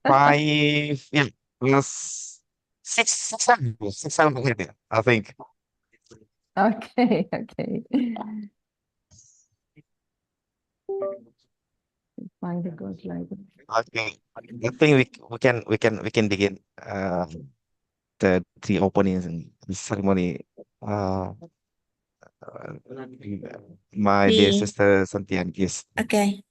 five, yeah, plus six, 7 minutes, I think. Okay, okay. Find a good like. Okay, I think we can begin the opening ceremony. Uh, my dear We sister Santian, yes. okay.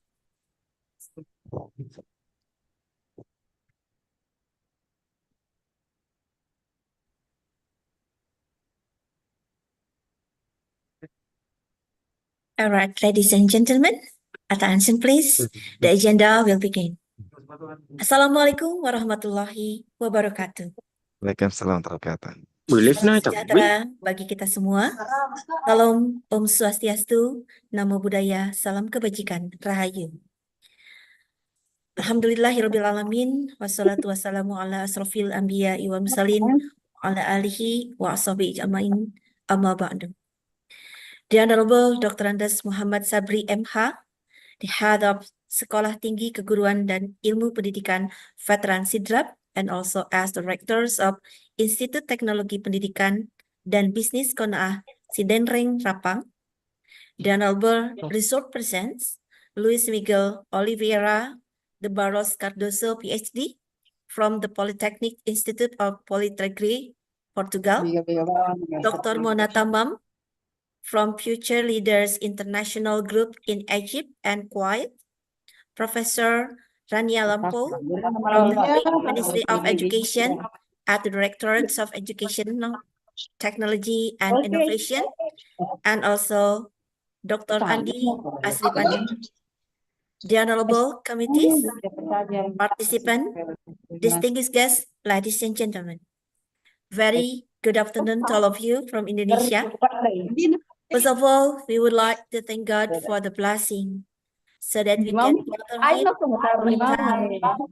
All right, ladies and gentlemen, attention please. The agenda will begin. Assalamualaikum warahmatullahi wabarakatuh. Waalaikumsalam warahmatullahi wabarakatuh. Salam sejahtera bagi kita semua. Salam Om Swastiastu, Namo Buddhaya, salam kebajikan, Rahayu. Alhamdulillahirabbil alamin, wassalatu wassalamu ala asrofil anbiya wal mursalin, ala alihi wa ashabihi ajmain, amma ba'du. The Honorable Dr. Andes Muhammad Sabri MH, the Head of Sekolah Tinggi Keguruan dan Ilmu Pendidikan Veteran Sidrap, and also as Directors of Institut Teknologi Pendidikan dan Bisnis Qana'ah Sidenreng Rappang. The Honorable Resort presents Luís Miguel Oliveira, the Barros Cardoso Ph.D. from the Polytechnic Institute of Portalegre, Portugal. Dr. Mona Taman from Future Leaders International Group in Egypt and Kuwait. Professor Rania Lampou from the Ministry of Education at the Directorate of Education, Technology and Innovation, and also Dr. Andi, Asrifan. The Honorable Committees, participants, distinguished guests, ladies and gentlemen. Very good afternoon to all of you from Indonesia. First of all, we would like to thank God for the blessing so that we can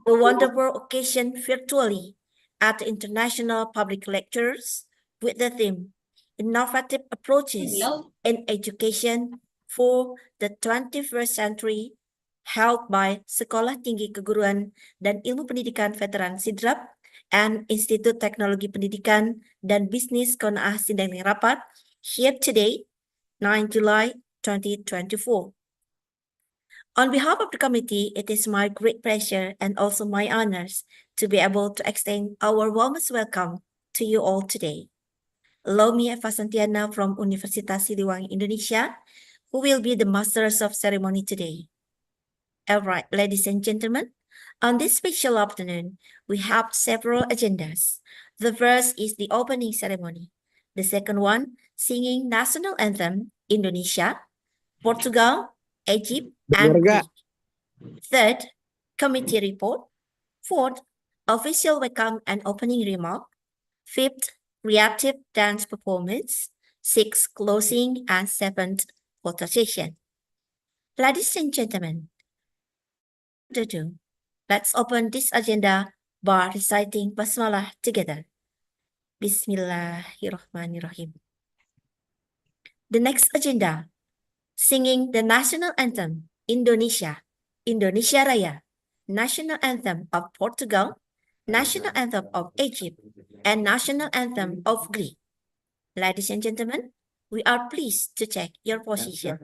the wonderful occasion virtually at the International Public Lectures with the theme Innovative Approaches in Education for the 21st Century, held by Sekolah Tinggi Keguruan dan Ilmu Pendidikan Veteran Sidrap and Institut Teknologi Pendidikan dan Bisnis Qana'ah Sidenreng Rapat here today, 9 July 2024. On behalf of the committee, it is my great pleasure and also my honors to be able to extend our warmest welcome to you all today. Allow me, Eva Santiana from Universitas Siliwangi, Indonesia, who will be the masters of ceremony today. All right, ladies and gentlemen, on this special afternoon, we have several agendas. The first is the opening ceremony. The second one, singing national anthem, Indonesia, Portugal, Egypt, and Greek. Third, committee report. Fourth, official welcome and opening remark. Fifth, reactive dance performance. Sixth, closing, and seventh, photo session. Ladies and gentlemen, let's open this agenda by reciting basmalah together. Bismillahirrahmanirrahim. The next agenda, singing the national anthem, Indonesia, Indonesia Raya, national anthem of Portugal, national anthem of Egypt, and national anthem of Greece. Ladies and gentlemen, we are pleased to take your position.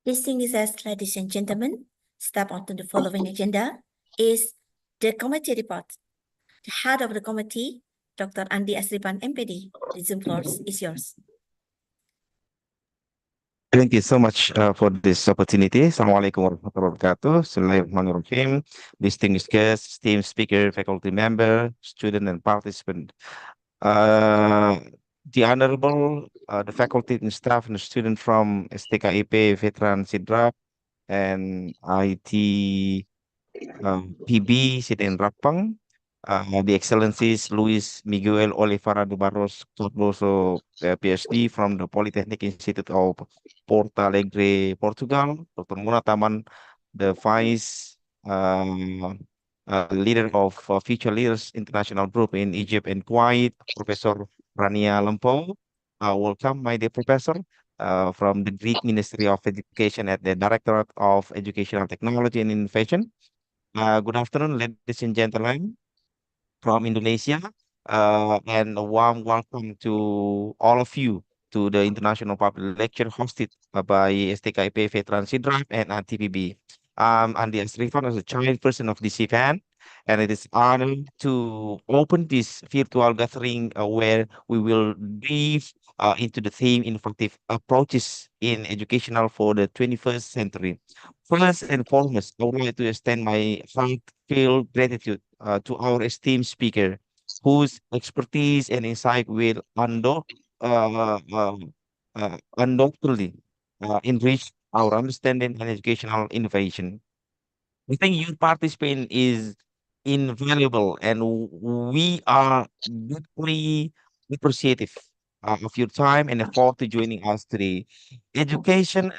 Distinguished ladies and gentlemen, step onto the following agenda is the committee report. The head of the committee, Dr. Andi Asrifan, M.Pd. The Zoom floor is yours. Thank you so much for this opportunity. Assalamualaikum warahmatullahi wabarakatuh. Bismillahirrahmanirrahim. Distinguished guests, team speaker, faculty member, student, and participant. The honorable, the faculty and staff and the student from STKIP, Veteran Sidrap, and ITPB, Sidenreng, the Excellencies Luís, Miguel, Oliveira de Barros, Cardoso, Ph.D. from the Polytechnic Institute of Portalegre, Portugal, Dr. Taman, the Vice leader of Future Leaders International Group in Egypt and Kuwait, Professor Rania, Lampou. Welcome, my dear professor, from the Greek Ministry of Education at the Directorate of Educational Technology and Innovation. Good afternoon, ladies and gentlemen from Indonesia, and a warm welcome to all of you to the International Public Lecture hosted by STKIP Veteran Sidrap and ITPB. I'm Andi Asrifan as a chairperson of this event, and it is honored to open this virtual gathering where we will dive into the theme innovative approaches in educational for the 21st century. First and foremost, I would like to extend my heartfelt gratitude to our esteemed speaker, whose expertise and insight will undoubtedly enrich our understanding and educational innovation. I think youth participation is invaluable, and we are deeply appreciative of your time and effort to joining us today. Education,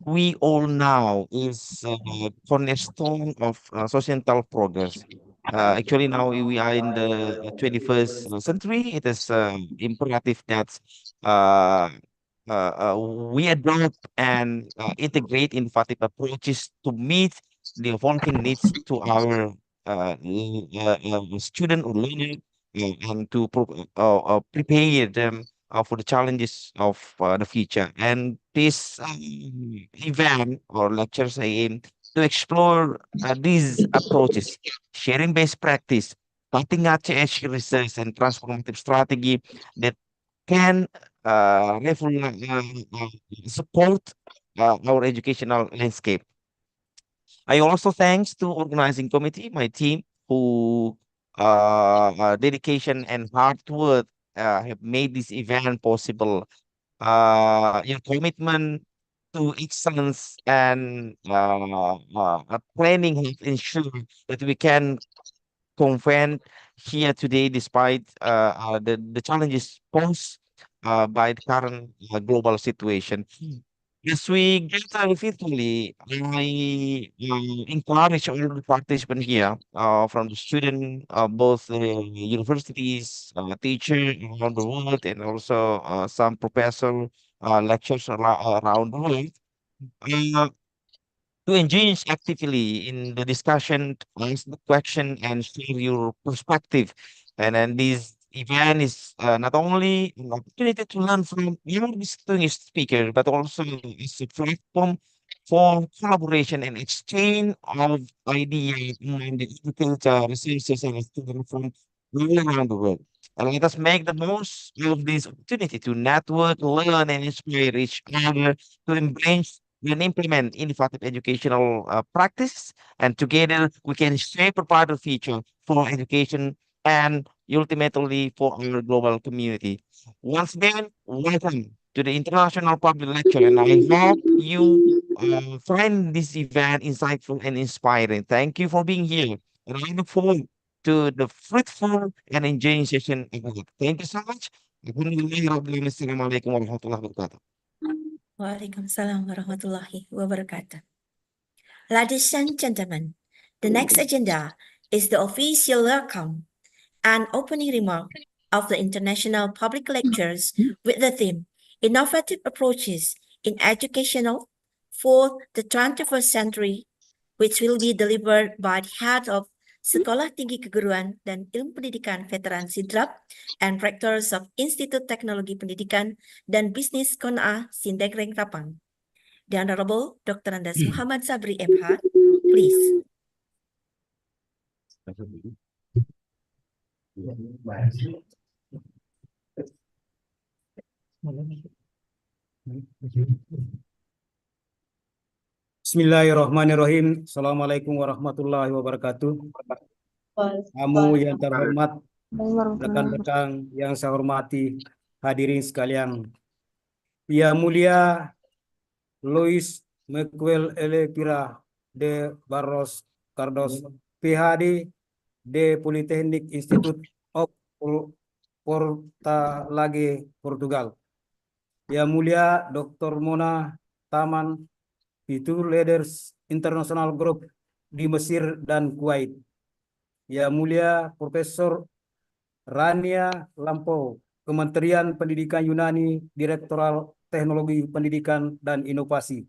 we all know, is a cornerstone of societal progress. Actually, now we are in the 21st century. It is imperative that uh, we adopt and integrate innovative approaches to meet the evolving needs to our student or learner, and to prepare them for the challenges of the future. And this event or lectures aim to explore these approaches, sharing best practice, cutting-edge research, and transformative strategy that can support our educational landscape. I also thanks to organizing committee, my team, who dedication and hard work have made this event possible. Your commitment to excellence and planning have ensured that we can convene here today despite the challenges posed by the current global situation. As we gather virtually, I encourage all the participants here, from the student, both universities, teacher around the world, and also some professor lectures around the world, uh, to engage actively in the discussion, to ask the question, and share your perspective. And then this event is not only an opportunity to learn from your distinguished speaker, but also is a platform for collaboration and exchange of ideas and educator, researchers, and students from all around the world. And let us make the most of this opportunity to network, learn, and inspire each other to embrace and implement innovative educational practice, and together we can shape a brighter future for education and ultimately for our global community. Once again, welcome to the International Public Lecture, and I hope you find this event insightful and inspiring. Thank you for being here, and I look forward to the fruitful and enjoying session ahead. Thank you so much. Assalamualaikum warahmatullahi wabarakatuh. Waalaikumsalam warahmatullahi wabarakatuh. Ladies and gentlemen, the next agenda is the official welcome and opening remark of the International Public Lectures with the theme Innovative Approaches in Educational for the 21st Century, which will be delivered by the head of Sekolah Tinggi Keguruan dan Ilmu Pendidikan Veteran Sidrap and rectors of Institut Teknologi Pendidikan dan Bisnis Qana'ah Sidenreng Rappang. The Honorable Dr. Andes Muhammad Sabri MH, please. Bismillahirrahmanirrahim. Assalamualaikum warahmatullahi wabarakatuh. Tamu yang terhormat, rekan-rekan yang saya hormati, hadirin sekalian. Yang mulia Luís Miguel Oliveira de Barros Cardoso, Ph.D. de Polytechnic Institut of Portalegre, Portugal. Yang mulia Dr. Mona Taman, itu Leaders International Group di Mesir dan Kuwait. Yang mulia Profesor Rania Lampou, Kementerian Pendidikan Yunani, Direktorat Teknologi Pendidikan dan Inovasi.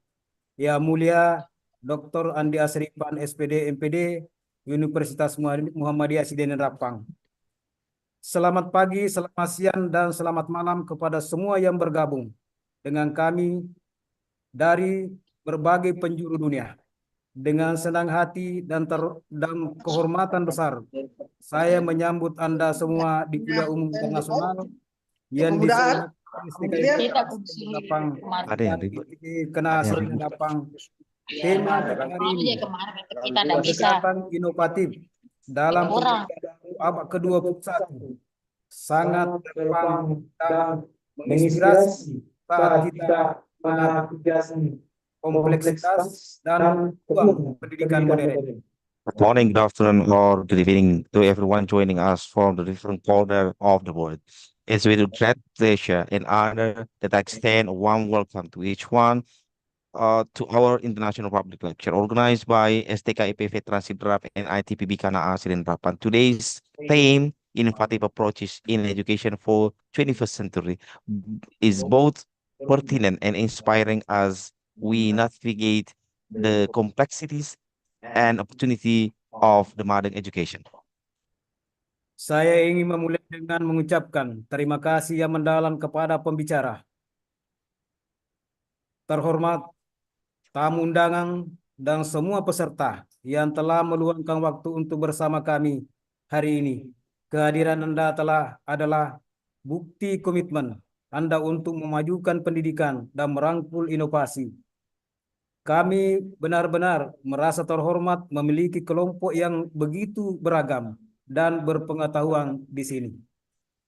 Yang mulia Dr. Andi Asrifan S.Pd M.Pd, Universitas Muhammadiyah Sidenreng Rappang. Selamat pagi, selamat siang, dan selamat malam kepada semua yang bergabung dengan kami dari berbagai penjuru dunia. Dengan senang hati dan kehormatan besar, saya menyambut Anda semua di Kuliah Umum Internasional yang diselenggarakan Rappang dan Qana'ah Rappang. Tema kita hari ini, pendekatan inovatif dalam pendidikan abad ke-21, sangat relevan dan menginspirasi saat kita menghadapi kompleksitas dan peluang pendidikan modern. Good morning, good afternoon, or good evening to everyone joining us from the different corner of the world. It's with great pleasure and honor that I extend a warm welcome to each one to our international public lecture organized by STK IPV Transidrap and ITPB Qana'ah Sidenreng. Today's theme, innovative approaches in education for 21st century, is both pertinent and inspiring as we navigate the complexities and opportunity of the modern education. Saya ingin memulai dengan mengucapkan terima kasih yang mendalam kepada pembicara, terhormat, tamu undangan, dan semua peserta yang telah meluangkan waktu untuk bersama kami hari ini. Kehadiran Anda adalah bukti komitmen Anda untuk memajukan pendidikan dan merangkul inovasi. Kami benar-benar merasa terhormat memiliki kelompok yang begitu beragam dan berpengetahuan di sini.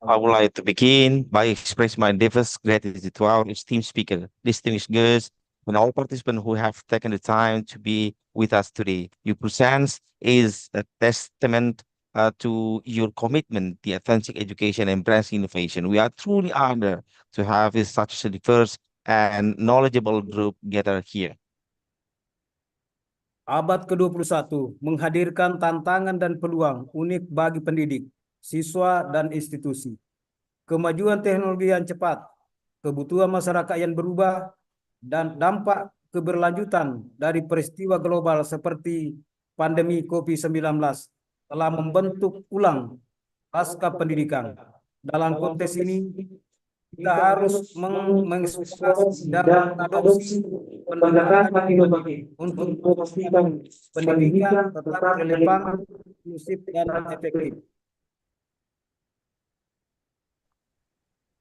I would like to begin by expressing my deepest gratitude to our esteemed speaker, distinguished guests, and all participants who have taken the time to be with us today. Your presence is a testament to your commitment to advancing education and embracing innovation. We are truly honored to have such a diverse and knowledgeable group gathered here. Abad ke-21 menghadirkan tantangan dan peluang unik bagi pendidik, siswa, dan institusi. Kemajuan teknologi yang cepat, kebutuhan masyarakat yang berubah, dan dampak keberlanjutan dari peristiwa global seperti pandemi COVID-19 telah membentuk ulang pasca pendidikan. Dalam konteks ini, kita harus menginspirasi dan mengadopsi pendekatan inovatif untuk memastikan pendidikan tetap relevan, inklusif, dan efektif.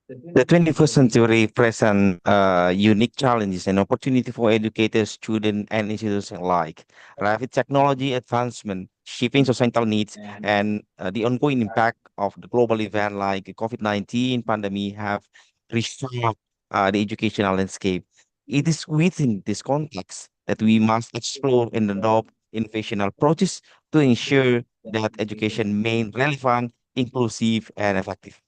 The 21st century presents unique challenges and opportunity for educators, students, and institutions alike. Rapid technology advancement, shifting societal needs, and the ongoing impact of the global event like COVID-19 pandemic have reshaped the educational landscape. It is within this context that we must explore and adopt innovation approaches to ensure that education remain relevant, inclusive, and effective.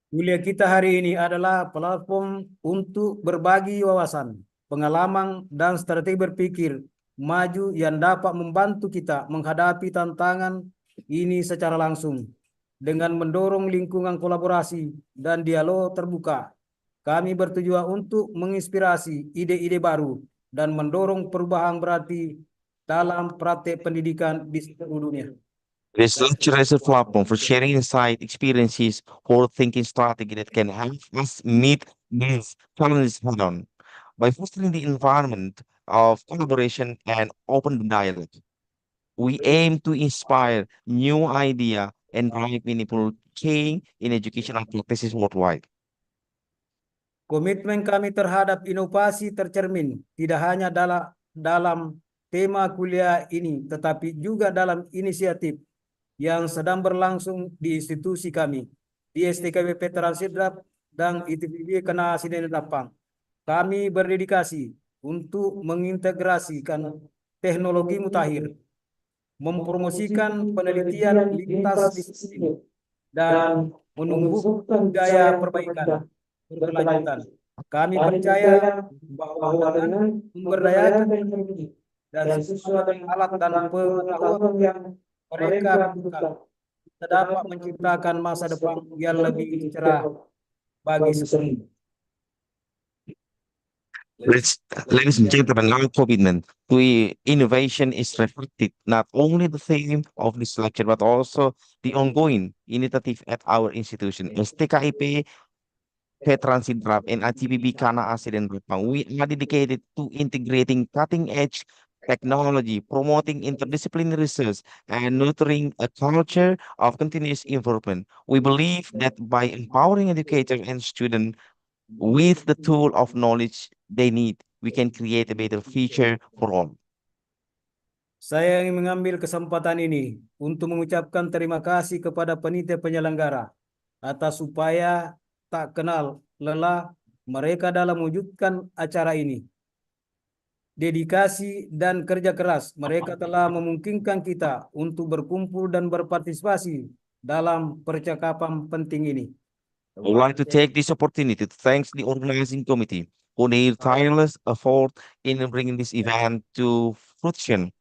Kuliah kita hari ini adalah platform untuk berbagi wawasan, pengalaman, dan strategi berpikir maju yang dapat membantu kita menghadapi tantangan ini secara langsung. Dengan mendorong lingkungan kolaborasi dan dialog terbuka, kami bertujuan untuk menginspirasi ide-ide baru dan mendorong perubahan berarti dalam praktek pendidikan di seluruh dunia. This lecture is a platform for sharing insight, experiences, or thinking strategy that can help us meet these challenges head on. By fostering the environment of collaboration and open dialogue, we aim to inspire new idea and drive meaningful change in educational practices worldwide. Komitmen kami terhadap inovasi tercermin tidak hanya dalam tema kuliah ini, tetapi juga dalam inisiatif yang sedang berlangsung di institusi kami, di STKB Veteran Sidrap dan ITPB Qana'ah Sidenreng Rappang. Kami berdedikasi untuk mengintegrasikan teknologi mutakhir, mempromosikan penelitian lintas disiplin, dan menumbuhkan budaya perbaikan berkelanjutan. Kami percaya bahwa dengan memberdayakan teknologi dan siswa dengan alat dan pengetahuan yang mereka butuhkan, kita dapat menciptakan masa depan yang lebih cerah bagi semua. Ladies and gentlemen, our commitment to innovation is reflected not only the theme of this lecture, but also the ongoing initiative at our institution. STKIP, Veteran Sidrap, and ITPB Qana'ah Sidenreng. We are dedicated to integrating cutting-edge technology, promoting interdisciplinary research, and nurturing a culture of continuous improvement. We believe that by empowering educators and students with the tool of knowledge they need, we can create a better future for all. Saya ingin mengambil kesempatan ini untuk mengucapkan terima kasih kepada panitia penyelenggara atas upaya tak kenal lelah mereka dalam mewujudkan acara ini. Dedikasi dan kerja keras mereka telah memungkinkan kita untuk berkumpul dan berpartisipasi dalam percakapan penting ini. I would like to take this opportunity to thank the organizing committee for their tireless effort in bringing this event to fruition.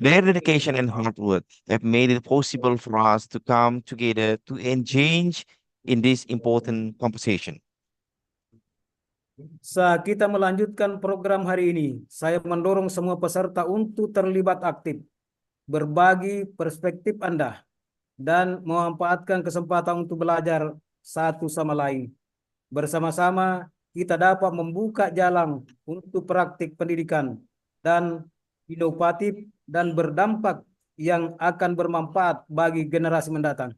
Their dedication and hard work have made it possible for us to come together to engage in this important conversation. Saat kita melanjutkan program hari ini, saya mendorong semua peserta untuk terlibat aktif, berbagi perspektif Anda, dan memanfaatkan kesempatan untuk belajar satu sama lain. Bersama-sama kita dapat membuka jalan untuk praktik pendidikan dan inovatif dan berdampak yang akan bermanfaat bagi generasi mendatang.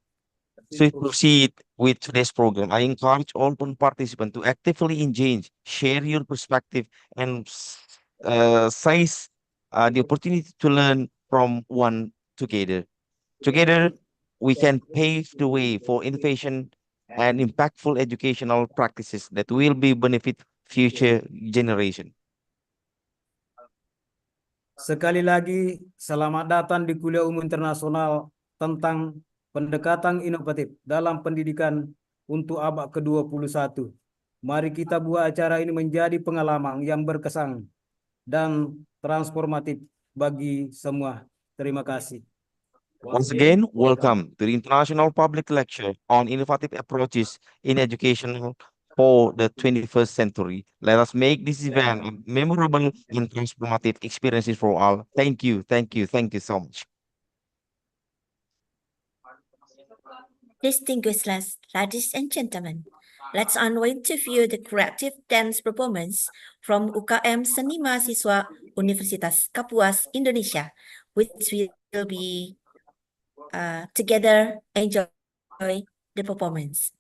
To proceed with today's program, I encourage all participants to actively engage, share your perspective, and seize the opportunity to learn from one together. Together, we can pave the way for innovation and impactful educational practices that will be benefit future generation. Sekali lagi, selamat datang di Kuliah Umum Internasional tentang pendekatan inovatif dalam pendidikan untuk abad ke-21. Mari kita buat acara ini menjadi pengalaman yang berkesan dan transformatif bagi semua. Terima kasih. Once again, welcome to the International Public Lecture on Innovative Approaches in Education for the 21st Century. Let us make this event a memorable and transformative experiences for all. Thank you, thank you, thank you so much. Distinguished ladies and gentlemen, let's unwind to view the creative dance performance from UKM Seni Mahasiswa Universitas Kapuas, Indonesia, which will be together enjoy the performance.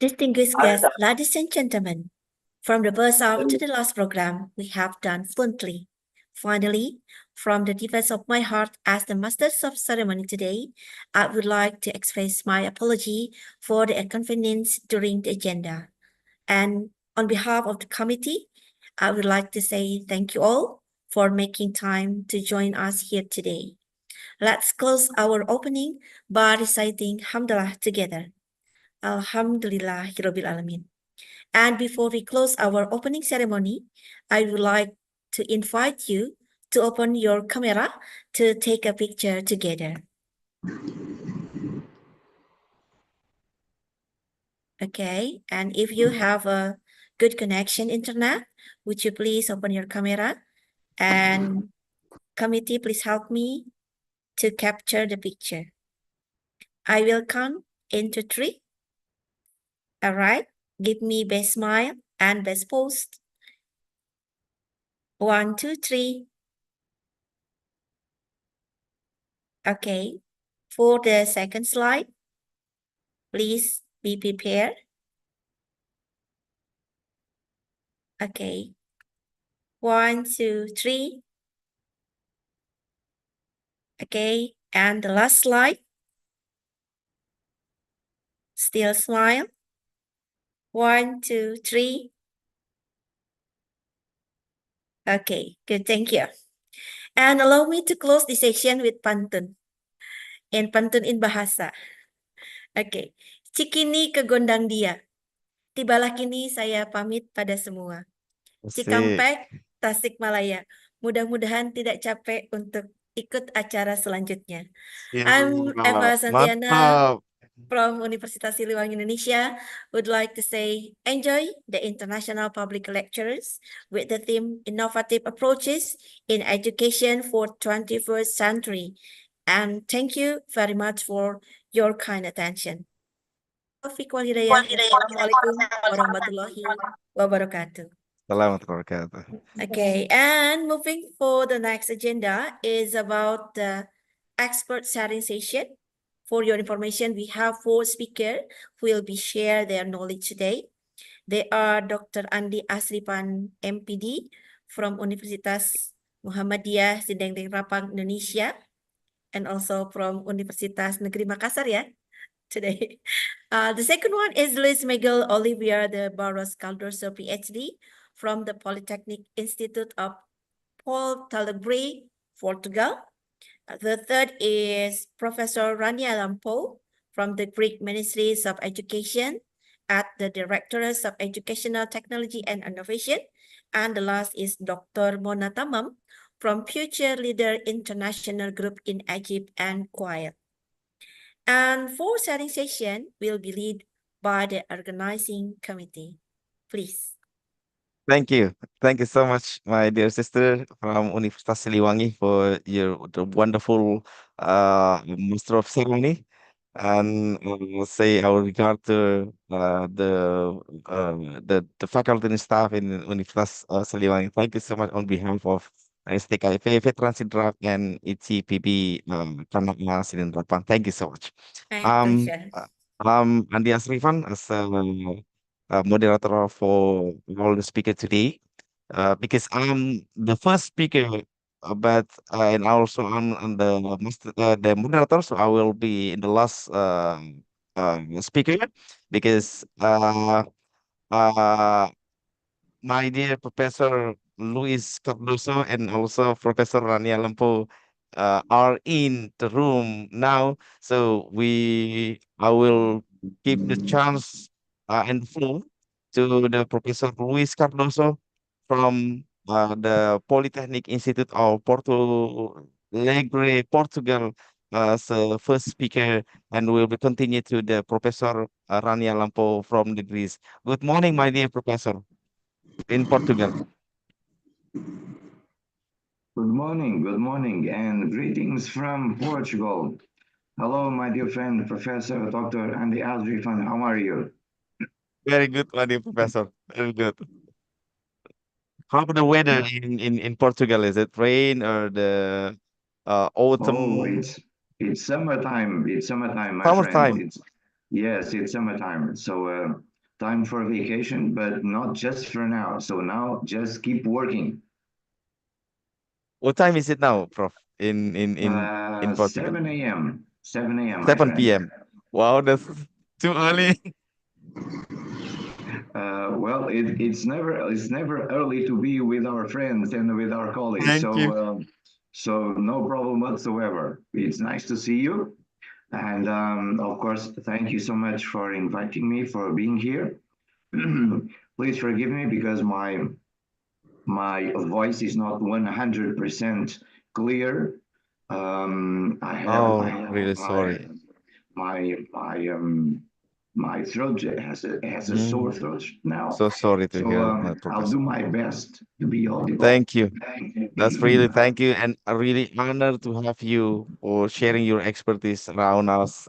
Distinguished guests, ladies and gentlemen, from the first hour to the last program, we have done fluently. Finally, from the depths of my heart as the Masters of Ceremony today, I would like to express my apology for the inconvenience during the agenda. And on behalf of the committee, I would like to say thank you all for making time to join us here today. Let's close our opening by reciting Hamdalah together. Alhamdulillahirabbil alamin. And before we close our opening ceremony, I would like to invite you to open your camera to take a picture together. Okay, and if you have a good connection internet, would you please open your camera? And committee, please help me to capture the picture. I will count into 3. All right, give me best smile and best pose. 1, 2, 3. Okay, for the second slide, please be prepared. Okay. 1, 2, 3. Okay, and the last slide. Still smile. 1, 2, 3. Okay, good, thank you. And allow me to close the session with pantun. And pantun in bahasa. Okay. Cikini ke gondang dia. Tibalah kini saya pamit pada semua. Asik. Cikampek, Tasikmalaya. Mudah-mudahan tidak capek untuk ikut acara selanjutnya. I'm Eva Santiana, Mantap. from Universitas Siliwangi Indonesia, would like to say enjoy the International Public Lectures with the theme Innovative Approaches in Education for 21st Century. And thank you very much for your kind attention. Taufiq wal hidayah. Wassalamualaikum warahmatullahi wabarakatuh. Selamat wabarakatuh. Okay, and moving for the next agenda is about the expert sharing session. For your information, we have 4 speakers who will be share their knowledge today. They are Dr. Andi Asrifan, M.Pd. from Universitas Muhammadiyah, Sidenreng, Rappang, Indonesia, and also from Universitas Negeri Makassar, yeah, today. The second one is Luís Miguel Oliveira de Barros Cardoso, Ph.D. from the Polytechnic Institute of Portalegre, Portugal. The third is Professor Rania Lampou from the Greek Ministries of Education at the Directorate of Educational Technology and Innovation. And the last is Dr. Mona Taman from Future Leader International Group in Egypt and Kuwait. And for sharing session will be led by the organizing committee. Please. Thank you. Thank you so much, my dear sister from Universitas Siliwangi, for the wonderful Master of Ceremony. And say our regard to the faculty and staff in Universitas Siliwangi. Thank you so much on behalf of STKIP, Veteran Sidrap, and ITPB Qana'ah Sidenreng. Thank you so much. My Um, pleasure. Andi Asrifan as moderator for all the speaker today. Because I'm the first speaker, but and also I'm the moderator, so I will be in the last speaker because uh, my dear Professor Luís Cardoso and also Professor Rania Lampou are in the room now. So I will give the chance and the floor to the Professor Luís Cardoso from the Polytechnic Institute of Portalegre, Portugal, as first speaker, and will be continue to the Professor Rania Lampou from the Greece. Good morning, my dear Professor in Portugal. Good morning, and greetings from Portugal. Hello, my dear friend, Professor Dr. Andi Asrifan. How are you? Very good, my dear Professor. Very good. How about the weather in Portugal? Is it rain or the Oh, autumn? it's summertime. It's summertime, my friend. Summertime. Yes, it's summertime, so time for vacation, but not just for now. So now just keep working. What time is it now, Prof? In Portugal? 7 a.m. 7 a.m., my 7 friend. p.m. Wow, that's too early. Well, it's never early to be with our friends and with our colleagues. Thank you. So no problem whatsoever. It's nice to see you. And of course, thank you so much for inviting me, for being here. Please forgive me because my voice is not 100% clear. I have Oh, really sorry. my throat has a sore Mm, throat now. so sorry to So hear that, I'll Professor. do my best to be audible. Thank you. That's really thank you, and a really honor to have you for sharing your expertise around us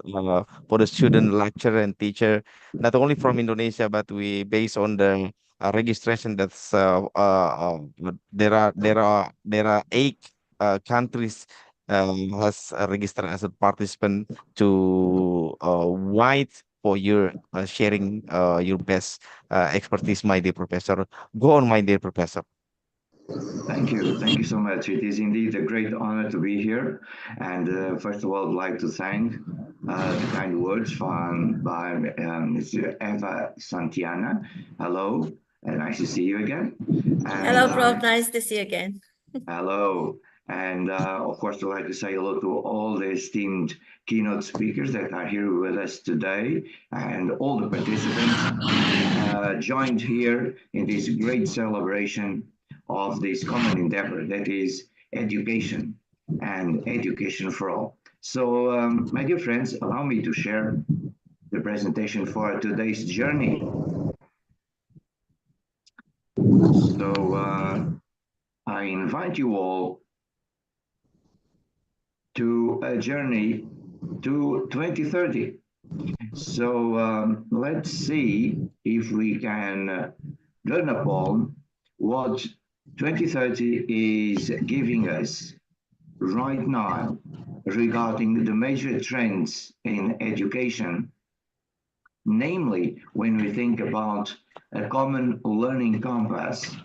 for the student lecturer and teacher, not only from Indonesia, but we based on the registration that's there are 8 countries has registered as a participant to wait for your sharing your best expertise, my dear professor. Go on, my dear professor. Thank you. Thank you so much. It is indeed a great honor to be here. And first of all, I'd like to thank the kind words from by Mr. Eva Santiana. Hello, and nice to see you again. And Hello, Prof. Nice to see you again. hello. And of course, I'd like to say hello to all the esteemed keynote speakers that are here with us today and all the participants joined here in this great celebration of this common endeavor that is education and education for all. So, my dear friends, allow me to share the presentation for today's journey. So, I invite you all to a journey to 2030. So let's see if we can learn upon what 2030 is giving us right now regarding the major trends in education, namely when we think about a common learning compass.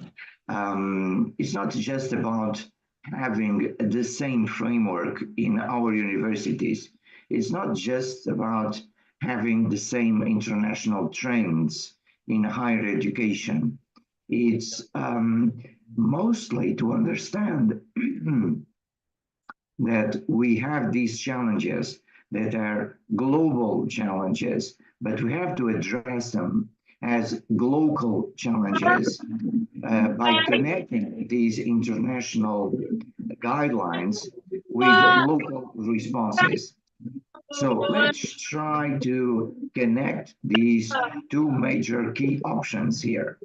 It's not just about having the same framework in our universities. It's not just about having the same international trends in higher education. It's mostly to understand that we have these challenges that are global challenges, but we have to address them as local challenges by connecting these international guidelines with local responses. So let's try to connect these two major key options here.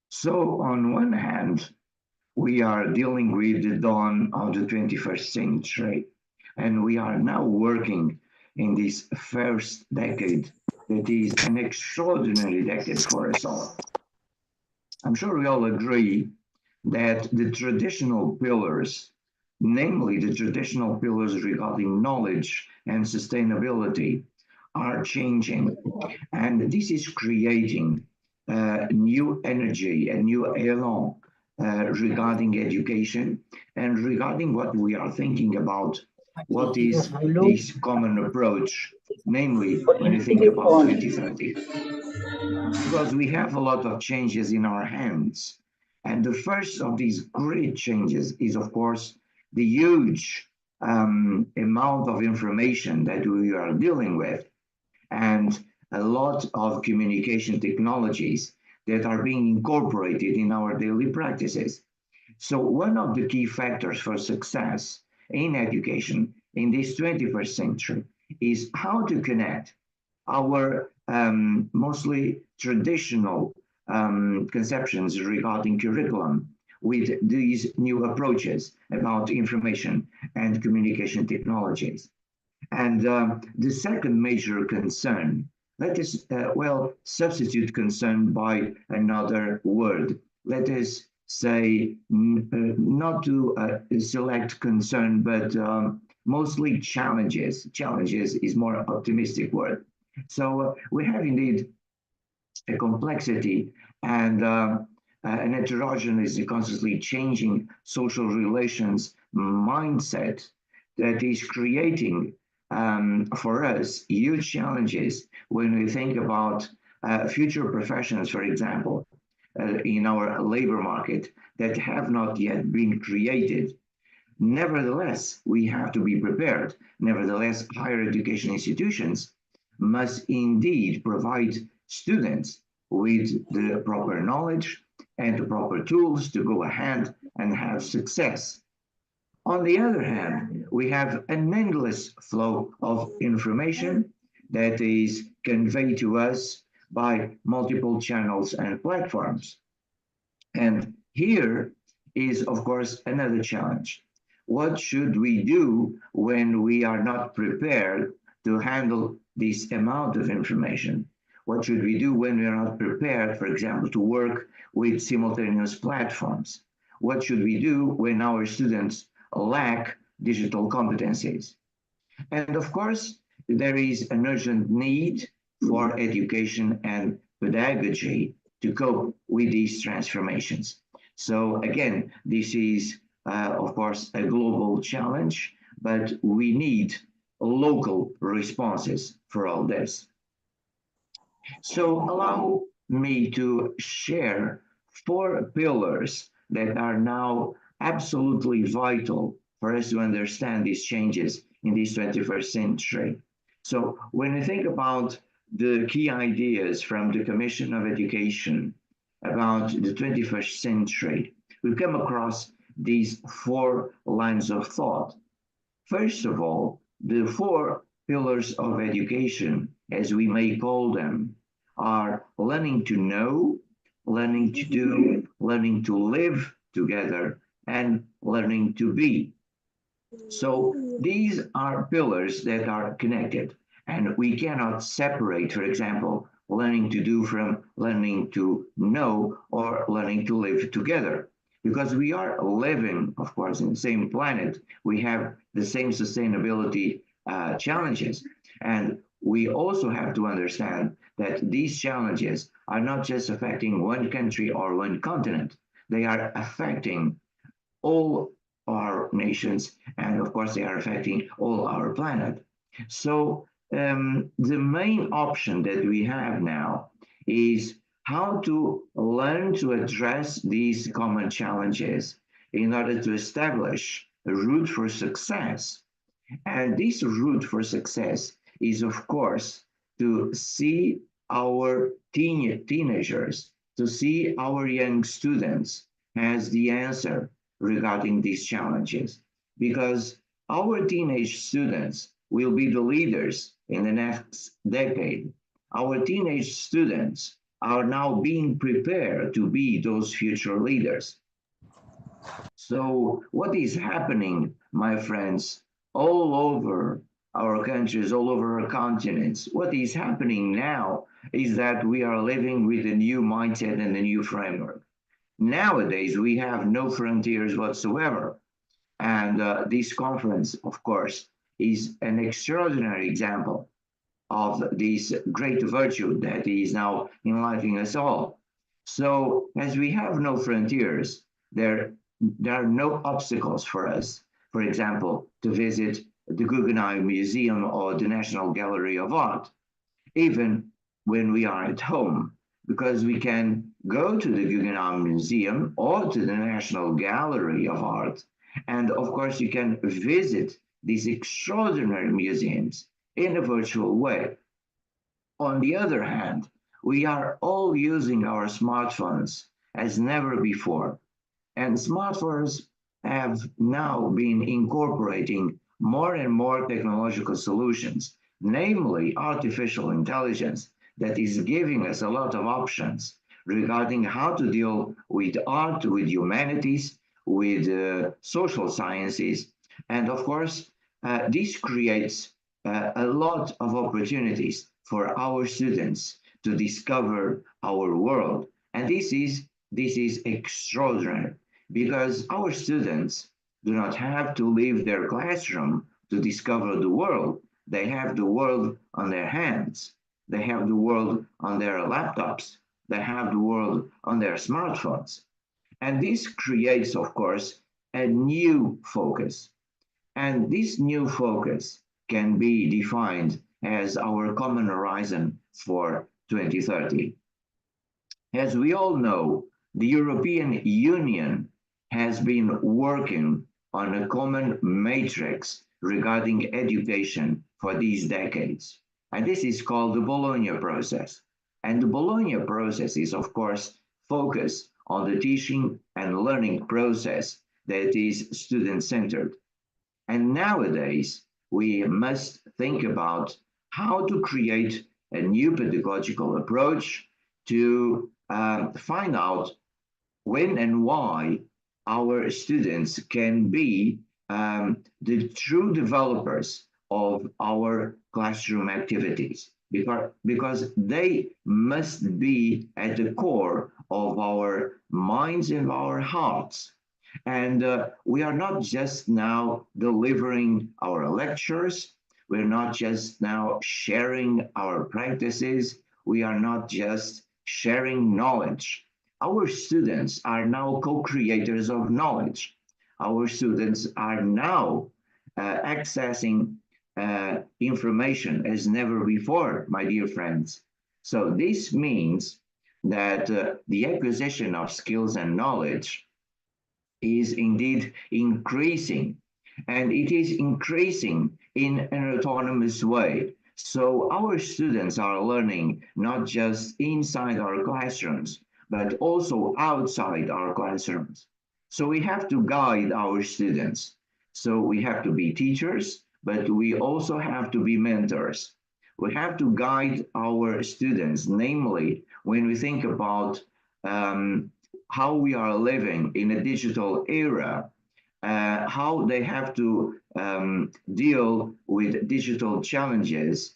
So on one hand, we are dealing with the dawn of the 21st century, and we are now working in this first decade that is an extraordinary decade for us all. I'm sure we all agree that the traditional pillars, namely the traditional pillars regarding knowledge and sustainability, are changing. And this is creating new energy, a new elan regarding education and regarding what we are thinking about. What is this common approach, namely when you think about 2030? Because we have a lot of changes in our hands. And the first of these great changes is, of course, the huge amount of information that we are dealing with and a lot of communication technologies that are being incorporated in our daily practices. So one of the key factors for success in education in this 21st century is how to connect our mostly traditional conceptions regarding curriculum with these new approaches about information and communication technologies. And the second major concern, let us, substitute concern by another word. Let us say not to select concern, but mostly challenges. Challenges is more optimistic word. So we have indeed a complexity and an heterogeneous, constantly changing social relations mindset that is creating for us huge challenges when we think about future professions, for example, in our labor market that have not yet been created. Nevertheless, we have to be prepared. Nevertheless, higher education institutions must indeed provide students with the proper knowledge and the proper tools to go ahead and have success. On the other hand, we have an endless flow of information that is conveyed to us by multiple channels and platforms. And here is, of course, another challenge. What should we do when we are not prepared to handle this amount of information? What should we do when we are not prepared, for example, to work with simultaneous platforms? What should we do when our students lack digital competencies? And of course, there is an urgent need for education and pedagogy to cope with these transformations. So again, this is, of course, a global challenge, but we need local responses for all this. So allow me to share 4 pillars that are now absolutely vital for us to understand these changes in this 21st century. So when we think about the key ideas from the Commission of Education about the 21st century, we come across these 4 lines of thought. First of all, the 4 pillars of education, as we may call them, are learning to know, learning to do, learning to live together, and learning to be. So these are pillars that are connected, and we cannot separate, for example, learning to do from learning to know or learning to live together. Because we are living, of course, in the same planet, we have the same sustainability challenges. And we also have to understand that these challenges are not just affecting one country or one continent, they are affecting all our nations, and of course, they are affecting all our planet. So the main option that we have now is how to learn to address these common challenges in order to establish a route for success. And this route for success is, of course, to see our teenagers, to see our young students as the answer regarding these challenges. Because our teenage students will be the leaders in the next decade. Our teenage students are now being prepared to be those future leaders. So what is happening, my friends, all over our countries, all over our continents, what is happening now is that we are living with a new mindset and a new framework. Nowadays, we have no frontiers whatsoever. And this conference, of course, is an extraordinary example of this great virtue that is now enlightening us all. So as we have no frontiers, there are no obstacles for us, for example, to visit the Guggenheim Museum or the National Gallery of Art, even when we are at home, because we can go to the Guggenheim Museum or to the National Gallery of Art, and of course you can visit these extraordinary museums in a virtual way. On the other hand, we are all using our smartphones as never before. And smartphones have now been incorporating more and more technological solutions, namely artificial intelligence, that is giving us a lot of options regarding how to deal with art, with humanities, with social sciences. And of course, this creates a lot of opportunities for our students to discover our world. And this is extraordinary, because our students do not have to leave their classroom to to discover the world. They have the world on their hands. They have the world on their laptops. They have the world on their smartphones. And this creates, of course, a new focus. And this new focus can be defined as our common horizon for 2030. As we all know, the European Union has been working on a common matrix regarding education for these decades. And this is called the Bologna process. And the Bologna process is, of course, focused on the teaching and learning process that is student-centered. And nowadays, we must think about how to create a new pedagogical approach to find out when and why our students can be the true developers of our classroom activities, because they must be at the core of our minds and our hearts. And we are not just now delivering our lectures, we're not just now sharing our practices, we are not just sharing knowledge. Our students are now co-creators of knowledge. Our students are now accessing information as never before, my dear friends. So this means that the acquisition of skills and knowledge is indeed increasing, and it is increasing in an autonomous way. So our students are learning not just inside our classrooms, but also outside our classrooms. So we have to guide our students. So we have to be teachers, but we also have to be mentors. We have to guide our students, namely when we think about how we are living in a digital era, how they have to deal with digital challenges,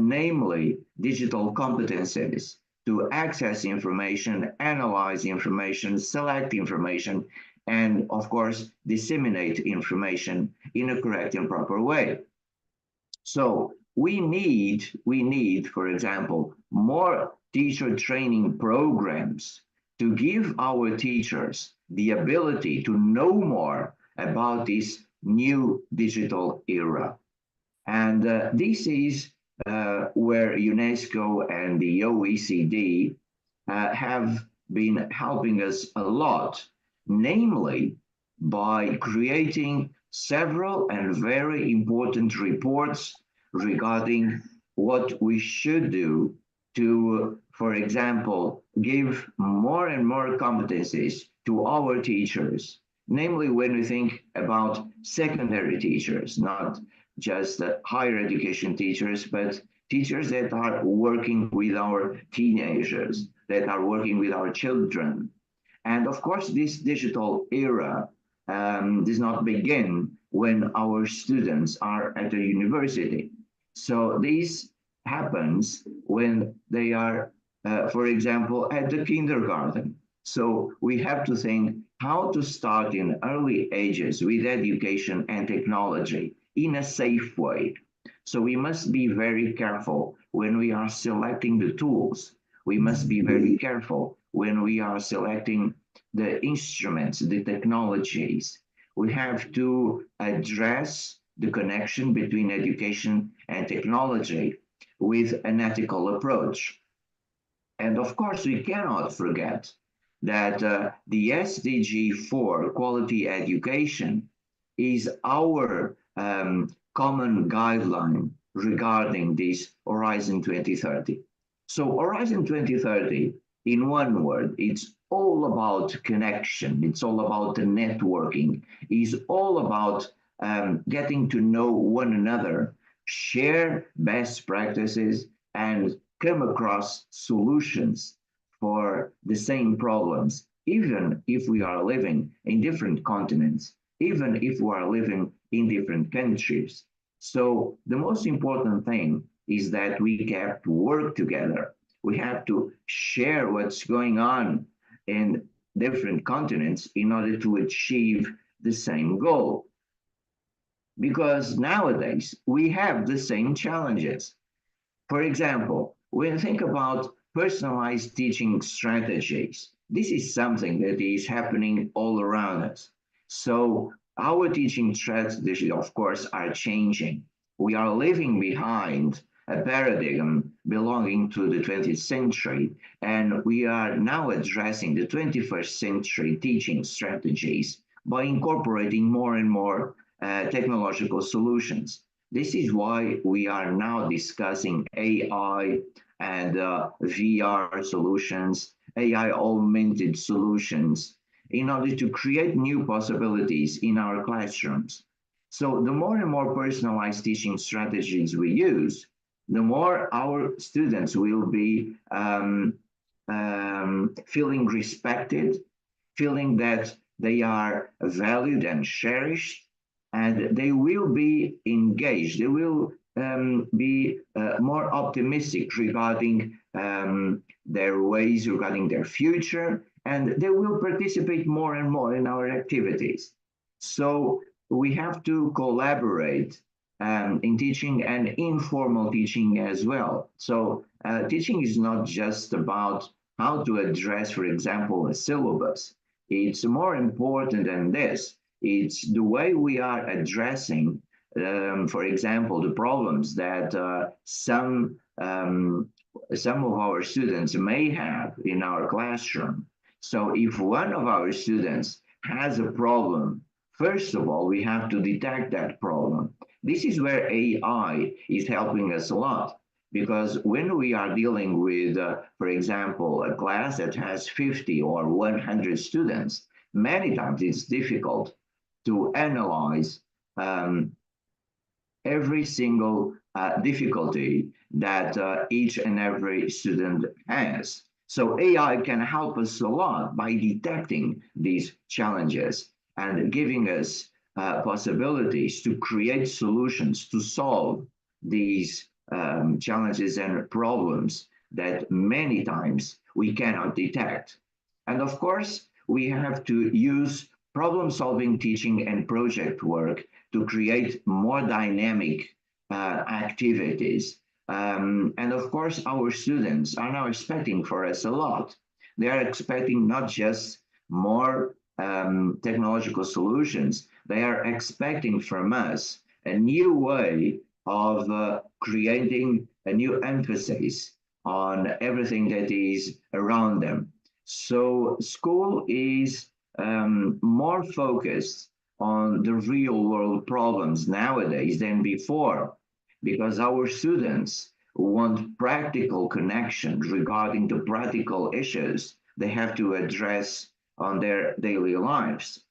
namely digital competencies to access information, analyze information, select information, and of course, disseminate information in a correct and proper way. So we need, for example, more teacher training programs to give our teachers the ability to know more about this new digital era. And this is where UNESCO and the OECD have been helping us a lot, namely by creating several and very important reports regarding what we should do to, for example, give more and more competencies to our teachers, namely when we think about secondary teachers, not just higher education teachers, but teachers that are working with our teenagers, that are working with our children. And of course, this digital era does not begin when our students are at the university. So this happens when they are, for example, at the kindergarten. So we have to think how to start in early ages with education and technology in a safe way. So we must be very careful when we are selecting the tools. We must be very careful when we are selecting the instruments, the technologies. We have to address the connection between education and technology with an ethical approach. And of course, we cannot forget that the SDG 4 quality education is our common guideline regarding this Horizon 2030. So Horizon 2030, in one word, it's all about connection. It's all about the networking. It's all about getting to know one another, share best practices, and come across solutions for the same problems, even if we are living in different continents, even if we are living in different countries. So the most important thing is that we have to work together. We have to share what's going on in different continents in order to achieve the same goal. because nowadays we have the same challenges. For example, when you think about personalized teaching strategies, this is something that is happening all around us. So our teaching strategies, of course, are changing. We are leaving behind a paradigm belonging to the 20th century, and we are now addressing the 21st century teaching strategies by incorporating more and more technological solutions. This is why we are now discussing AI and VR solutions, AI augmented solutions, in order to create new possibilities in our classrooms. So the more and more personalized teaching strategies we use, the more our students will be feeling respected, feeling that they are valued and cherished, and they will be engaged. They will be more optimistic regarding their ways, regarding their future, and they will participate more and more in our activities. So we have to collaborate in teaching and informal teaching as well. So teaching is not just about how to address, for example, a syllabus. It's more important than this. It's the way we are addressing, for example, the problems that some of our students may have in our classroom. So if one of our students has a problem, first of all, we have to detect that problem. This is where AI is helping us a lot. Because when we are dealing with, for example, a class that has 50 or 100 students, many times it's difficult to analyze every single difficulty that each and every student has. So AI can help us a lot by detecting these challenges and giving us possibilities to create solutions to solve these challenges and problems that many times we cannot detect. And of course, we have to use problem-solving teaching and project work to create more dynamic activities. And of course, our students are now expecting for us a lot. They are expecting not just more technological solutions, they are expecting from us a new way of creating a new emphasis on everything that is around them. So school is more focused on the real world problems nowadays than before, because our students want practical connections regarding the practical issues they have to address on their daily lives.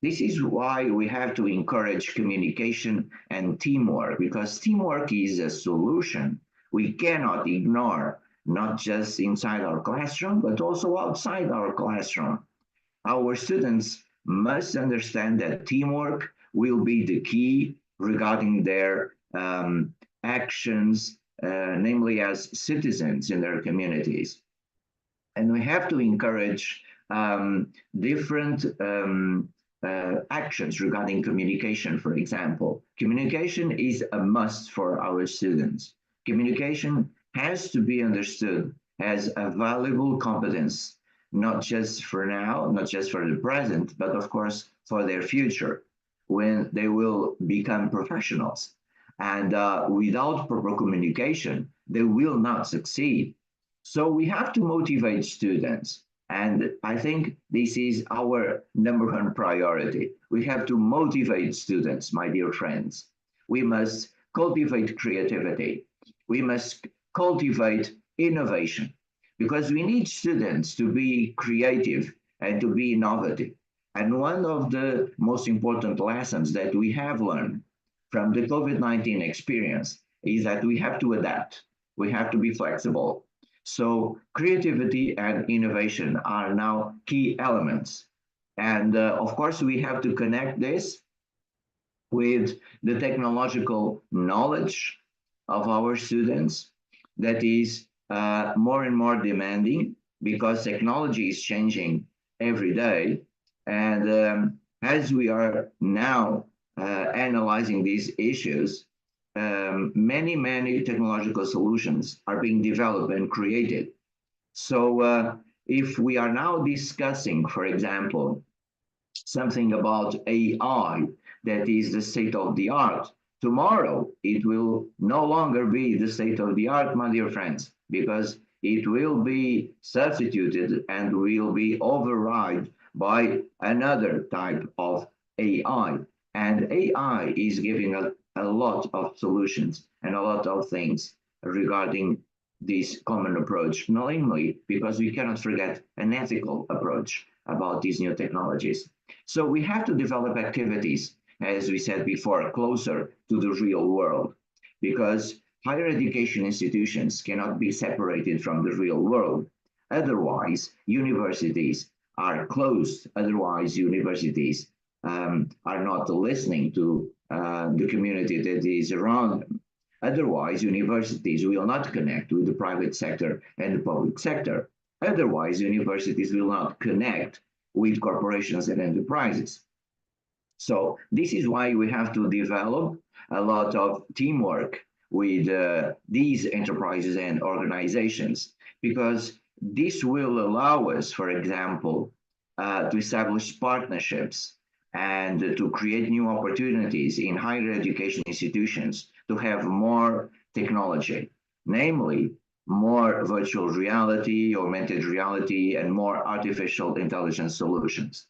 This is why we have to encourage communication and teamwork, because teamwork is a solution we cannot ignore, not just inside our classroom, but also outside our classroom. Our students must understand that teamwork will be the key regarding their actions, namely as citizens in their communities. And we have to encourage different actions regarding communication, for example. Communication is a must for our students. Communication has to be understood as a valuable competence, not just for now, not just for the present, but of course for their future, when they will become professionals. And without proper communication, they will not succeed. So we have to motivate students. And I think this is our number one priority. We have to motivate students, my dear friends. We must cultivate creativity. We must cultivate innovation, because we need students to be creative and to be innovative. And one of the most important lessons that we have learned from the COVID-19 experience is that we have to adapt. We have to be flexible. So creativity and innovation are now key elements. And of course, we have to connect this with the technological knowledge of our students that is more and more demanding, because technology is changing every day. And as we are now analyzing these issues, many technological solutions are being developed and created. So if we are now discussing, for example, something about AI that is the state of the art, tomorrow it will no longer be the state of the art, my dear friends, because it will be substituted and will be override by another type of AI. And AI is giving a lot of solutions and a lot of things regarding this common approach, namely because we cannot forget an ethical approach about these new technologies. So we have to develop activities, as we said before, closer to the real world, because higher education institutions cannot be separated from the real world. Otherwise, universities are closed. Otherwise, universities are not listening to the community that is around them. Otherwise, universities will not connect with the private sector and the public sector. Otherwise, universities will not connect with corporations and enterprises. So this is why we have to develop a lot of teamwork with these enterprises and organizations, because this will allow us, for example, to establish partnerships and to create new opportunities in higher education institutions to have more technology, namely more virtual reality, augmented reality, and more artificial intelligence solutions.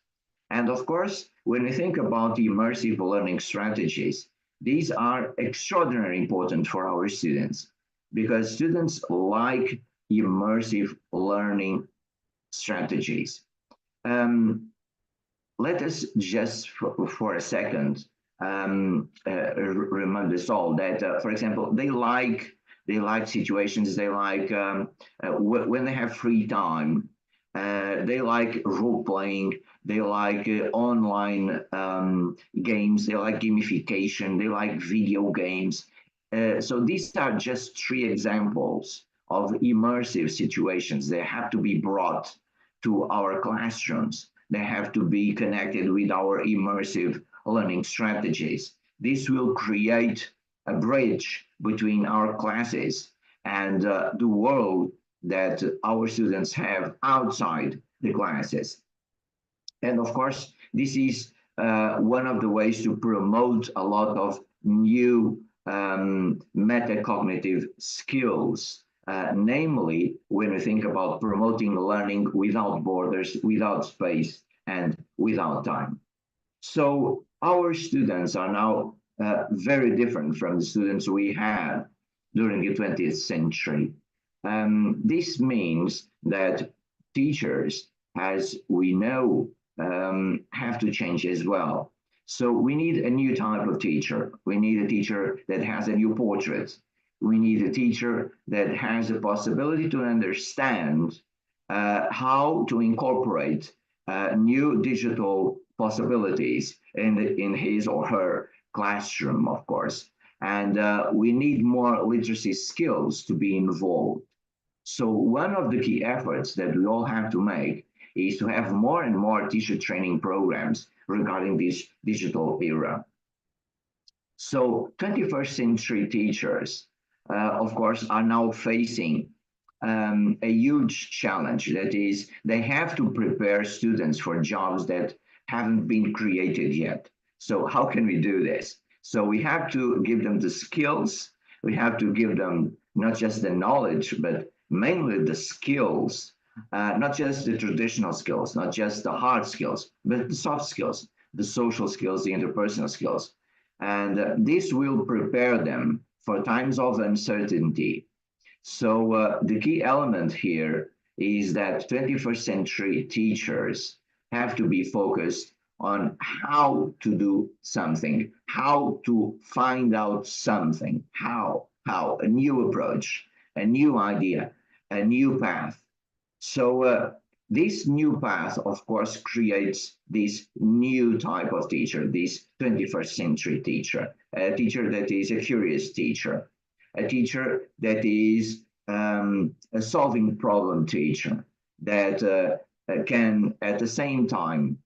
And of course, when we think about immersive learning strategies, these are extraordinarily important for our students, because students like immersive learning strategies. Let us just for a second remind us all that, for example, they like situations, they like when they have free time, they like role playing, they like online games, they like gamification, they like video games. So these are just 3 examples of immersive situations. They have to be brought to our classrooms. They have to be connected with our immersive learning strategies. This will create a bridge between our classes and the world that our students have outside the classes. And of course, this is one of the ways to promote a lot of new metacognitive skills, namely when we think about promoting learning without borders, without space, and without time. So our students are now very different from the students we had during the 20th century. This means that teachers, as we know, have to change as well. So we need a new type of teacher. We need a teacher that has a new portrait. We need a teacher that has the possibility to understand how to incorporate new digital possibilities in his or her classroom, of course. And we need more literacy skills to be involved. So one of the key efforts that we all have to make is to have more and more teacher training programs regarding this digital era. So 21st century teachers, of course, are now facing a huge challenge. That is, they have to prepare students for jobs that haven't been created yet. So how can we do this? So we have to give them the skills. We have to give them not just the knowledge, but mainly the skills, not just the traditional skills, not just the hard skills, but the soft skills, the social skills, the interpersonal skills. And this will prepare them for times of uncertainty. So the key element here is that 21st century teachers have to be focused on how to do something, how to find out something, how, a new approach, a new idea, a new path. So this new path, of course, creates this new type of teacher, this 21st century teacher, a teacher that is a curious teacher, a teacher that is a solving problem teacher, that can at the same time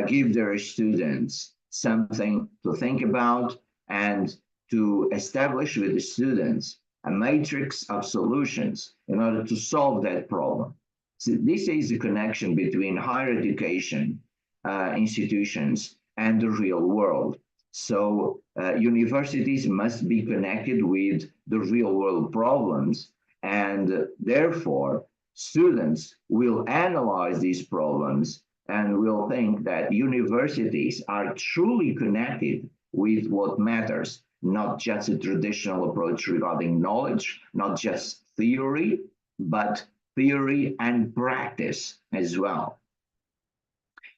give their students something to think about and to establish with the students a matrix of solutions in order to solve that problem. So this is the connection between higher education institutions and the real world. So universities must be connected with the real world problems, and therefore students will analyze these problems and will think that universities are truly connected with what matters, not just a traditional approach regarding knowledge, not just theory, but theory and practice as well.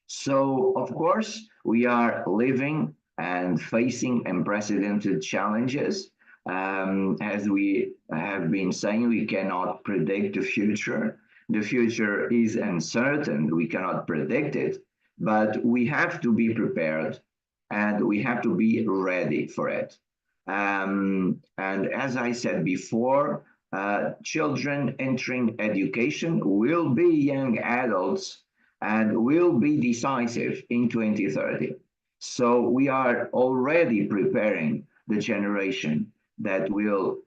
So, of course, we are living and facing unprecedented challenges. As we have been saying, we cannot predict the future. The future is uncertain. We cannot predict it, but we have to be prepared and we have to be ready for it. And as I said before, children entering education will be young adults and will be decisive in 2030. So we are already preparing the generation that will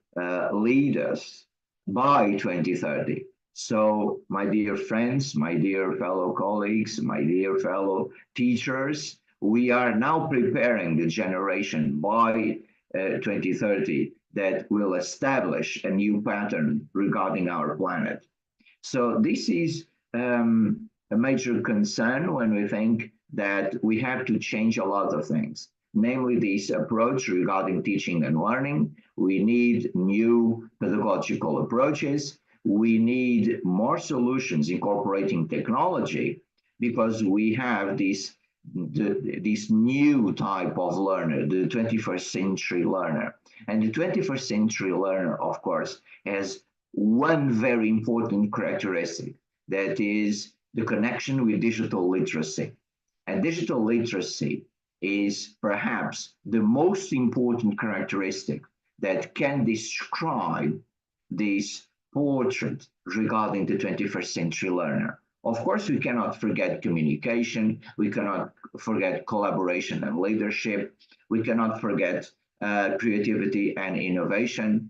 lead us by 2030. So my dear friends, my dear fellow colleagues, my dear fellow teachers, we are now preparing the generation by 2030 that will establish a new pattern regarding our planet. So this is a major concern when we think that we have to change a lot of things, namely this approach regarding teaching and learning. We need new pedagogical approaches. We need more solutions incorporating technology because we have this new type of learner, the 21st century learner. And the 21st century learner, of course, has one very important characteristic, that is the connection with digital literacy. And digital literacy is perhaps the most important characteristic that can describe this portrait regarding the 21st century learner. Of course, we cannot forget communication, we cannot forget collaboration and leadership, we cannot forget creativity and innovation.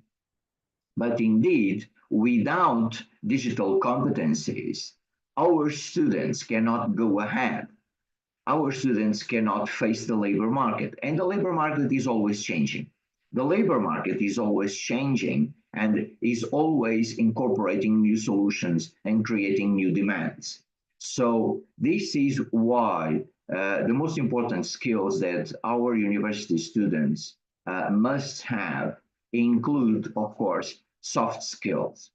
But indeed, without digital competencies, our students cannot go ahead. Our students cannot face the labor market, and the labor market is always changing. The labor market is always changing and is always incorporating new solutions and creating new demands. So this is why the most important skills that our university students must have include, of course, soft skills.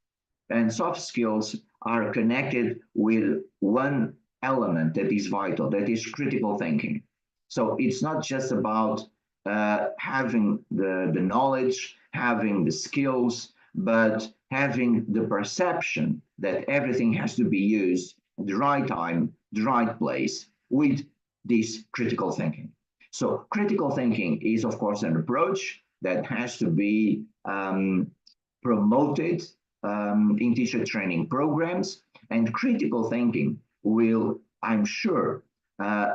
And soft skills are connected with one element that is vital, that is critical thinking. So it's not just about having the knowledge, having the skills, but having the perception that everything has to be used at the right time, the right place, with this critical thinking. So critical thinking is, of course, an approach that has to be promoted in teacher training programs, and critical thinking will, I'm sure,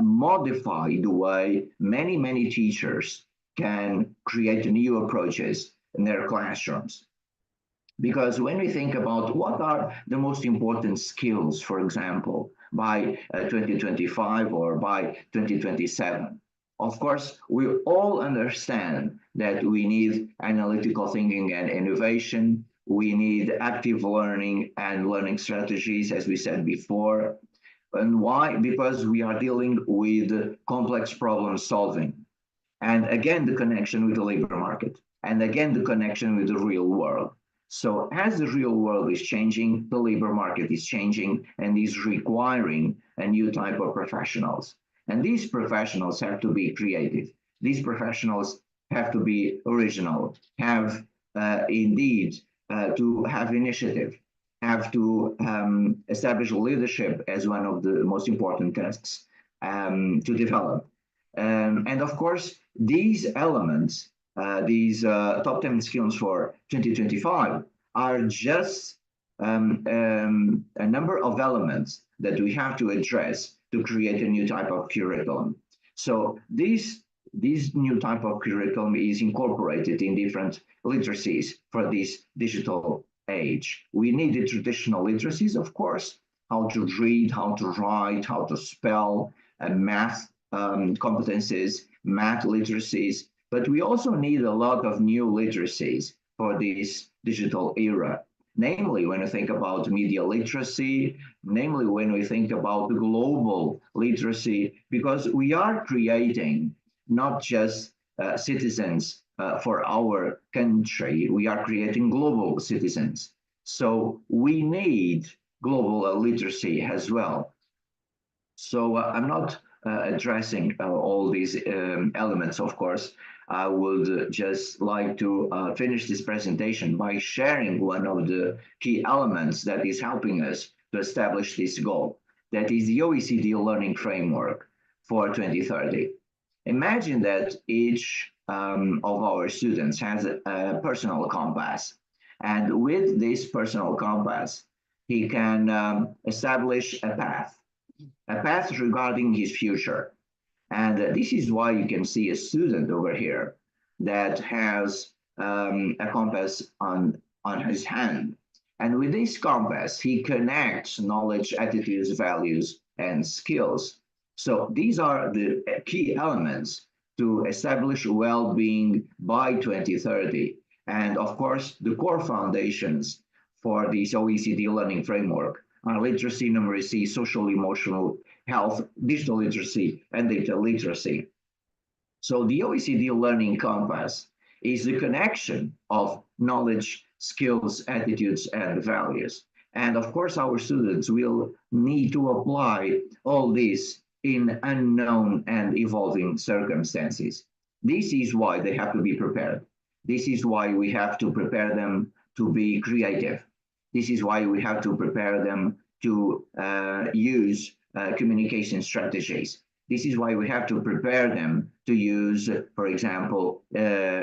modify the way many teachers can create new approaches in their classrooms. Because when we think about what are the most important skills, for example, by 2025 or by 2027, of course, we all understand that we need analytical thinking and innovation. We need active learning and learning strategies, as we said before. And why? Because we are dealing with complex problem solving. And again, the connection with the labor market. And again, the connection with the real world. So as the real world is changing, the labor market is changing and is requiring a new type of professionals. And these professionals have to be creative. These professionals have to be original, have indeed to have initiative, have to establish leadership as one of the most important tasks to develop. And of course, these elements, these top 10 skills for 2025 are just a number of elements that we have to address to create a new type of curriculum. So this new type of curriculum is incorporated in different literacies for this digital age. We need the traditional literacies, of course, how to read, how to write, how to spell, and math competencies, math literacies, but we also need a lot of new literacies for this digital era. Namely, when we think about media literacy, namely when we think about global literacy, because we are creating not just citizens for our country, we are creating global citizens. So we need global literacy as well. So I'm not addressing all these elements, of course. I would just like to finish this presentation by sharing one of the key elements that is helping us to establish this goal. That is the OECD Learning Framework for 2030. Imagine that each of our students has a personal compass. And with this personal compass, he can establish a path regarding his future. And this is why you can see a student over here that has a compass on his hand. And with this compass, he connects knowledge, attitudes, values, and skills. So these are the key elements to establish well-being by 2030. And of course, the core foundations for this OECD learning framework are literacy, numeracy, social, emotional health, digital literacy, and data literacy. So the OECD Learning Compass is the connection of knowledge, skills, attitudes, and values. And of course, our students will need to apply all this in unknown and evolving circumstances. This is why they have to be prepared. This is why we have to prepare them to be creative. This is why we have to prepare them to use communication strategies. This is why we have to prepare them to use, for example,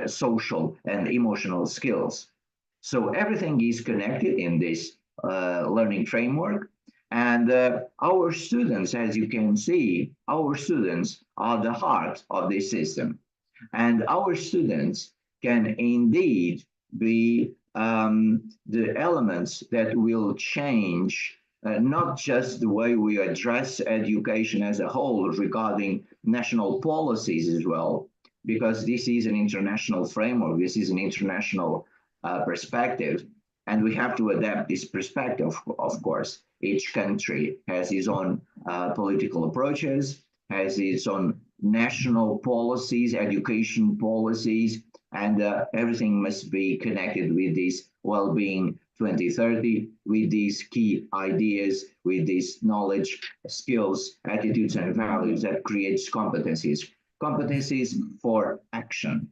social and emotional skills. So everything is connected in this learning framework. And our students, as you can see, our students are the heart of this system. And our students can indeed be the elements that will change not just the way we address education as a whole regarding national policies as well, because this is an international framework, this is an international perspective, and we have to adapt this perspective, of course. Each country has its own political approaches, has its own national policies, education policies, and everything must be connected with this well-being 2030, with these key ideas, with these knowledge, skills, attitudes, and values that creates competencies for action.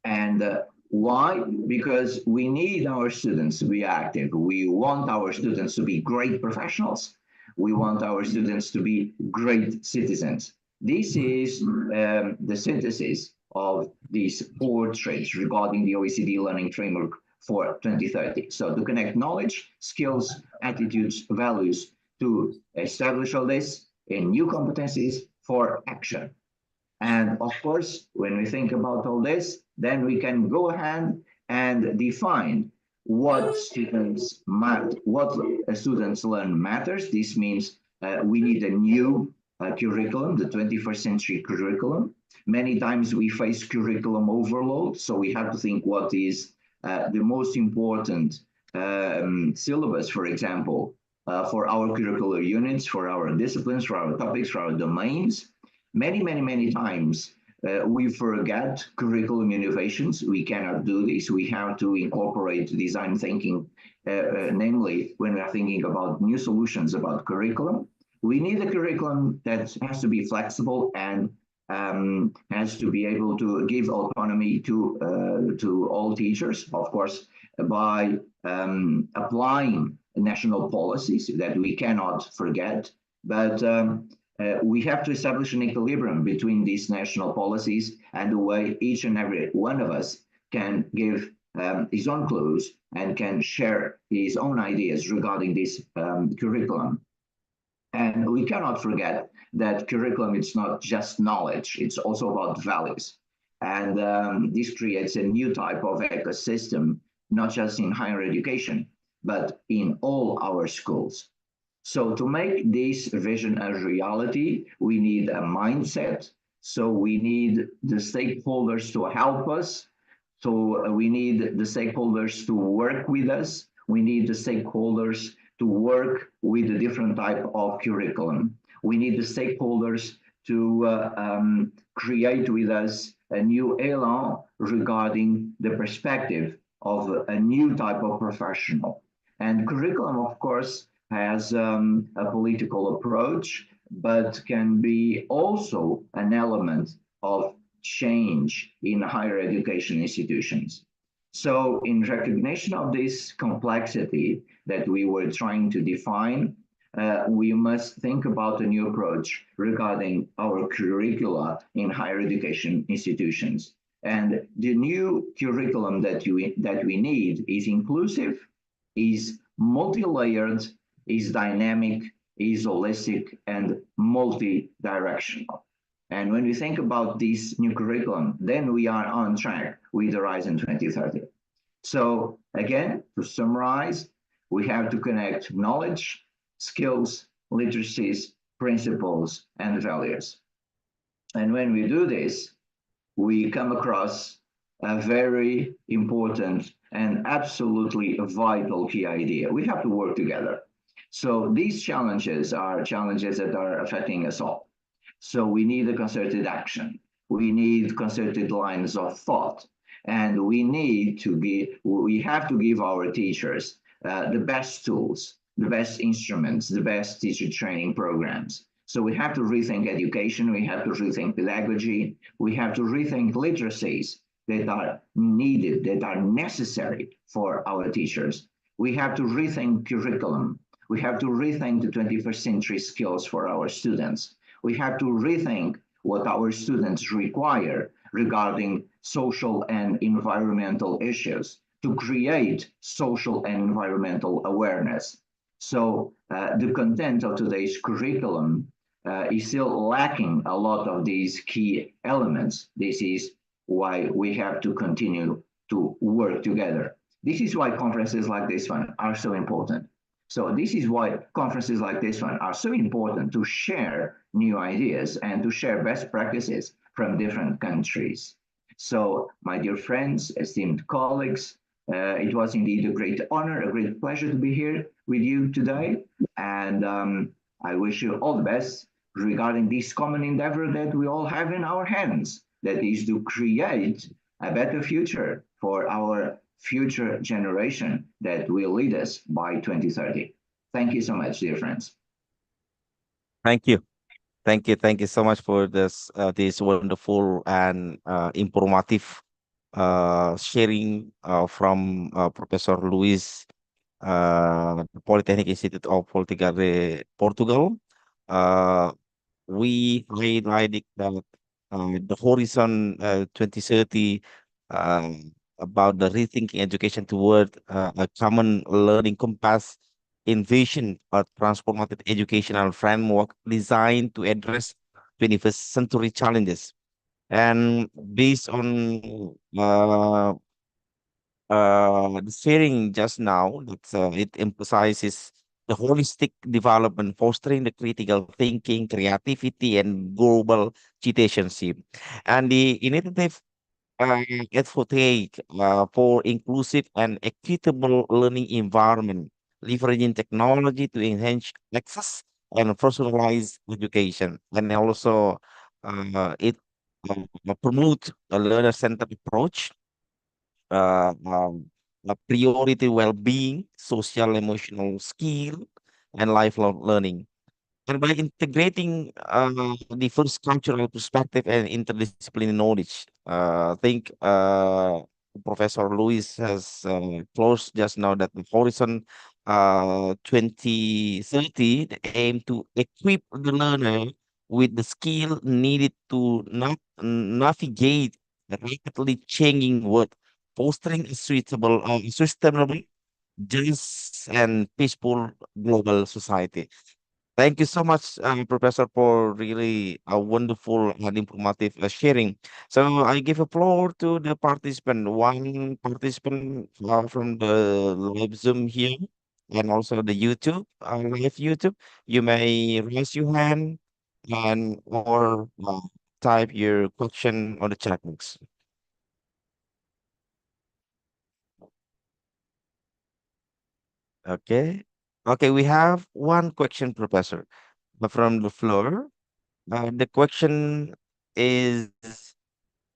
And why? Because we need our students to be active. We want our students to be great professionals. We want our students to be great citizens. This is the synthesis of these 4 traits regarding the OECD Learning Framework for 2030. So to connect knowledge, skills, attitudes, values, to establish all this in new competencies for action. And of course, when we think about all this, then we can go ahead and define what students learn matters. This means we need a new curriculum, the 21st century curriculum. Many times we face curriculum overload, so we have to think what is the most important syllabus, for example, for our curricular units, for our disciplines, for our topics, for our domains. Many times we forget curriculum innovations. We cannot do this. We have to incorporate design thinking, namely when we are thinking about new solutions about curriculum. We need a curriculum that has to be flexible and has to be able to give autonomy to all teachers, of course, by applying national policies that we cannot forget. But we have to establish an equilibrium between these national policies and the way each and every one of us can give his own clues and can share his own ideas regarding this curriculum. And we cannot forget that curriculum is not just knowledge, it's also about values. And this creates a new type of ecosystem, not just in higher education, but in all our schools. So to make this vision a reality, we need a mindset. So we need the stakeholders to help us. So we need the stakeholders to work with us. We need the stakeholders to work with a different type of curriculum. We need the stakeholders to create with us a new elan regarding the perspective of a new type of professional. And curriculum, of course, has a political approach, but can be also an element of change in higher education institutions. So in recognition of this complexity that we were trying to define, we must think about a new approach regarding our curricula in higher education institutions. And the new curriculum that we need is inclusive, is multi-layered, is dynamic, is holistic, and multi-directional. And when we think about this new curriculum, then we are on track with Horizon 2030. So again, to summarize, we have to connect knowledge, skills, literacies, principles, and values. And when we do this, we come across a very important and absolutely vital key idea. We have to work together. So these challenges are challenges that are affecting us all. So we need a concerted action. We need concerted lines of thought. And we have to give our teachers the best tools, the best instruments, the best teacher training programs. So we have to rethink education, we have to rethink pedagogy, we have to rethink literacies that are needed, that are necessary for our teachers. We have to rethink curriculum. We have to rethink the 21st century skills for our students. We have to rethink what our students require regarding social and environmental issues to create social and environmental awareness. So the content of today's curriculum is still lacking a lot of these key elements. This is why we have to continue to work together. This is why conferences like this one are so important. So this is why conferences like this one are so important, to share new ideas and to share best practices from different countries. So my dear friends, esteemed colleagues, it was indeed a great honor, a great pleasure to be here with you today. And I wish you all the best regarding this common endeavor that we all have in our hands, that is to create a better future for our future generation that will lead us by 2030. Thank you so much, dear friends. Thank you. Thank you so much for this wonderful and informative sharing from Professor Luís, Polytechnic Institute of Portalegre, Portugal. We highlighted that the Horizon 2030 about the rethinking education toward a common learning compass envision a transformative educational framework designed to address 21st century challenges. And based on the sharing just now, that it emphasizes the holistic development, fostering the critical thinking, creativity, and global citizenship. And the initiative advocate for inclusive and equitable learning environment, leveraging technology to enhance access and personalized education. And also, it promote a learner-centered approach, priority well-being, social emotional skill, and lifelong learning. And by integrating diverse cultural perspective and interdisciplinary knowledge, I think Professor Luis has closed just now that the Horizon 2030 the aim to equip the learner with the skill needed to navigate the rapidly changing world, fostering a sustainable, just and peaceful global society. Thank you so much, Professor, for really a wonderful and informative sharing. So I give a floor to the participant. One participant from the live Zoom here, and also the YouTube, live YouTube. You may raise your hand and or type your question on the chat box. Okay. Okay, we have one question, Professor, from the floor. The question is,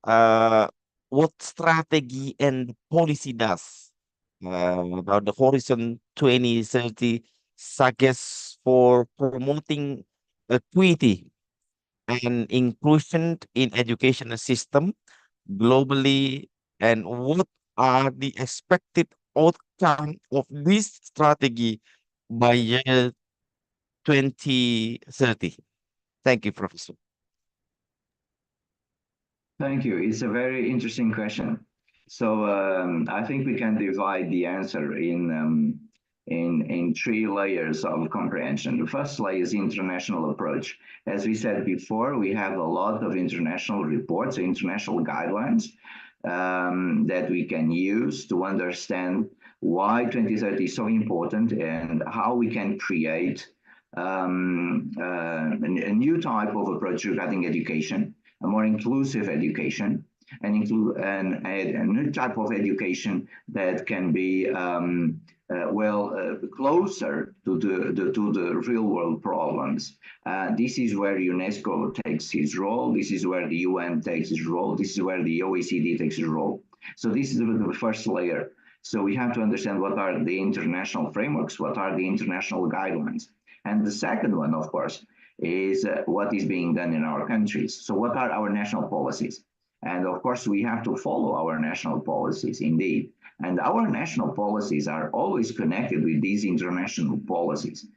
uh, what strategy and policy does about the Horizon 2030 suggest for promoting equity and inclusion in educational system globally, and what are the expected outcome of this strategy by year 2030? Thank you, Professor. Thank you. It's a very interesting question. So I think we can divide the answer in three layers of comprehension. The first layer is international approach. As we said before, we have a lot of international reports, international guidelines that we can use to understand why 2030 is so important and how we can create a new type of approach regarding education, a more inclusive education, and include a new type of education that can be closer to the real world problems. This is where UNESCO takes its role. This is where the UN takes its role. This is where the OECD takes its role. So this is the first layer. So we have to understand what are the international frameworks, what are the international guidelines. And the second one, of course, is what is being done in our countries. So what are our national policies? And of course, we have to follow our national policies indeed. And our national policies are always connected with these international policies.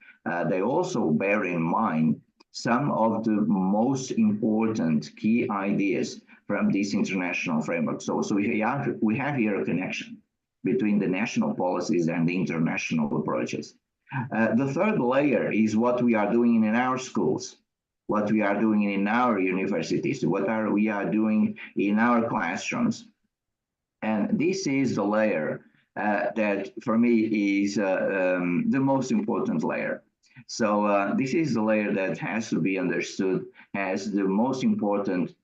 They also bear in mind some of the most important key ideas from this international framework. So we have here a connection between the national policies and the international approaches. The third layer is what we are doing in our schools, what we are doing in our universities, we are doing in our classrooms. And this is the layer that for me is the most important layer. So this is the layer that has to be understood as the most important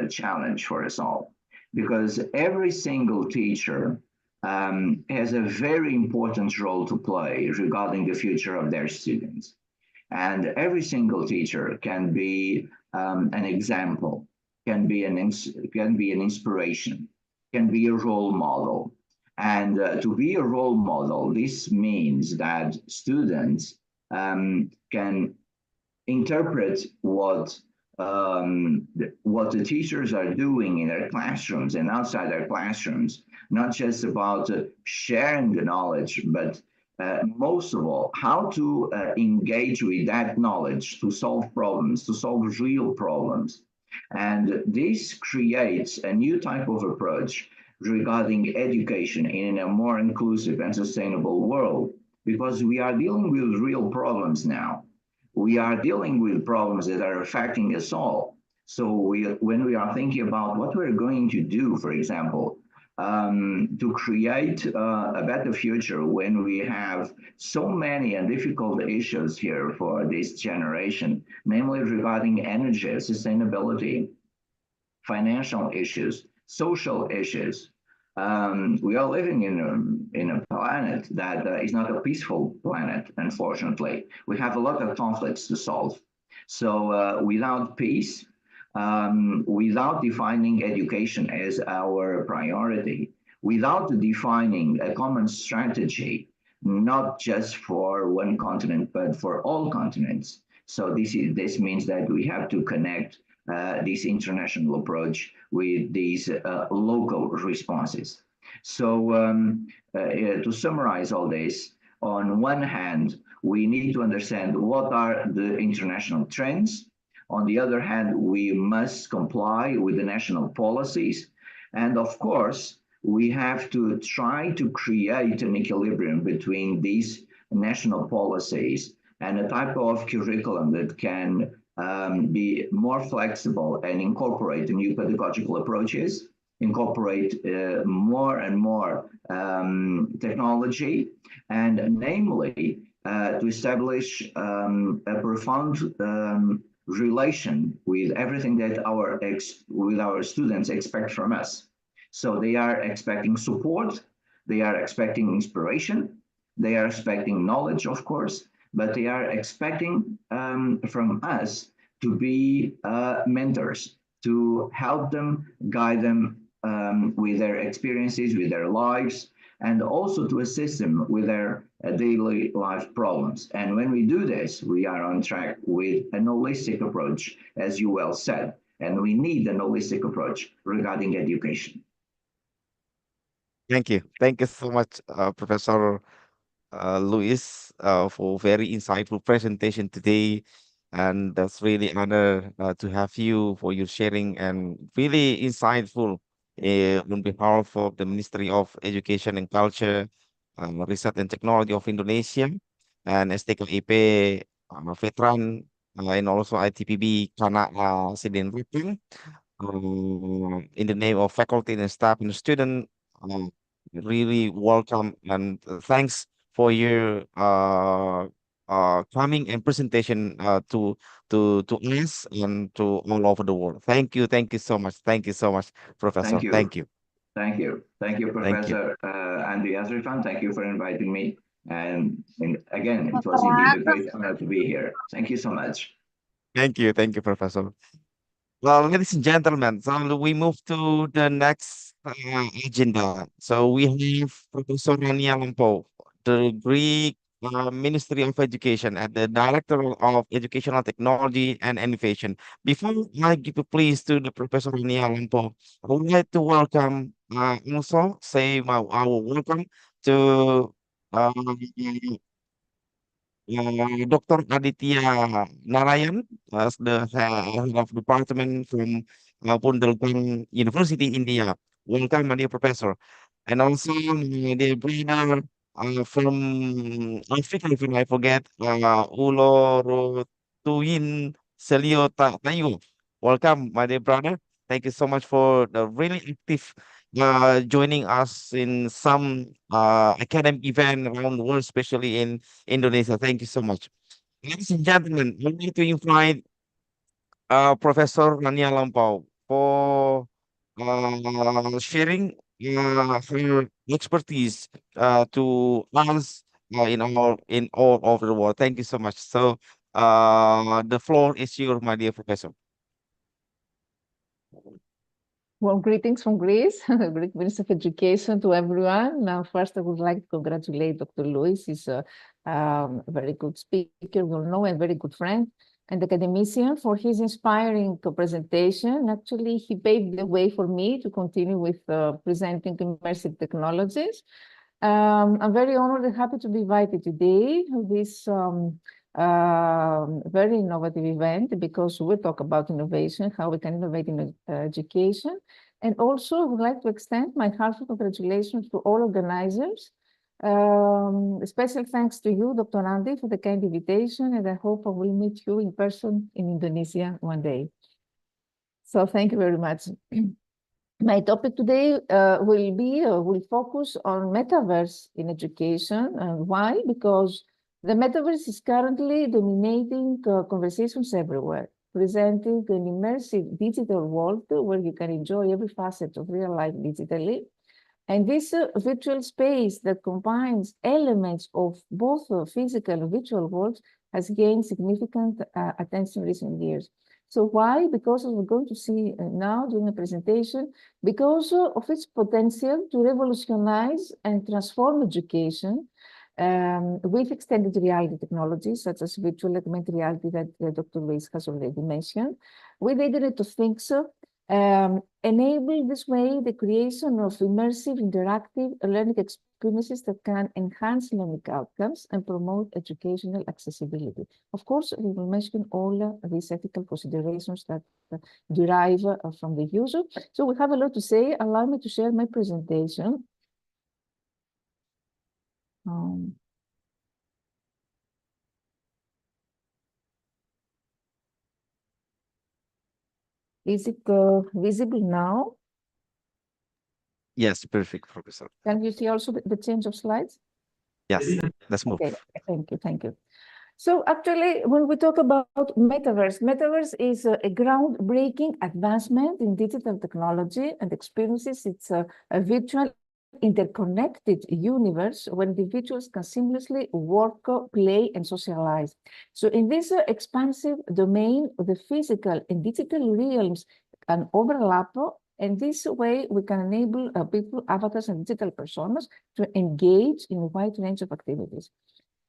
challenge for us all, because every single teacher has a very important role to play regarding the future of their students. And every single teacher can be an example, can be an inspiration, can be a role model. And to be a role model, this means that students can interpret what the teachers are doing in their classrooms and outside their classrooms, not just about sharing the knowledge, but most of all, how to engage with that knowledge to solve problems, to solve real problems. And this creates a new type of approach regarding education in a more inclusive and sustainable world, because we are dealing with real problems now. We are dealing with problems that are affecting us all. So when we are thinking about what we're going to do, for example, to create a better future when we have so many and difficult issues here for this generation, namely regarding energy, sustainability, financial issues, social issues. We are living in a planet that is not a peaceful planet, unfortunately. We have a lot of conflicts to solve. So without peace, without defining education as our priority, without defining a common strategy, not just for one continent, but for all continents. So this means that we have to connect this international approach with these local responses. So to summarize all this, on one hand, we need to understand what are the international trends. On the other hand, we must comply with the national policies. And of course, we have to try to create an equilibrium between these national policies and a type of curriculum that can be more flexible and incorporate new pedagogical approaches, incorporate more and more technology, and namely to establish a profound relation with everything that our students expect from us. So they are expecting support, they are expecting inspiration, they are expecting knowledge, of course, but they are expecting from us to be mentors, to help them, guide them with their experiences, with their lives, and also to assist them with their daily life problems. And when we do this, we are on track with an holistic approach, as you well said, and we need an holistic approach regarding education. Thank you. Thank you so much, Professor Luis, for very insightful presentation today. And that's really honor to have you for your sharing and really insightful on behalf of the Ministry of Education and Culture, Research and Technology of Indonesia, and STKIP veteran, and also ITPB Qana'ah Sidenreng. In the name of faculty and staff and student, really welcome and thanks for your coming and presentation to us and to all over the world. Thank you so much. Thank you so much, Professor. Thank you. Thank you. Thank you. Thank you, Thank you. Professor Andi Asrifan. Thank you for inviting me. And again, it was indeed a great honor to be here. Thank you so much. Thank you, Professor. Well, ladies and gentlemen, so we move to the next agenda. So we have Professor Rania Lampou, the Greek Ministry of Education and the Director of Educational Technology and Innovation. Before I give a please to the Professor Rania Lampou, I would like to welcome also say our welcome to uh, Dr. Aditya Narayan as the head of department from Pundelgang University, India. Welcome, my dear professor. And also, my dear brother from Africa, if I forget, Ulorotuin Selio Tayo. Welcome, my dear brother. Thank you so much for the really active joining us in some academic event around the world, especially in Indonesia. Thank you so much. Ladies and gentlemen, I need to invite Professor Rania Lampou for sharing her expertise to us in all over the world. Thank you so much. So the floor is yours, my dear professor. Well, greetings from Greece, Greek Ministry of Education to everyone. Now, first, I would like to congratulate Dr. Luís. He's a very good speaker, we all know, and very good friend and academician for his inspiring presentation. Actually, he paved the way for me to continue with presenting immersive technologies. I'm very honored and happy to be invited today to this very innovative event, because we talk about innovation, how we can innovate in education. And also, I would like to extend my heartfelt congratulations to all organizers. Special thanks to you, Dr. Andi, for the kind invitation, and I hope I will meet you in person in Indonesia one day. So thank you very much. My topic today will focus on metaverse in education. And why? Because the metaverse is currently dominating conversations everywhere, presenting an immersive digital world where you can enjoy every facet of real life digitally. And this virtual space that combines elements of both physical and virtual worlds has gained significant attention in recent years. So why? Because, as we're going to see now during the presentation, because of its potential to revolutionize and transform education with extended reality technologies, such as virtual augmented reality that Dr. Luís has already mentioned, with the Internet of Things, enable this way the creation of immersive, interactive learning experiences that can enhance learning outcomes and promote educational accessibility. Of course, we will mention all these ethical considerations that derive from the user. So we have a lot to say. Allow me to share my presentation. Is it visible now? Yes, perfect, Professor. Can you see also the change of slides? Yes, let's move. Okay, thank you, thank you. So actually, when we talk about metaverse is a groundbreaking advancement in digital technology and experiences. It's a virtual interconnected universe where individuals can seamlessly work, play, and socialize. So in this expansive domain, the physical and digital realms can overlap, and this way we can enable people, avatars, and digital personas to engage in a wide range of activities.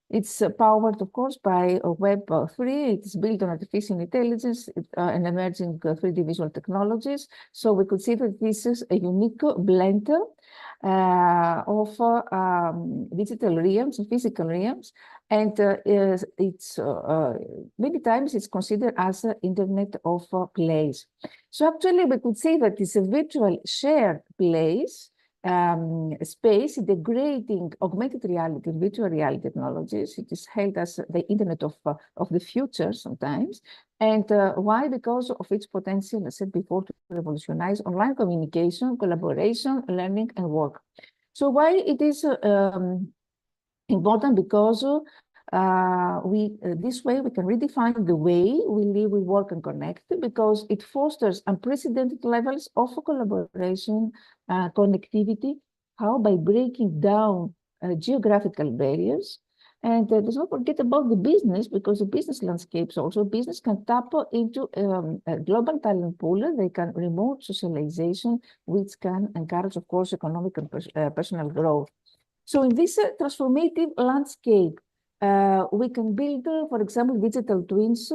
It's powered, of course, by Web3. It's built on artificial intelligence and emerging 3D visual technologies. So we could see that this is a unique blend of digital realms and physical realms. And it's many times it's considered as an Internet of Place. So actually, we could say that it's a virtual shared place space integrating augmented reality and virtual reality technologies. It is held as the Internet of the future sometimes. And why? Because of its potential, as I said before, to revolutionize online communication, collaboration, learning, and work. So why it is important? Because this way we can redefine the way we live, we work, and connect, because it fosters unprecedented levels of collaboration, connectivity. How? By breaking down geographical barriers. And let's not forget about the business, because the business landscapes also, business can tap into a global talent pool. They can remote socialization, which can encourage, of course, economic and personal growth. So in this transformative landscape, we can build, for example, digital twins.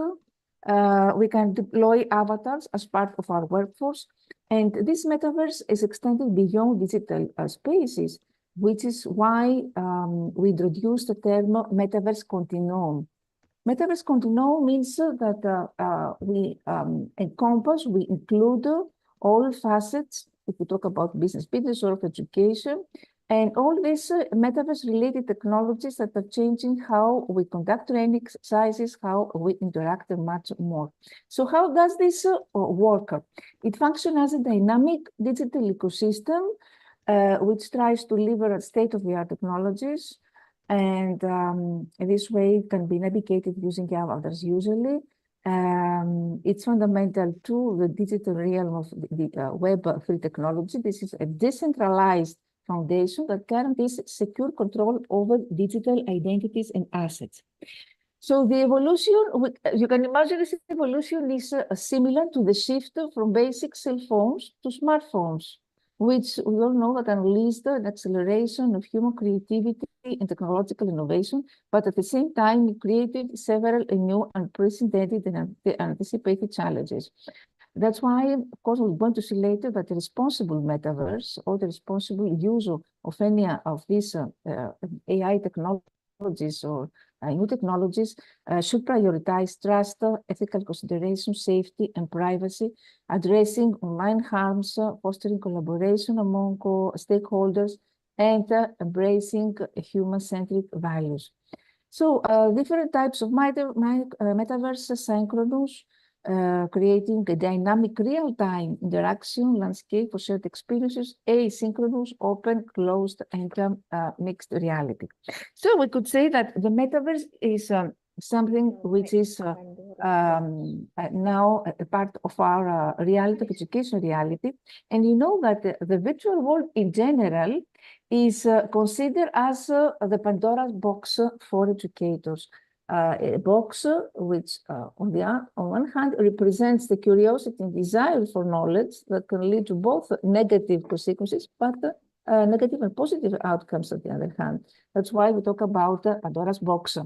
We can deploy avatars as part of our workforce. And this metaverse is extended beyond digital spaces, which is why we introduced the term metaverse continuum. Metaverse continuum means that we encompass, we include all facets, if we talk about business or of education, and all these metaverse-related technologies that are changing how we conduct training exercises, how we interact, and much more. So how does this work? It functions as a dynamic digital ecosystem which tries to deliver state-of-the-art technologies, and this way it can be navigated using avatars usually. It's fundamental to the digital realm of the Web3 technology. This is a decentralized foundation that guarantees secure control over digital identities and assets. So the evolution, you can imagine this evolution is similar to the shift from basic cell phones to smartphones, which we all know that unleashed an acceleration of human creativity and technological innovation, but at the same time, it created several new unprecedented and anticipated challenges. That's why, of course, we're going to see later that the responsible metaverse or the responsible use of any of these AI technologies or new technologies should prioritize trust, ethical consideration, safety, and privacy, addressing online harms, fostering collaboration among stakeholders, and embracing human-centric values. So different types of metaverse synchronous, creating a dynamic real-time interaction landscape for shared experiences, asynchronous, open, closed, and mixed reality. So we could say that the metaverse is something which is now a part of our reality, of education reality. And you know that the virtual world in general is considered as the Pandora's box for educators. A box which, on one hand, represents the curiosity and desire for knowledge that can lead to both negative consequences, but negative and positive outcomes on the other hand. That's why we talk about Pandora's box.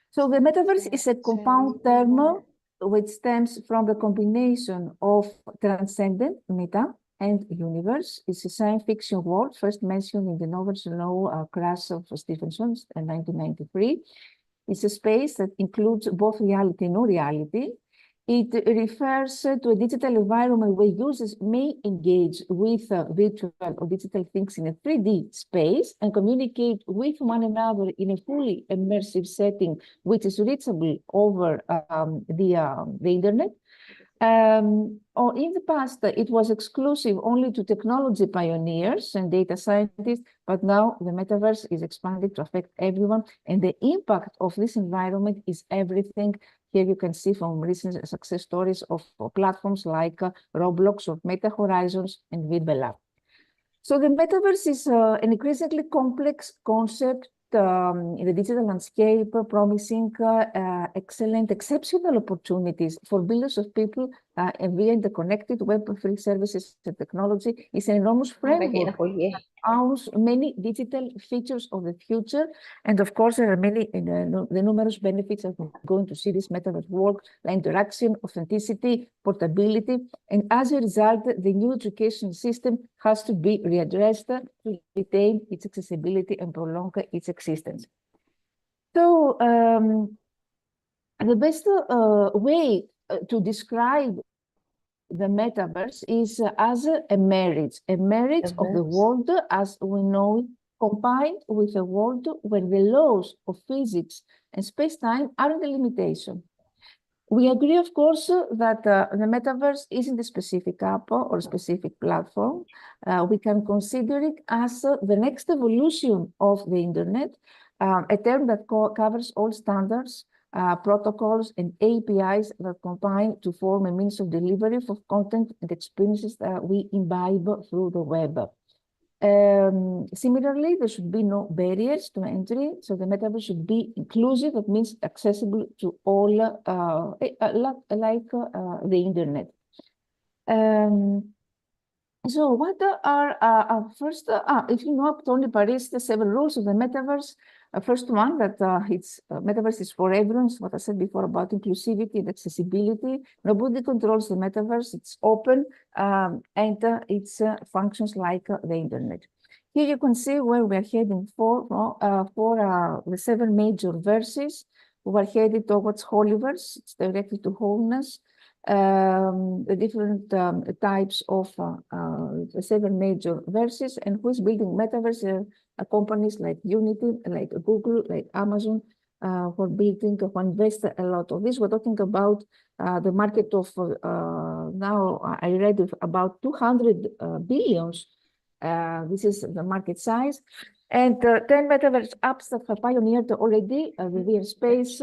So the metaverse is a compound term which stems from the combination of transcendent, meta, and universe. It's a science fiction world first mentioned in the novel Snow Crash of Stevenson in 1993. It's a space that includes both reality and no-reality. It refers to a digital environment where users may engage with virtual or digital things in a 3D space and communicate with one another in a fully immersive setting, which is reachable over the internet. Or in the past, it was exclusive only to technology pioneers and data scientists, but now the metaverse is expanded to affect everyone, and the impact of this environment is everything. Here you can see from recent success stories of platforms like Roblox or Meta Horizons and Vibela. So the metaverse is an increasingly complex concept in the digital landscape, promising excellent, exceptional opportunities for billions of people via the connected web of free services and technology. Is an enormous framework that owns many digital features of the future. And of course, there are many, the numerous benefits that we're going to see this metaverse work, the interaction, authenticity, portability. And as a result, the new education system has to be readdressed to retain its accessibility and prolong its existence. So the best way to describe the metaverse is as a marriage of the world as we know it, combined with a world where the laws of physics and space-time aren't a limitation. We agree, of course, that the metaverse isn't a specific app or a specific platform. We can consider it as the next evolution of the internet, a term that covers all standards, protocols, and APIs that combine to form a means of delivery of content and experiences that we imbibe through the web. Similarly, there should be no barriers to entry, so the metaverse should be inclusive. That means accessible to all, like the internet. So what are first, if you know Tony Paris, the 7 rules of the metaverse. First one, that metaverse is for everyone. What I said before about inclusivity and accessibility. Nobody controls the metaverse. It's open and it functions like the internet. Here you can see where we're heading for the 7 major verses. We're headed towards Holyverse. It's directed to wholeness. The different types of the 7 major verses, and who's building metaverse companies like Unity, like Google, like Amazon, who are building, who invest a lot of this. We're talking about the market of now I read about 200 billions. This is the market size. And 10 metaverse apps that have pioneered already the VR space,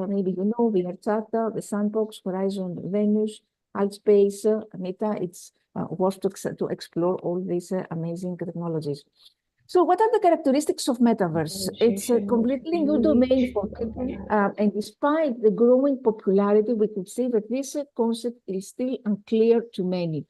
maybe you know, VR Chat, the Sandbox, Horizon, Venus, Altspace, Meta. It's worth to explore all these amazing technologies. So what are the characteristics of metaverse? It's a completely new domain for people, and despite the growing popularity, we could say that this concept is still unclear to many.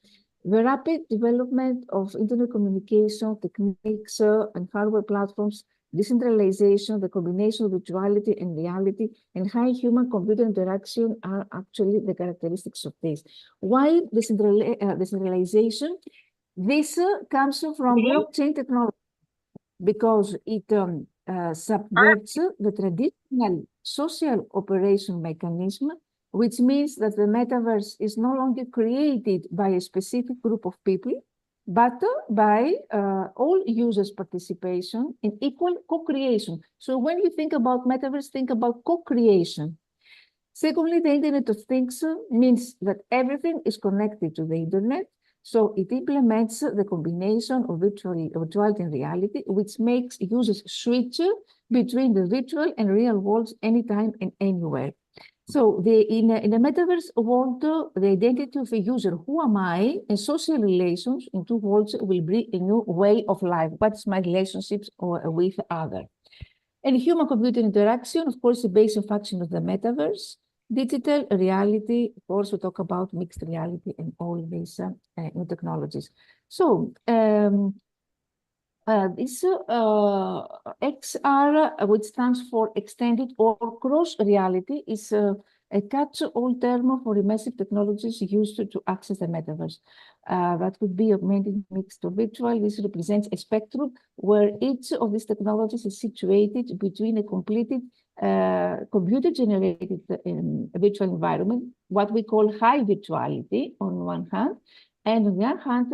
The rapid development of internet communication techniques and hardware platforms, decentralization, the combination of virtuality and reality, and high human-computer interaction are actually the characteristics of this. Why decentralization? This comes from blockchain technology, because it subverts the traditional social operation mechanism, which means that the metaverse is no longer created by a specific group of people, but by all users' participation in equal co-creation. So when you think about metaverse, think about co-creation. Secondly, the Internet of Things means that everything is connected to the internet. So it implements the combination of virtuality and reality, which makes users switch between the virtual and real worlds anytime and anywhere. So in the metaverse world, the identity of a user, who am I, and social relations in 2 worlds will bring a new way of life. What's my relationships with others? And human-computer interaction, of course, the basic function of the metaverse. Digital reality, of course, we talk about mixed reality and all these new technologies. So this XR, which stands for extended or cross reality, is a catch-all term for immersive technologies used to access the metaverse. That would be augmented, mixed, or virtual. This represents a spectrum where each of these technologies is situated between a completed computer-generated virtual environment, what we call high virtuality on one hand, and on the other hand,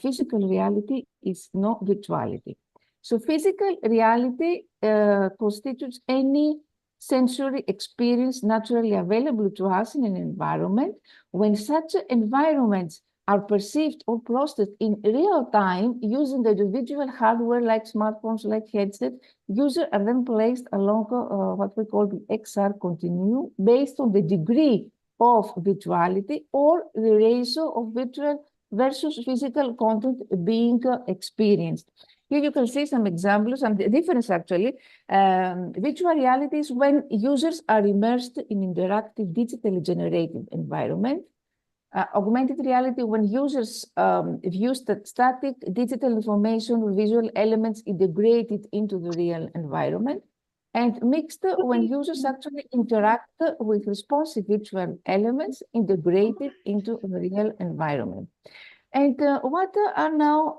physical reality is no virtuality. So physical reality constitutes any sensory experience naturally available to us in an environment. When such environments are perceived or processed in real time using individual hardware like smartphones, like headsets, users are then placed along what we call the XR continuum based on the degree of virtuality or the ratio of virtual versus physical content being experienced. Here you can see some examples, some difference actually. Virtual reality is when users are immersed in interactive digitally generated environment. Augmented reality when users view static digital information or visual elements integrated into the real environment. And mixed when users actually interact with responsive virtual elements integrated into the real environment. And what are now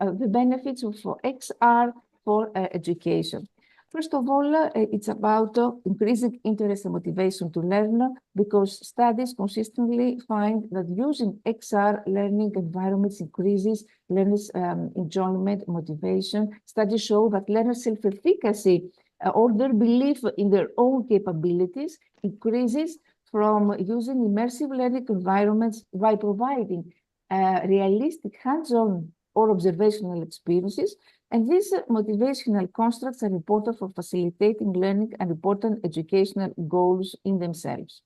the benefits of XR for education? First of all, it's about increasing interest and motivation to learn, because studies consistently find that using XR learning environments increases learners' enjoyment, motivation. Studies show that learners' self-efficacy or their belief in their own capabilities increases from using immersive learning environments by providing realistic hands-on or observational experiences. And these motivational constructs are important for facilitating learning and important educational goals in themselves.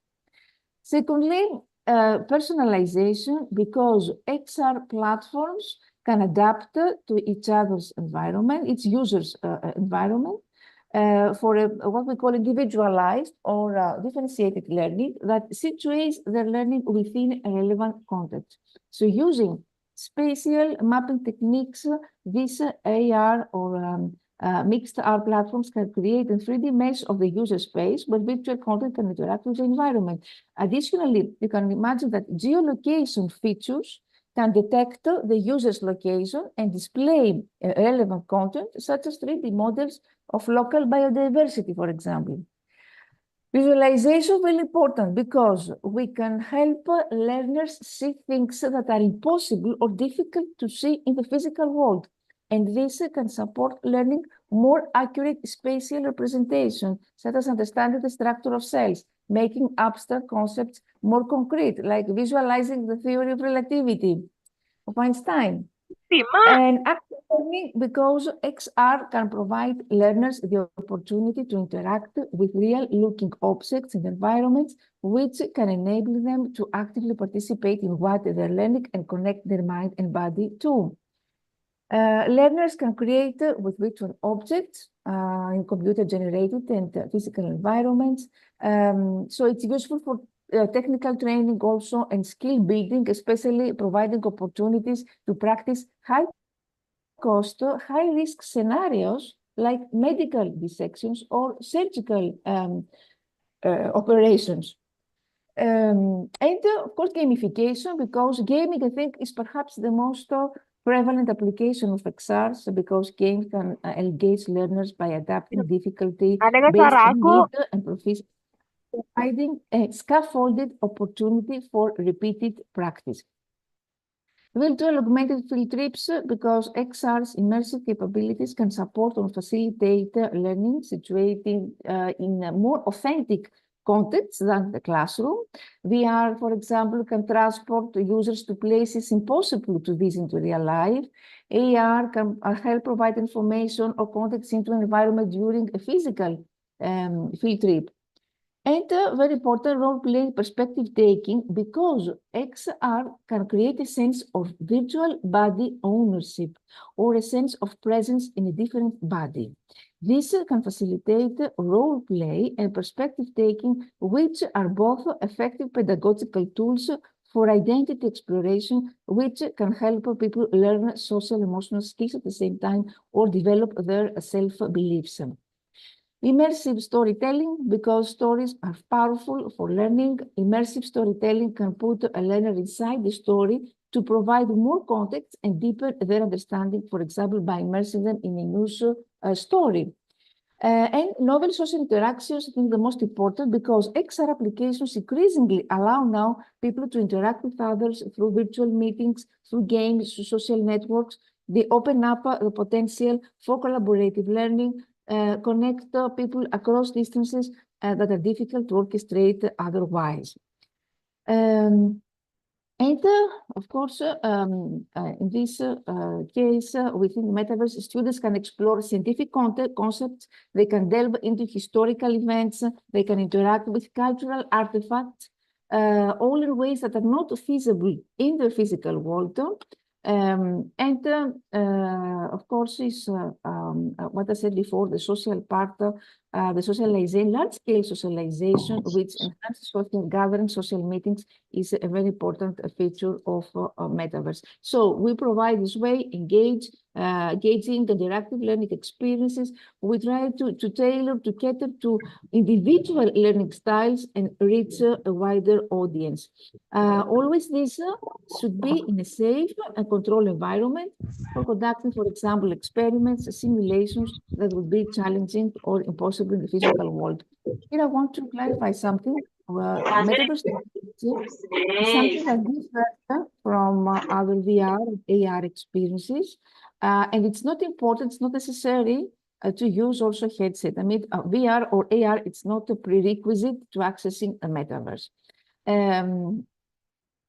Secondly, personalization, because XR platforms can adapt to each other's environment, its users' environment, for what we call individualized or differentiated learning that situates their learning within a relevant context. So using spatial mapping techniques, these AR or mixed R platforms can create a 3D mesh of the user space where virtual content can interact with the environment. Additionally, you can imagine that geolocation features can detect the user's location and display relevant content, such as 3D models of local biodiversity, for example. Visualization is very important because we can help learners see things that are impossible or difficult to see in the physical world. And this can support learning more accurate spatial representation, such as understanding the structure of cells, making abstract concepts more concrete, like visualizing the theory of relativity of Einstein. And active learning, because XR can provide learners the opportunity to interact with real-looking objects and environments, which can enable them to actively participate in what they're learning and connect their mind and body to. Learners can create with virtual objects in computer-generated and physical environments. So it's useful for technical training also and skill building, especially providing opportunities to practice high-cost, high-risk scenarios like medical dissections or surgical operations. And of course, gamification, because gaming, I think, is perhaps the most prevalent application of XRs, because games can engage learners by adapting difficulty based on need and proficiency, providing a scaffolded opportunity for repeated practice. Virtual augmented field trips, because XR's immersive capabilities can support or facilitate learning, situating in a more authentic contexts than the classroom. VR, for example, can transport users to places impossible to visit in real life. AR can help provide information or context into an environment during a physical field trip. And very important role-playing perspective taking, because XR can create a sense of virtual body ownership or a sense of presence in a different body. This can facilitate role-play and perspective taking, which are both effective pedagogical tools for identity exploration, which can help people learn social emotional skills at the same time or develop their self-beliefs. Immersive storytelling, because stories are powerful for learning. Immersive storytelling can put a learner inside the story to provide more context and deepen their understanding, for example, by immersing them in a news story. And novel social interactions, I think the most important, because XR applications increasingly allow now people to interact with others through virtual meetings, through games, through social networks. They open up the potential for collaborative learning, connect people across distances that are difficult to orchestrate otherwise. And of course, in this case, within the metaverse, students can explore scientific concepts, they can delve into historical events, they can interact with cultural artifacts, all in ways that are not feasible in the physical world. Of course, is what I said before, the social part, the socialization, large-scale socialization, which enhances social gathering, social meetings, is a very important feature of metaverse. So we provide this way, engaging interactive learning experiences. We try to tailor, to cater to individual learning styles and reach a wider audience. Always this should be in a safe and controlled environment for conducting, for example, experiments, simulations that would be challenging or impossible in the physical world. Here I want to clarify something. Metaverse is something that differs from other VR and AR experiences. And it's not important, it's not necessary to use also headset. I mean, VR or AR, it's not a prerequisite to accessing a metaverse.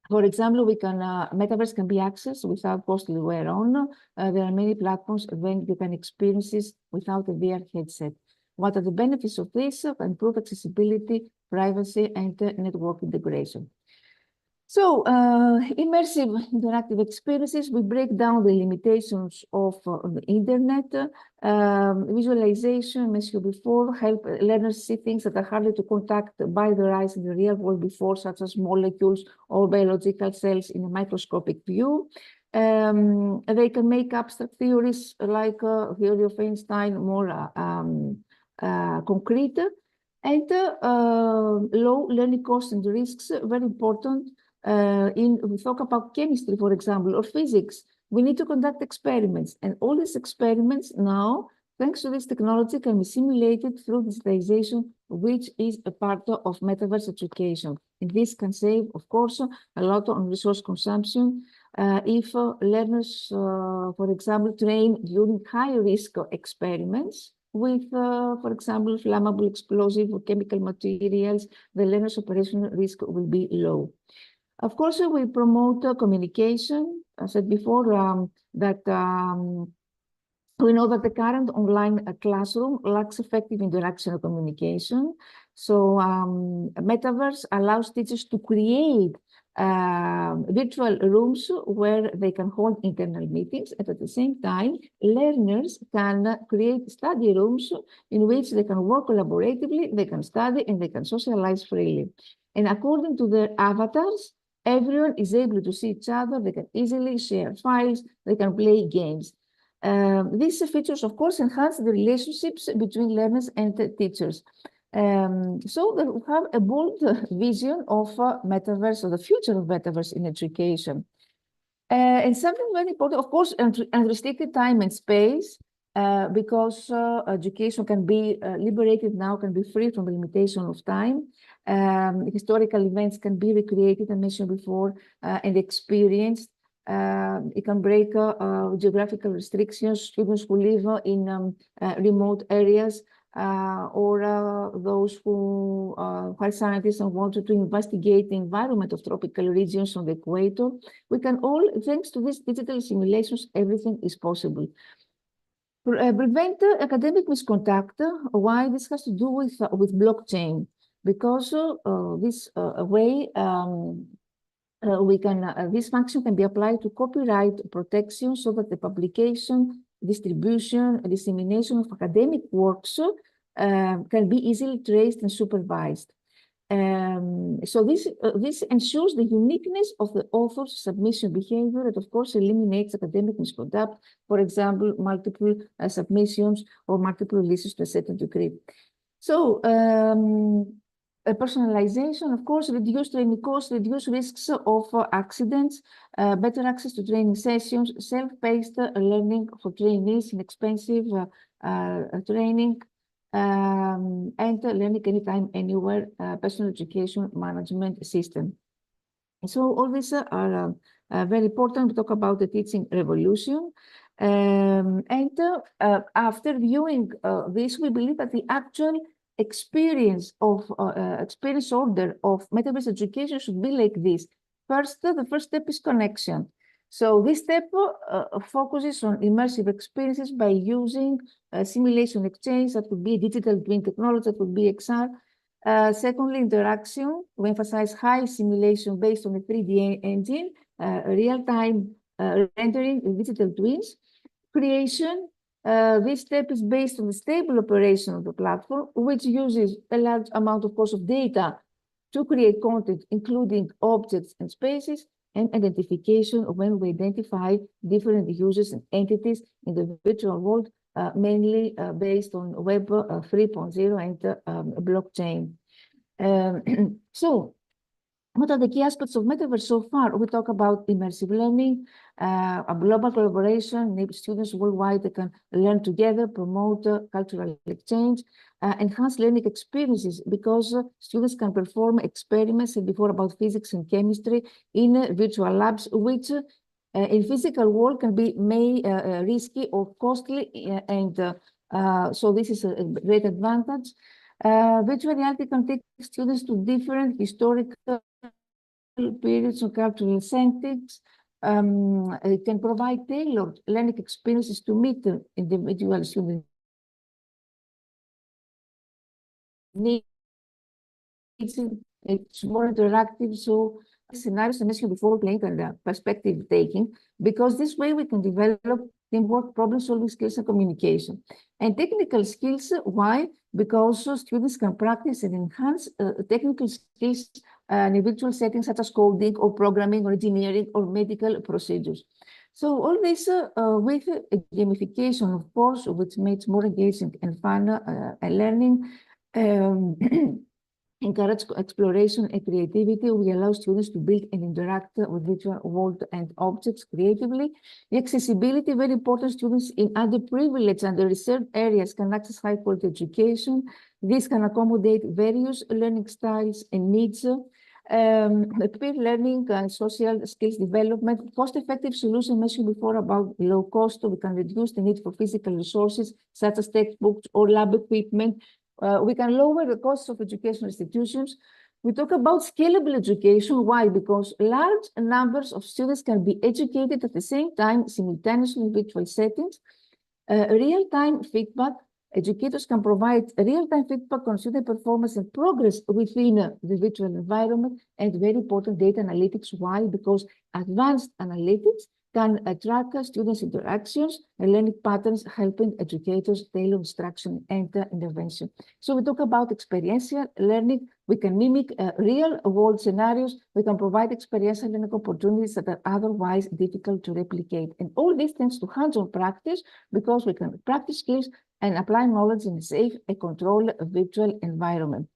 For example, metaverse can be accessed without costly wear on. There are many platforms when you can experience this without a VR headset. What are the benefits of this? Improve accessibility, privacy, and network integration. So, immersive interactive experiences, we break down the limitations of the internet. Visualization, as you before, help learners see things that are harder to contact by their eyes in the real world before, such as molecules or biological cells in a microscopic view. They can make abstract theories like theory of Einstein more concrete. And low learning costs and risks, very important. We talk about chemistry, for example, or physics. We need to conduct experiments, and all these experiments now, thanks to this technology, can be simulated through digitization, which is a part of metaverse education. And this can save, of course, a lot on resource consumption. If learners, for example, train during high-risk experiments with, for example, flammable, explosive, or chemical materials, the learner's operational risk will be low. Of course, we promote communication. I said before that we know that the current online classroom lacks effective interaction and communication. So metaverse allows teachers to create virtual rooms where they can hold internal meetings, and at the same time, learners can create study rooms in which they can work collaboratively, they can study, and they can socialize freely. And according to their avatars, everyone is able to see each other, they can easily share files, they can play games. These features, of course, enhance the relationships between learners and teachers. So that we have a bold vision of metaverse, or the future of metaverse in education. And something very important, of course, unrestricted time and space, because education can be liberated now, can be free from the limitation of time. Historical events can be recreated, I mentioned before, and experienced. It can break geographical restrictions. Students who live in remote areas, or those who are scientists and wanted to investigate the environment of tropical regions on the equator. We can all, thanks to these digital simulations, everything is possible. Prevent academic misconduct. Why? This has to do with blockchain, because this way this function can be applied to copyright protection, so that the publication, distribution, and dissemination of academic works can be easily traced and supervised. So this ensures the uniqueness of the author's submission behavior, and of course eliminates academic misconduct, for example, multiple submissions or multiple releases to a certain degree. So personalization, of course, reduce training costs, reduce risks of accidents, better access to training sessions, self-paced learning for trainees, inexpensive training, and learning anytime, anywhere, personal education management system. So all these are very important. We talk about the teaching revolution. After viewing this, we believe that the actual experience order of meta-based education should be like this. First, the first step is connection. So this step focuses on immersive experiences by using simulation exchange, that would be digital twin technology, that would be XR. Secondly, interaction. We emphasize high simulation based on a 3D engine, real-time rendering in digital twins. Creation. This step is based on the stable operation of the platform, which uses a large amount, of course, of data to create content, including objects and spaces, and identification when we identify different users and entities in the virtual world, mainly based on Web 3.0 and blockchain. So, what are the key aspects of metaverse so far? We talk about immersive learning, a global collaboration, enable students worldwide that can learn together, promote cultural exchange, enhance learning experiences, because students can perform experiments, and before about physics and chemistry in virtual labs, which in physical world can be risky or costly, so this is a great advantage. Virtual reality can take students to different historical periods of cultural settings. It can provide tailored learning experiences to meet individual student needs. It's more interactive, so scenarios I mentioned before, playing and perspective taking, because this way we can develop teamwork, problem-solving skills, and communication. And technical skills, why? Because students can practice and enhance technical skills in virtual settings such as coding or programming or engineering or medical procedures. So all this with gamification, of course, which makes more engaging and fun learning, encourage exploration and creativity. We allow students to build and interact with virtual world and objects creatively. The accessibility, very important. Students in underprivileged and underserved areas can access high quality education. This can accommodate various learning styles and needs. Peer learning and social skills development, cost-effective solution mentioned before about low cost. We can reduce the need for physical resources such as textbooks or lab equipment. We can lower the costs of educational institutions. We talk about scalable education. Why? Because large numbers of students can be educated at the same time, simultaneously in virtual settings. Real-time feedback. Educators can provide real-time feedback on student performance and progress within the virtual environment, and very important, data analytics. Why? Because advanced analytics can track students' interactions and learning patterns, helping educators tailor instruction and intervention. So we talk about experiential learning. We can mimic real-world scenarios. We can provide experiential learning opportunities that are otherwise difficult to replicate. And all this tends to hands-on practice, because we can practice skills and apply knowledge in a safe and controlled virtual environment.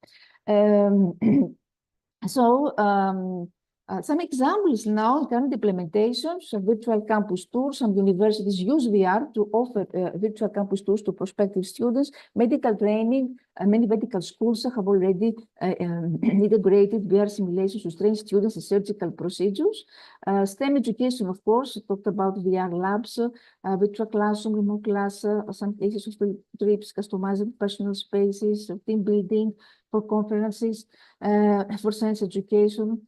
Some examples now, current implementations of virtual campus tours. Some universities use VR to offer virtual campus tours to prospective students. Medical training, many medical schools have already integrated VR simulations to train students in surgical procedures. STEM education, of course, talked about VR labs, virtual classroom, remote class, some cases of trips, customizing personal spaces, team building for conferences, for science education.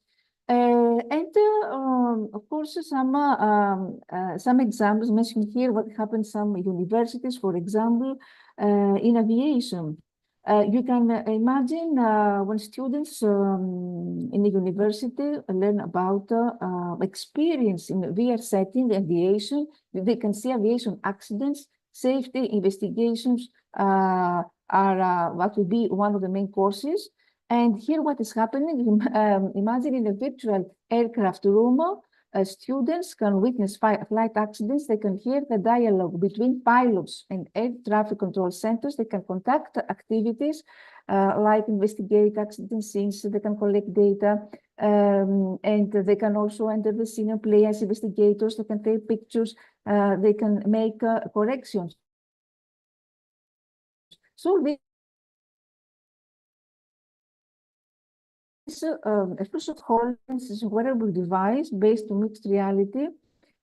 Of course, some examples mentioned here, what happens some universities, for example, in aviation. You can imagine when students in the university learn about experience in VR setting, aviation, they can see aviation accidents, safety investigations are what will be one of the main courses. And here what is happening, imagine in a virtual aircraft room, students can witness flight accidents. They can hear the dialogue between pilots and air traffic control centers. They can conduct activities like investigate accident scenes. They can collect data, and they can also enter the scene and play as investigators. They can take pictures. They can make corrections. So this first of all, this is a wearable device based on mixed reality.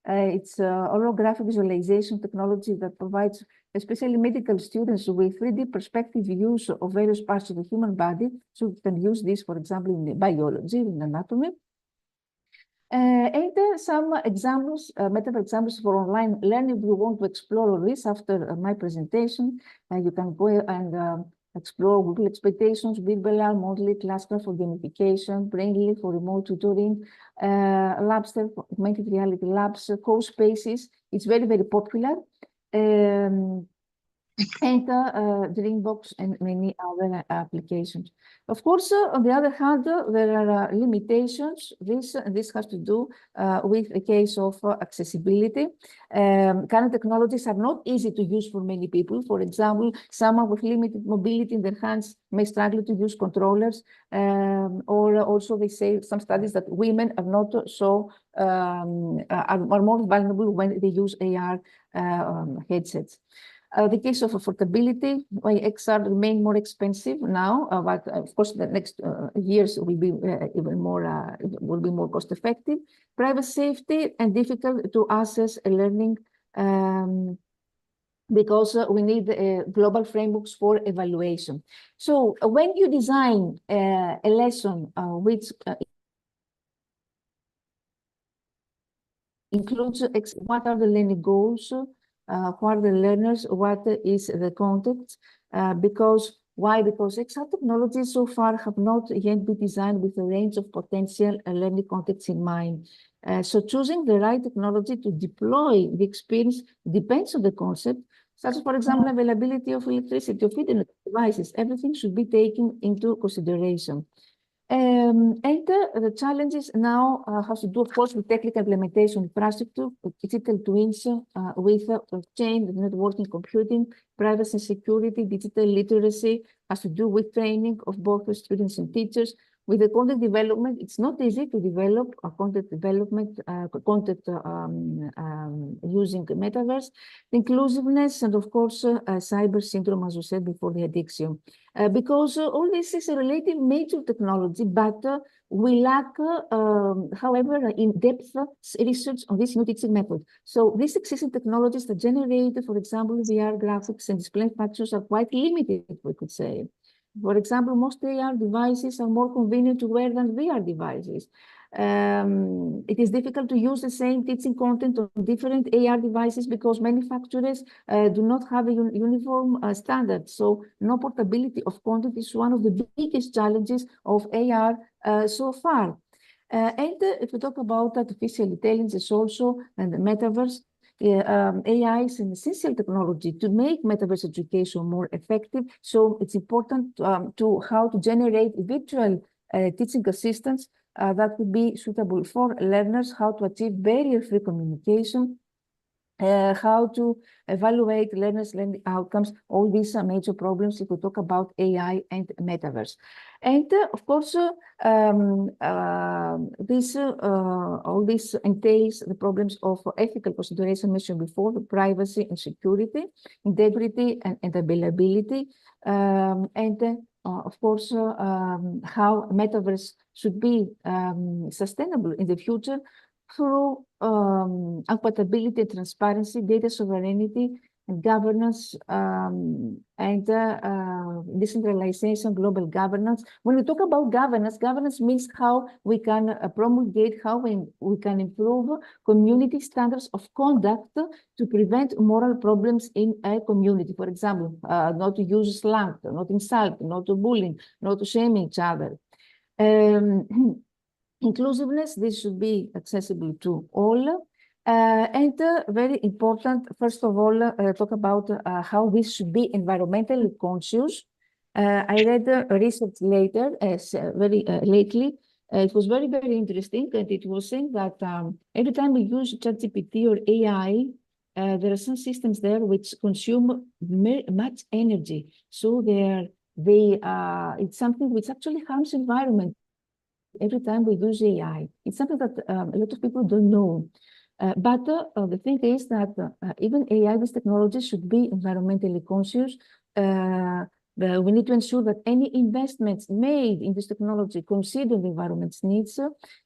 It's a holographic visualization technology that provides especially medical students with 3D perspective views of various parts of the human body. So you can use this, for example, in biology, in anatomy. And some examples, metaphor examples for online learning. If you want to explore all this after my presentation, you can go and explore Google Expectations, Birbala, Modely, Classcraft for gamification, Brainly for remote tutoring, Labster for augmented reality labs, CoSpaces. It's very, very popular. And Dreambox and many other applications. Of course, on the other hand, there are limitations. This has to do with a case of accessibility. Current technologies are not easy to use for many people. For example, someone with limited mobility in their hands may struggle to use controllers. Or also they say some studies that women are not so are more vulnerable when they use AR headsets. The case of affordability, why XR remain more expensive now, but of course the next years will be even more will be more cost effective. Private safety and difficult to assess learning because we need global frameworks for evaluation. So when you design a lesson which includes what are the learning goals, who are the learners, what is the context, why? Because XR technologies so far have not yet been designed with a range of potential learning contexts in mind. So choosing the right technology to deploy the experience depends on the concept, such as, for example, availability of electricity, of internet devices. Everything should be taken into consideration. And the challenges now have to do, of course, with technical implementation infrastructure, digital twins with blockchain, networking, computing, privacy and security, digital literacy, has to do with training of both the students and teachers. With the content development, it's not easy to develop a content development, using metaverse, inclusiveness, and of course, cyber syndrome, as we said before, the addiction. Because all this is a relative major technology, but we lack, however, in-depth research on this new teaching method. So these existing technologies that generate, for example, VR graphics and display factors are quite limited, we could say. For example, most AR devices are more convenient to wear than VR devices. It is difficult to use the same teaching content on different AR devices because manufacturers do not have a uniform standard. So no portability of content is one of the biggest challenges of AR so far. And if we talk about artificial intelligence also and the metaverse, AI is an essential technology to make metaverse education more effective. So it's important to how to generate virtual teaching assistants that would be suitable for learners, how to achieve barrier-free communication, how to evaluate learners' learning outcomes. All these are major problems if we talk about AI and metaverse. And of course, all this entails the problems of ethical consideration mentioned before, the privacy and security, integrity and availability, of course, how metaverse should be sustainable in the future through compatibility, transparency, data sovereignty, and governance, and decentralization, global governance. When we talk about governance, governance means how we can promulgate, how we can improve community standards of conduct to prevent moral problems in a community. For example, not to use slang, not insult, not to bullying, not to shame each other. Inclusiveness, this should be accessible to all. And very important, first of all, talk about how this should be environmentally conscious. I read research later, very lately. It was very, very interesting, and it was saying that every time we use ChatGPT or AI, there are some systems there which consume much energy. So it's something which actually harms environment. Every time we use AI, it's something that a lot of people don't know. But the thing is that even AI, this technology should be environmentally conscious We need to ensure that any investments made in this technology consider the environment's needs.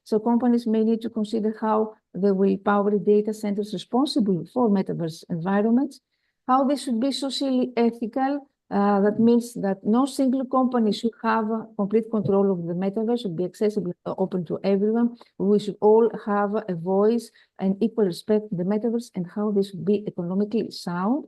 So companies may need to consider how they will power the data centers responsible for metaverse environments, how they should be socially ethical. That means that no single company should have complete control of the metaverse, should be accessible, open to everyone. We should all have a voice and equal respect in the metaverse, and how this should be economically sound.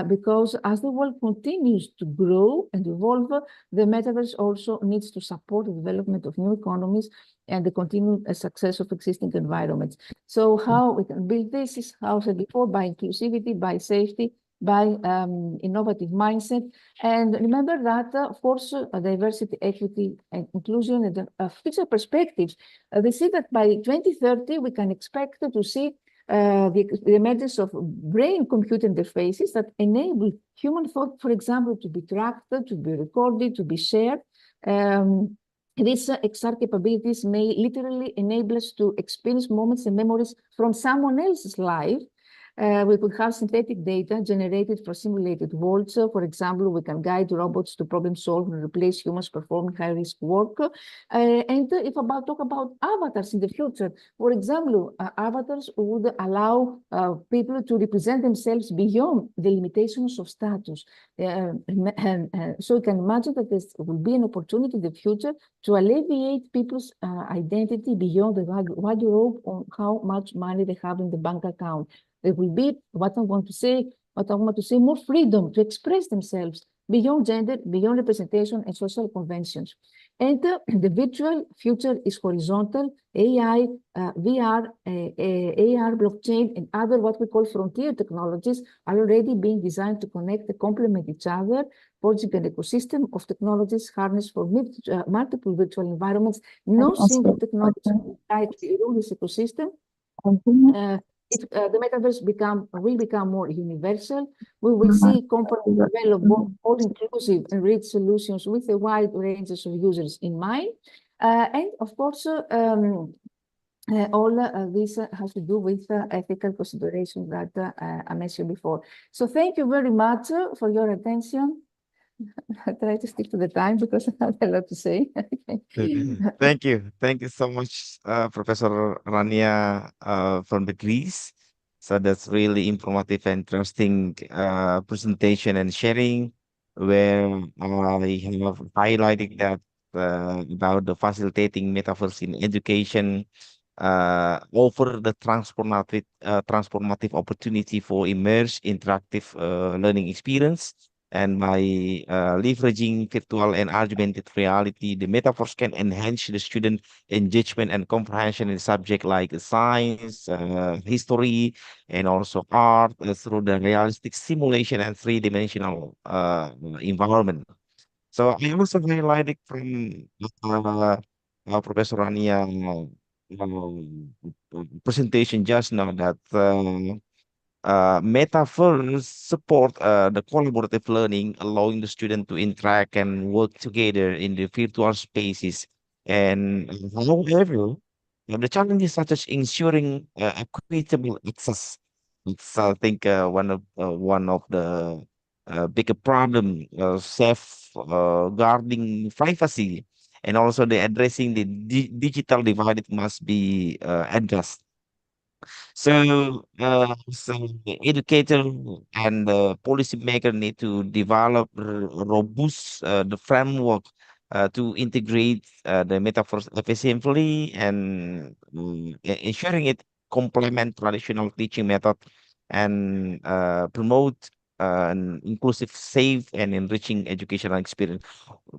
Because as the world continues to grow and evolve, the metaverse also needs to support the development of new economies and the continued success of existing environments. So how we can build this is, how I said before, by inclusivity, by safety, by innovative mindset. And remember that, of course, diversity, equity, and inclusion, and future perspectives. They say that by 2030, we can expect to see the emergence of brain-computer interfaces that enable human thought, for example, to be tracked, to be recorded, to be shared. These XR capabilities may literally enable us to experience moments and memories from someone else's life. We could have synthetic data generated for simulated worlds. For example, we can guide robots to problem solve and replace humans performing high-risk work. And if talk about avatars in the future, for example, avatars would allow people to represent themselves beyond the limitations of status. So you can imagine that this will be an opportunity in the future to alleviate people's identity beyond the wardrobe on how much money they have in the bank account. There will be, what I want to say, more freedom to express themselves beyond gender, beyond representation and social conventions. And the virtual future is horizontal. AI, VR, AR, blockchain, and other what we call frontier technologies are already being designed to connect and complement each other, forging an ecosystem of technologies harnessed for multiple virtual environments. No single technology will rule this ecosystem. If the metaverse will become more universal, we will see companies develop both all-inclusive and rich solutions with a wide range of users in mind. And of course, all this has to do with ethical considerations that I mentioned before. So thank you very much for your attention. I try to stick to the time because I have a lot to say. Thank you. Thank you so much, Professor Rania from the Greece. So that's really informative and interesting presentation and sharing, where I have highlighted that about the facilitating metaverse in education, offer the transformative opportunity for immersive interactive learning experience. And by leveraging virtual and augmented reality, the metaverse can enhance the student engagement and comprehension in subjects like science, history, and also art through the realistic simulation and three-dimensional environment. So I also highlighted from Professor Rania presentation just now that metaverse support the collaborative learning, allowing the student to interact and work together in the virtual spaces. And however, the challenges such as ensuring equitable access. It's I think one of the bigger problem, safe guarding privacy, and also the addressing the digital divide must be addressed. So the educator and the policymaker need to develop robust the framework to integrate the metaphors efficiently and ensuring it complement traditional teaching method and promote an inclusive, safe, and enriching educational experience.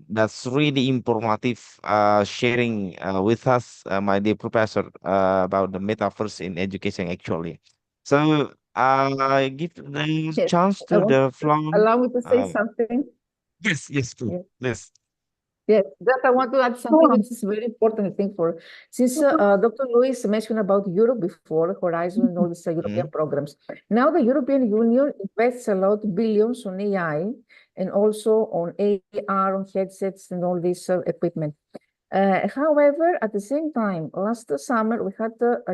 That's really informative sharing with us, my dear professor, about the metaphors in education actually. So I give the Yes, chance I to want the floor. allow me to say Uh, something. yes, please. Yes. Yes. Yes, that I want to add something which is very important, I think, since Dr. Luís mentioned about Europe before, Horizon and all these European programs. Now the European Union invests a lot, billions on AI and also on AR, on headsets and all this equipment. However, at the same time, last summer, we had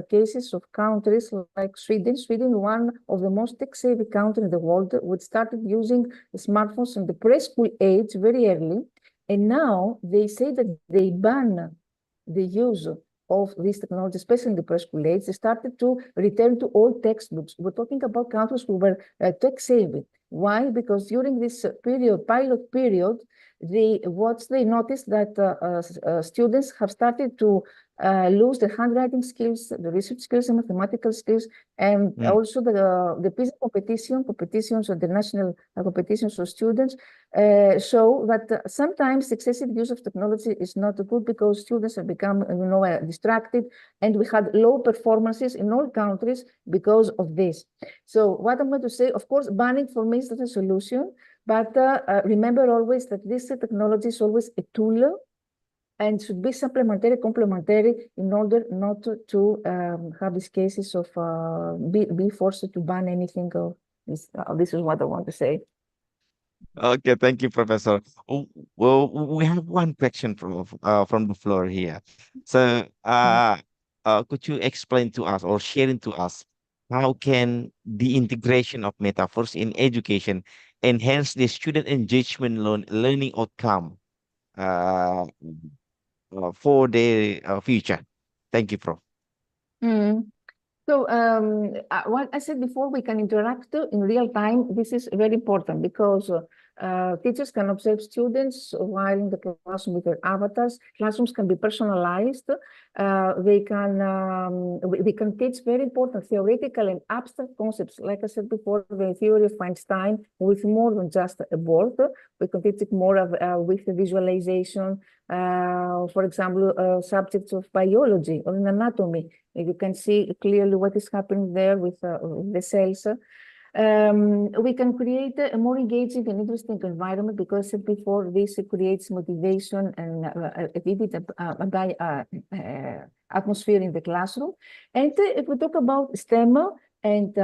cases of countries like Sweden. Sweden, one of the most tech-savvy countries in the world, which started using smartphones in the preschool age very early. And now they say that they ban the use of this technology, especially in the preschool age. They started to return to old textbooks. We're talking about countries who were tech-savvy. Why? Because during this pilot period, they noticed that students have started to lose their handwriting skills, the research skills, and mathematical skills, and also the PISA competitions or the national competitions for students show that sometimes excessive use of technology is not good because students have become, distracted, and we had low performances in all countries because of this. So what I'm going to say, of course, banning for me is not a solution, but remember always that this technology is always a tool and should be supplementary, complementary in order not to have these cases of be forced to ban anything. This is what I want to say. Okay, thank you, Professor. Well, we have one question from the floor here. So, could you explain to us or sharing to us how can the integration of metaphors in education enhance the student engagement learning outcome uh, for their future? Thank you, Prof. So what I said before, we can interact in real time. This is very important because teachers can observe students while in the classroom with their avatars. Classrooms can be personalized. We can teach very important theoretical and abstract concepts. Like I said before, the theory of Einstein with more than just a board. We can teach it more with visualization. For example, subjects of biology or in anatomy. You can see clearly what is happening there with the cells. We can create a more engaging and interesting environment because I said before, this creates motivation and a vivid atmosphere in the classroom. And if we talk about STEM and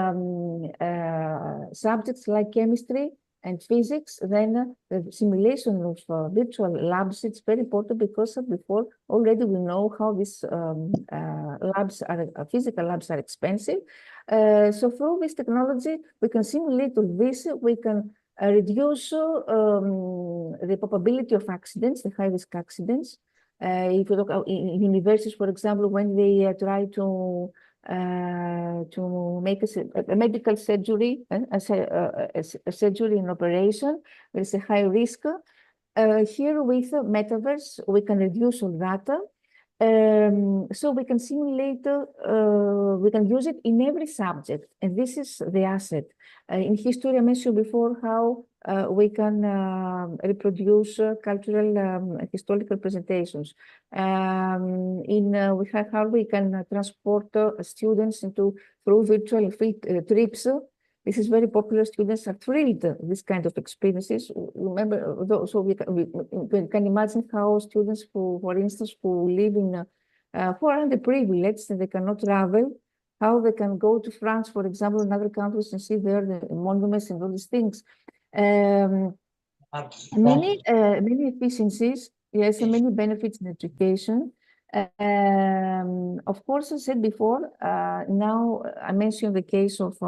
subjects like chemistry and physics, then the simulation of virtual labs, it's very important because before already we know how these physical labs are expensive. So through this technology, we can simulate all this, we can reduce the probability of accidents, the high-risk accidents. If you look in universities, for example, when they try to make a medical surgery, a surgery in operation, there is a high risk. Here with metaverse, we can reduce all that. So we can simulate, we can use it in every subject, and this is the asset. In history, I mentioned before how we can reproduce cultural historical presentations. We have how we can transport students through virtual trips. This is very popular. Students are thrilled this kind of experiences. Remember, so we can imagine how students who, for instance, who live in who are underprivileged and they cannot travel, how they can go to France, for example, and other countries and see there the monuments and all these things. Many efficiencies, yes, and many benefits in education. Of course, I said before, now I mentioned the case of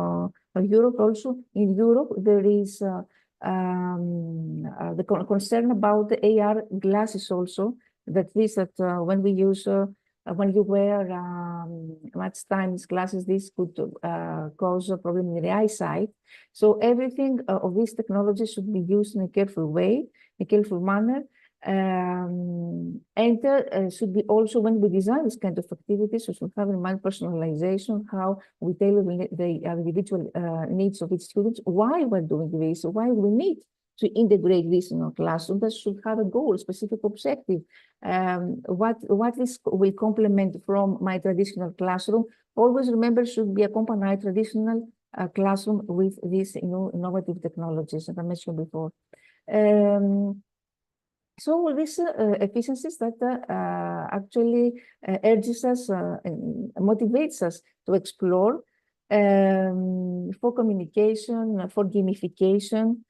Europe also. In Europe, there is the concern about the AR glasses also, that when we use, when you wear much time these glasses, this could cause a problem in the eyesight. So everything of this technology should be used in a careful way, a careful manner. And should be also, when we design this kind of activities, we should have in mind personalization, how we tailor the individual needs of each student, why we're doing this, why we need to integrate this in our classroom. That should have a goal, a specific objective. What this will complement from my traditional classroom. Always remember, should be accompanied traditional classroom with these innovative technologies that I mentioned before. So all these efficiencies that actually urges us and motivates us to explore for communication, for gamification,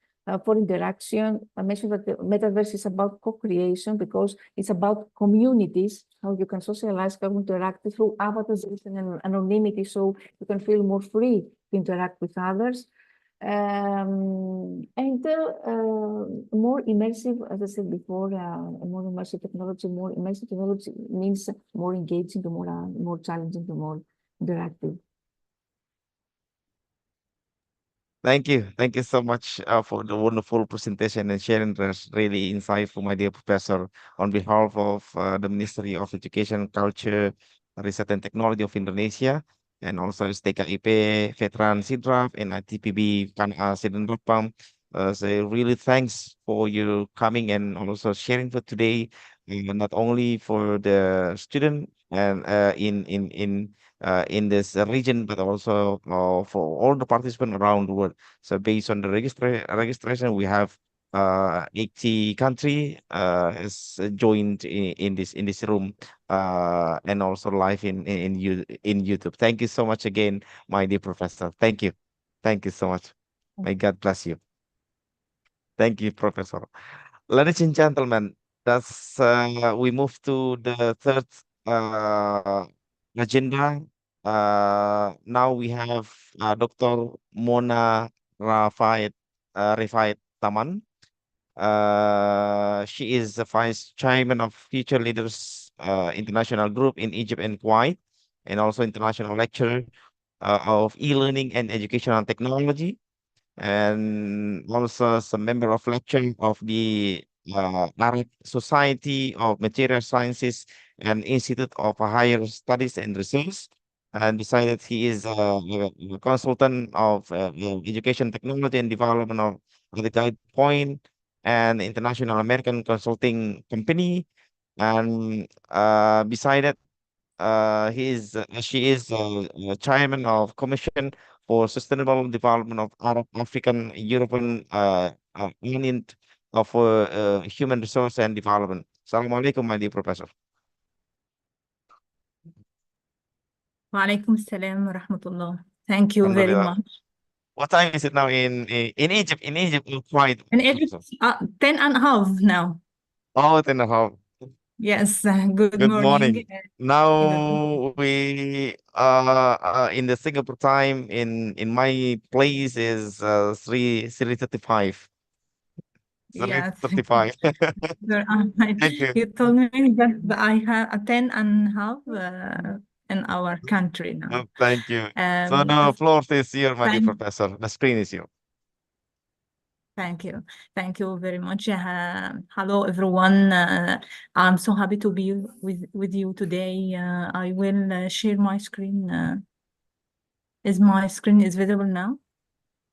for interaction. I mentioned that the metaverse is about co-creation because it's about communities, how you can socialize, how you interact through avatars and anonymity, so you can feel more free to interact with others. And more immersive, as I said before, more immersive technology. More immersive technology means more engaging, more challenging, more interactive. Thank you. Thank you so much for the wonderful presentation and sharing. That's really insightful, my dear professor. On behalf of the Ministry of Education, Culture, Research and Technology of Indonesia, and also STKIP, Veteran Sidrap, and ITPB, Qana'ah, Sidenreng. So really thanks for you coming and also sharing for today, not only for the student and in this region, but also for all the participants around the world. So based on the registration, we have 80 country has joined in this room and also live in YouTube. Thank you so much again, my dear professor. Thank you so much. May God bless you. Thank you, Professor. Ladies and gentlemen, that's we move to the third agenda. Now we have Dr. Mona Rifait Taman. She is the vice chairman of Future Leaders International Group in Egypt and Kuwait, and also international lecturer of e-learning and educational technology, and also some member of lecture of the Arab Society of Material Sciences and Institute of Higher Studies and Research. And besides, he is a consultant of education technology and development of the Guide Point and International American Consulting Company. And beside that, she is chairman of Commission for Sustainable Development of Arab, African, European Union for Human Resource and Development. Assalamualaikum, my dear professor. Walaikum salam wa rahmatullah. Thank you very Alhamdulillah. much. What time is it now in Egypt? In Egypt, quite. And it's 10:30 now. Oh, 10:30. Yes, good Good morning. morning. Now we in the Singapore time in my place is 3:35. Yeah, 3:35. Thank you. you told me that I have a 10:30 in our country now. Thank you. So the floor is here, my dear professor. The screen is here. Thank you. Thank you very much. Hello, everyone. I'm so happy to be with you today. I will share my screen. Is my screen visible now?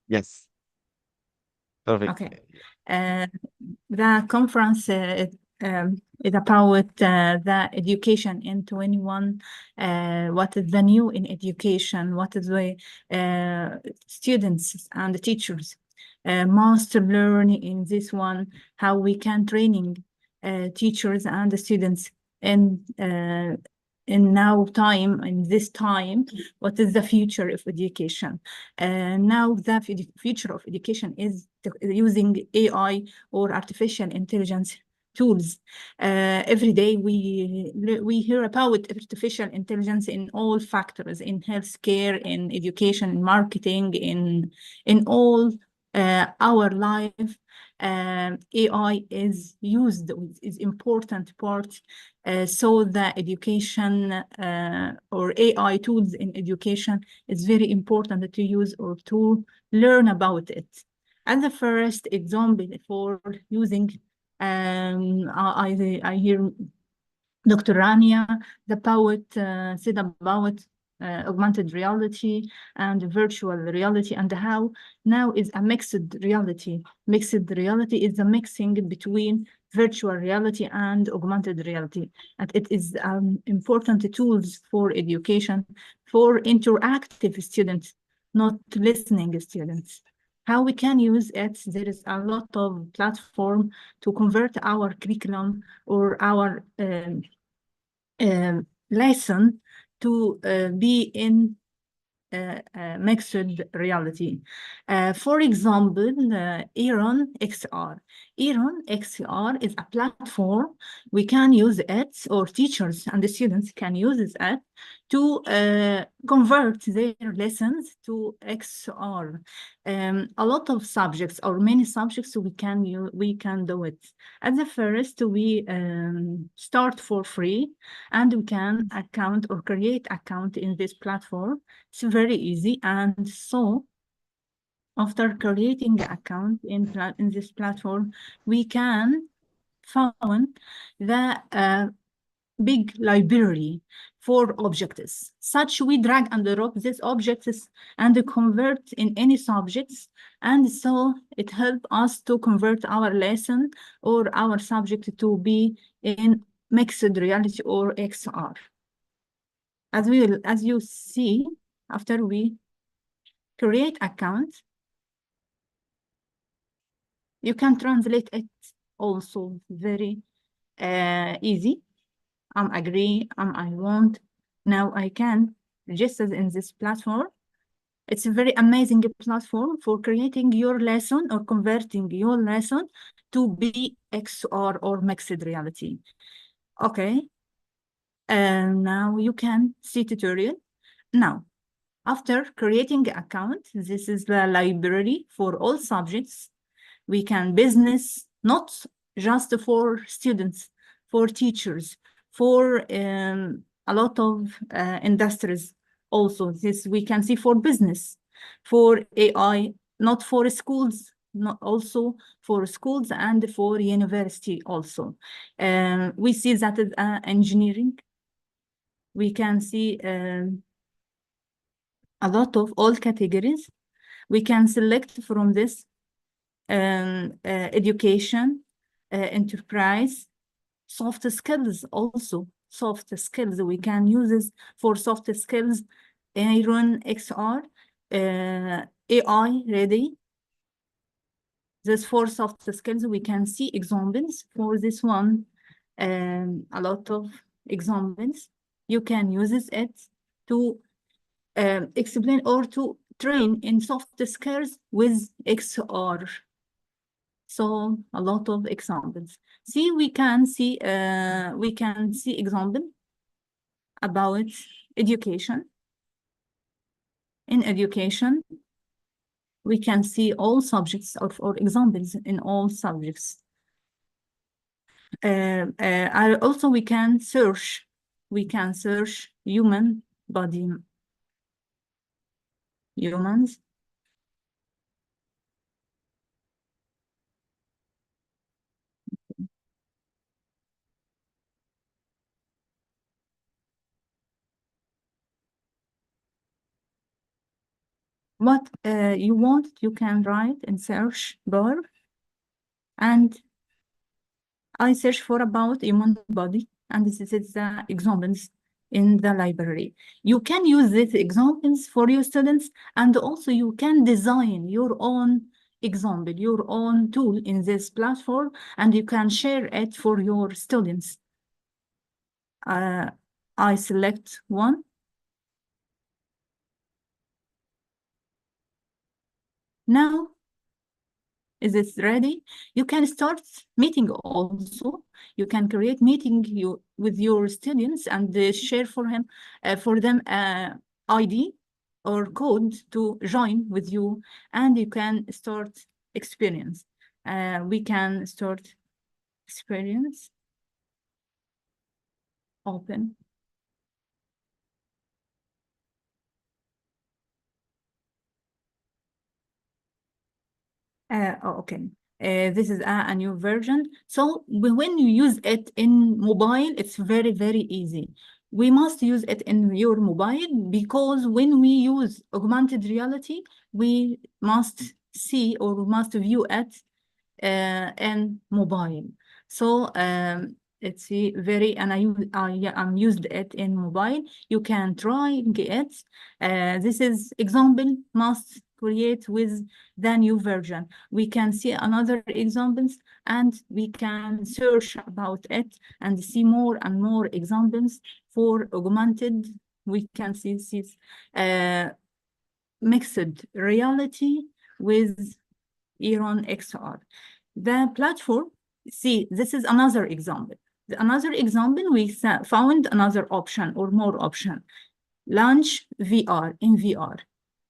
Yes. Perfect. Okay. The conference is about the education in 21. What is the new in education? What is the students and the teachers must learn in this one? How we can training teachers and the students in now time, in this time, what is the future of education? Now the future of education is using AI or artificial intelligence tools. Every day we hear about artificial intelligence in all factors, in healthcare, in education, in marketing, in all our life. AI is used, is important part. So the education or AI tools in education is very important to use or to learn about it. And the first example for using, I hear Dr. Rania, the poet, said about augmented reality and virtual reality, and how now is a mixed reality. Mixed reality is a mixing between virtual reality and augmented reality. And it is important tools for education, for interactive students, not listening students. How we can use it, there is a lot of platform to convert our curriculum or our lesson to be in mixed reality. For example, Iran XR. Iran XR is a platform. We can use it, or teachers and the students can use it to convert their lessons to XR. A lot of subjects, or many subjects, we can do it. At the first, we start for free, and we can account or create account in this platform. It's very easy, and so after creating the account in this platform, we can find the big library for objects. Such we drag and drop these objects and convert in any subjects, and so it helps us to convert our lesson or our subject to be in mixed reality or XR. As you see, after we create account, you can translate it also very easy. Agree, I want. Now I can register in this platform. It's a very amazing platform for creating your lesson or converting your lesson to be XR or mixed reality. Okay. And now you can see tutorial. Now, after creating an account, this is the library for all subjects. We can business, not just for students, for teachers, for a lot of industries. Also, this we can see for business, for AI, not for schools, not also for schools and for university also. We see that is engineering. We can see a lot of all categories. We can select from this education, enterprise, soft skills also. Soft skills, we can use this for soft skills, Iron XR, AI ready. This for soft skills, we can see examples for this one, a lot of examples. You can use it to explain or to train in soft skills with XR. So a lot of examples. See, we can see example about education. In education, we can see all subjects or examples in all subjects. Also, we can search. We can search human body. Humans. What you want, you can write in search bar, and I search for about human body, and this is the examples in the library. You can use these examples for your students, and also you can design your own example, your own tool in this platform, and you can share it for your students. I select one. Now, is it ready? You can start meeting also. You can create meeting with your students and share for them ID or code to join with you, and you can start experience. We can start experience. Open. Okay. This is a new version. So when you use it in mobile, it's very, very easy. We must use it in your mobile because when we use augmented reality, we must see or we must view it in mobile. So it's very, and I'm used it in mobile. You can try it. This is example must create with the new version. We can see another examples and we can search about it and see more and more examples for augmented. We can see mixed reality with Iran XR. The platform, see, this is another example. Another example, we found another option or more option. Launch VR in VR.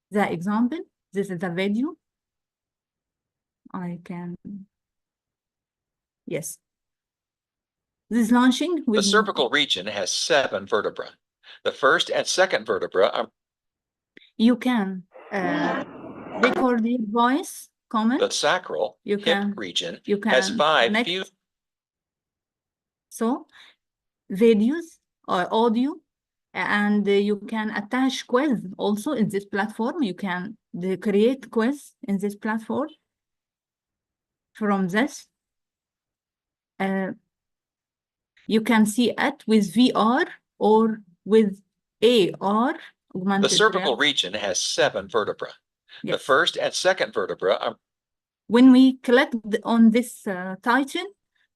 The example, this is the video. I can, yes. This is launching The with, cervical region has 7 vertebrae. The first and second vertebra are you can record your voice, comment. the sacral You hip can- region You has can 5 connect. few So videos or audio, and you can attach quiz also in this platform. You can create quiz in this platform from this. You can see it with VR or with AR, The augmented cervical reality. region has 7 vertebrae. The Yes. first and second vertebra are When we click on this title,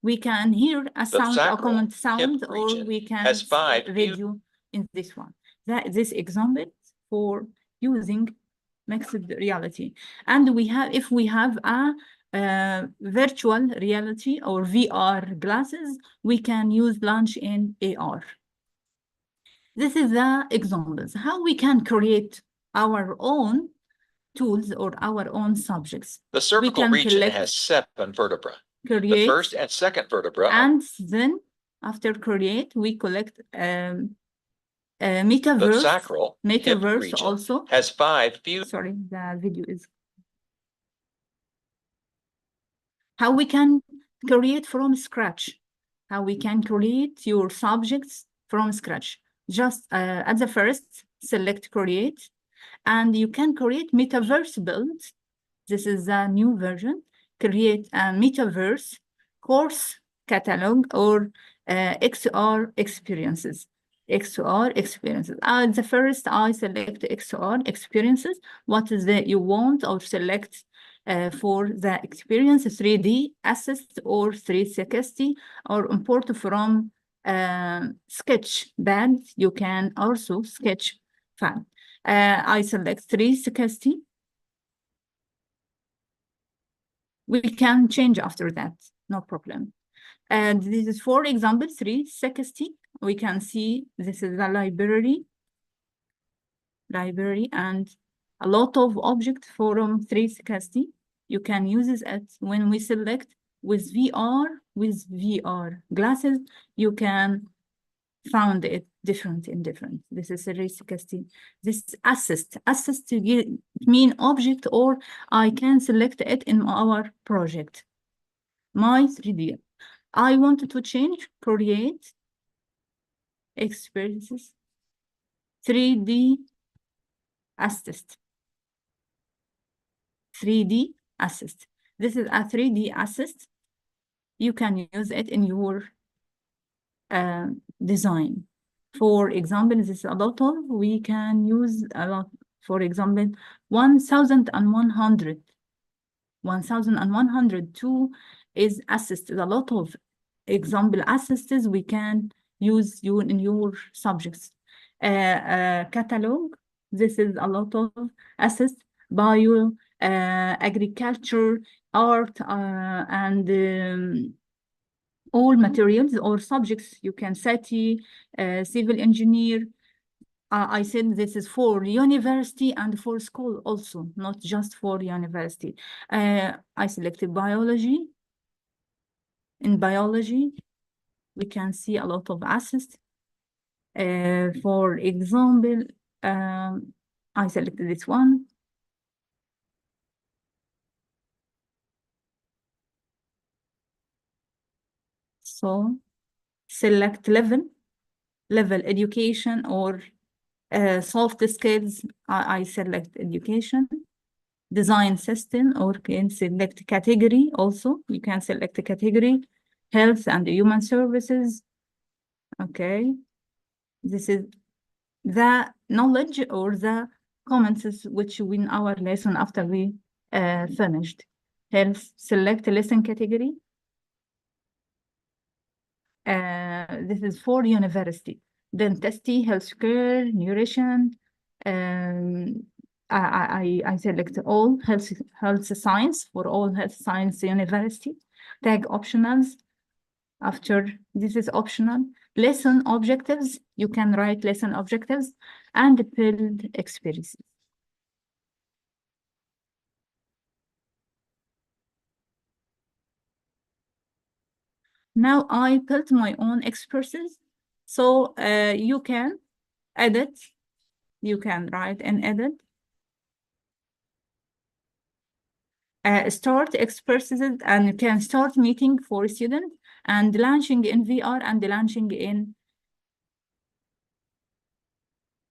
we can hear a sound, a sacral comment sound, hip or region we can has see 5 a video in this one. This example for using mixed reality. And we have, if we have a virtual reality or VR glasses, we can use launch in AR. This is the examples, how we can create our own tools or our own subjects. the cervical can region collect- has 7 vertebrae. The Create, first and second vertebra are and then after create, we collect the metaverse. sacral hip Metaverse region also. has 5 few Sorry, the video is. How we can create from scratch. How we can create your subjects from scratch. Just at the first, select create, and you can create metaverse build. This is a new version. Create a metaverse course catalog or XR experiences. XR experiences. The first, I select XR experiences. What is that you want, or select for the experience 3D assist or 360, or import from Sketchpad. You can also sketch file. I select 360. We can change after that, no problem. And this is, for example, 360. We can see this is the library, and a lot of objects from 360. You can use it when we select with VR glasses. You can found it different in different. This is 360. This assist to get mean object, or I can select it in our project. My 3D. I wanted to change, create experiences, 3D assist. 3D assist. This is a 3D assist. You can use it in your design. For example, this is a lot of, we can use a lot. For example, 1,100. 1,102 is assisted. A lot of example assists we can use you in your subjects. Catalog, this is a lot of assist, bio, agriculture, art, and all materials or subjects. You can city, civil engineer. I said this is for university and for school also, not just for university. I selected biology. In biology, we can see a lot of assets. For example, I selected this one. So select level education, or soft skills. I select education. Design system, or can select category also. You can select a category, health and human services. Okay. This is the knowledge or the comments which in our lesson after we finished. Health, select lesson category. This is for university. Dentistry, healthcare, nutrition, I select all health science for all health science university. Tag optionals. After this is optional. Lesson objectives. You can write lesson objectives and build experiences. Now I built my own expertise. So you can edit. You can write and edit. Start expertises, and you can start meeting for students and launching in VR and launching in,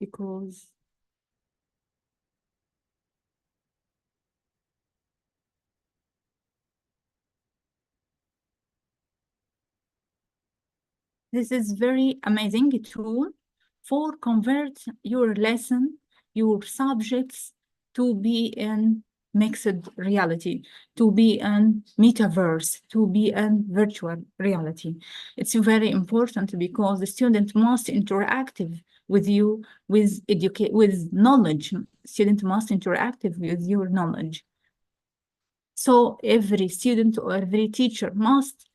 because this is very amazing tool for convert your lesson, your subjects to be in mixed reality, to be in metaverse, to be in virtual reality. It's very important because the student must interactive with you, with knowledge. Student must interactive with your knowledge. So every student or every teacher must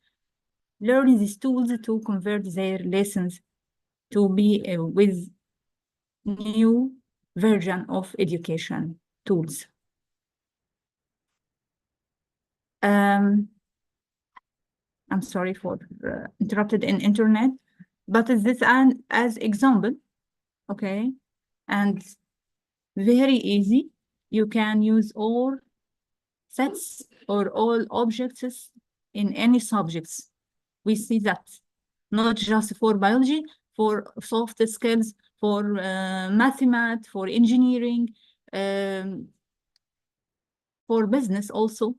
learn these tools to convert their lessons to be with new version of education tools. I'm sorry for interrupted in internet, but this as example, okay? And very easy. You can use all sets or all objects in any subjects. We see that, not just for biology, for soft skills, for mathematics, for engineering, for business also.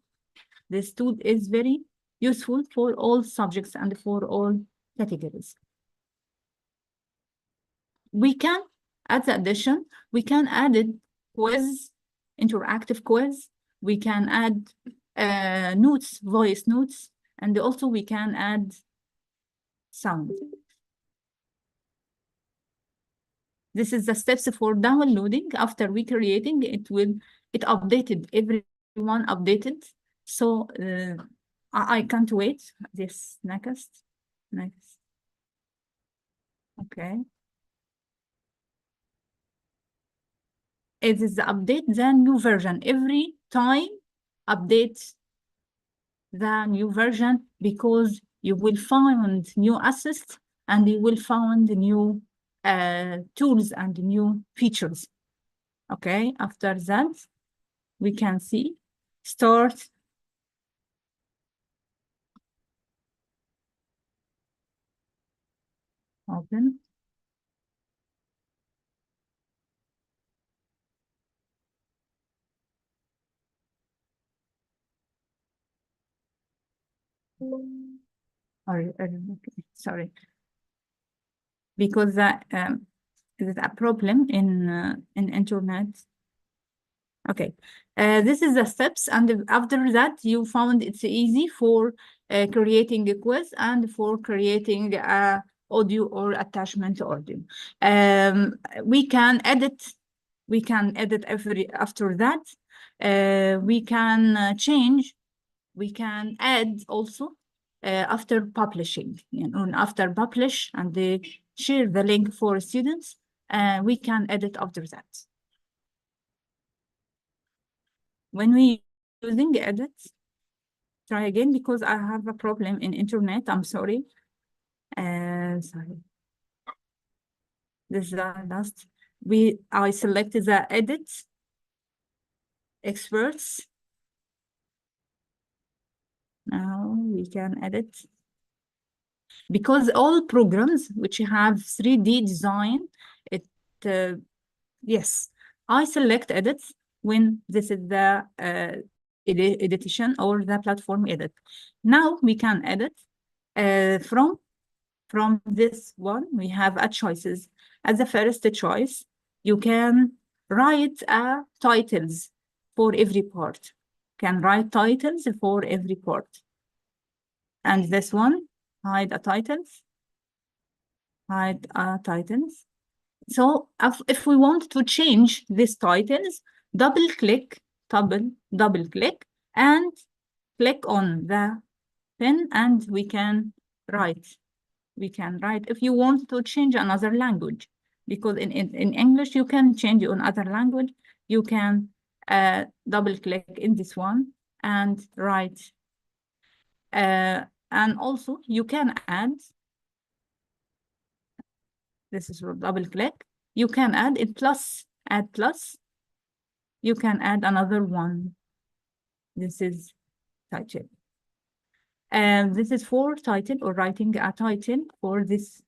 This tool is very useful for all subjects and for all categories. We can, as addition, we can add quiz, interactive quiz. We can add notes, voice notes, and also we can add sound. This is the steps for downloading. After we creating, it updated, everyone updated. So I can't wait. This next. Okay. It is the update the new version. Every time update the new version, because you will find new assets and you will find new tools and new features. Okay, after that, we can see start. Open. Okay, sorry. Because that is a problem in internet. Okay, this is the steps, and after that you found it's easy for creating a quiz and for creating audio or attachment audio. We can edit after that. We can change, we can add also after publishing, after publish and they share the link for students, we can edit after that. When we using edit, try again because I have a problem in internet. I'm sorry. Sorry. This is the last. I selected the edit experts. Now we can edit. Because all programs which have 3D design, yes, I select edits when this is the edition or the platform edit. Now we can edit from this one. We have choices. As the first choice, you can write titles for every part. Can write titles for every part. And this one, hide titles. Hide titles. So if we want to change these titles, double click, and click on the pen, and we can write. We can write if you want to change another language, because in English you can change on other language. You can double click in this one and write. And also you can add, this is for double click, you can add it plus, add plus, you can add another one. This is title. And this is for title, or writing a title for this.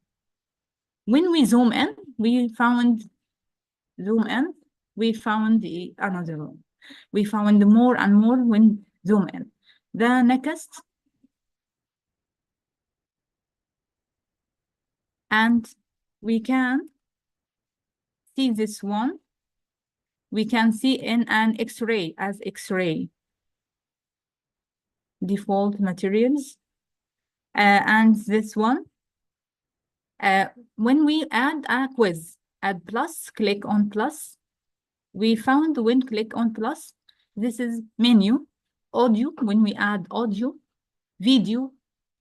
When we zoom in, we found another one. We found more and more when zoom in. The next, and we can see this one. We can see in an X-ray, as X-ray. Default materials. And this one, when we add a quiz, add plus, click on plus, we found when click on plus, this is menu, audio, when we add audio, video,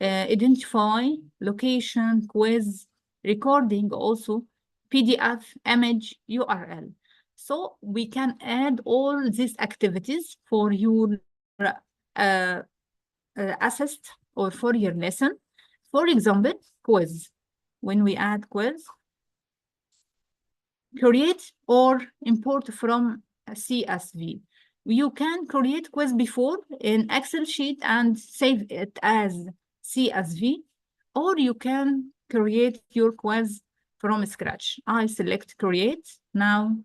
identify, location, quiz, recording, also PDF, image, URL. So we can add all these activities for your assist or for your lesson. For example, quiz. When we add quiz, create or import from a CSV. You can create quiz before in Excel sheet and save it as CSV, or you can create your quiz from scratch. I select create. Now,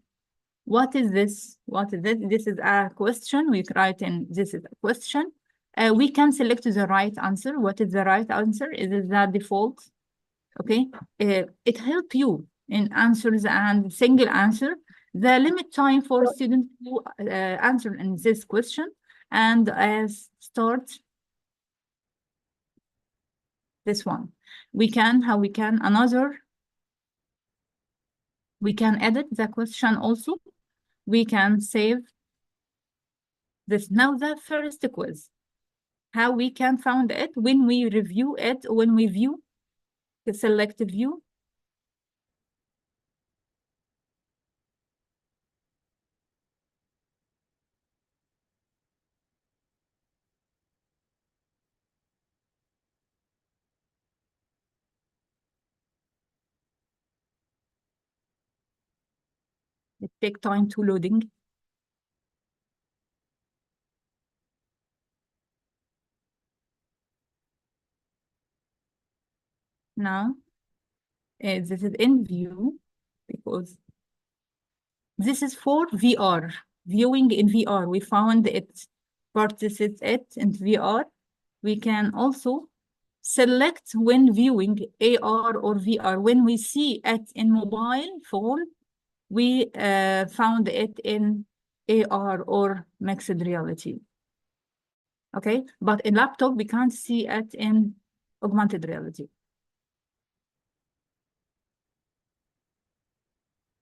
what is this? What is it? This is a question. We write in, this is a question. We can select the right answer. What is the right answer? Is it the default? Okay. It helps you in answers and single answer. The limit time for students to answer in this question, and start this one. We can edit the question also. We can save this. Now the first quiz. How we can find it when we review it, when we view the select view. It takes time to loading. Now, this is in view, because this is for VR, viewing in VR. We found it, participate it in VR. We can also select when viewing AR or VR. When we see it in mobile phone, we found it in AR or mixed reality. Okay, but in laptop, we can't see it in augmented reality.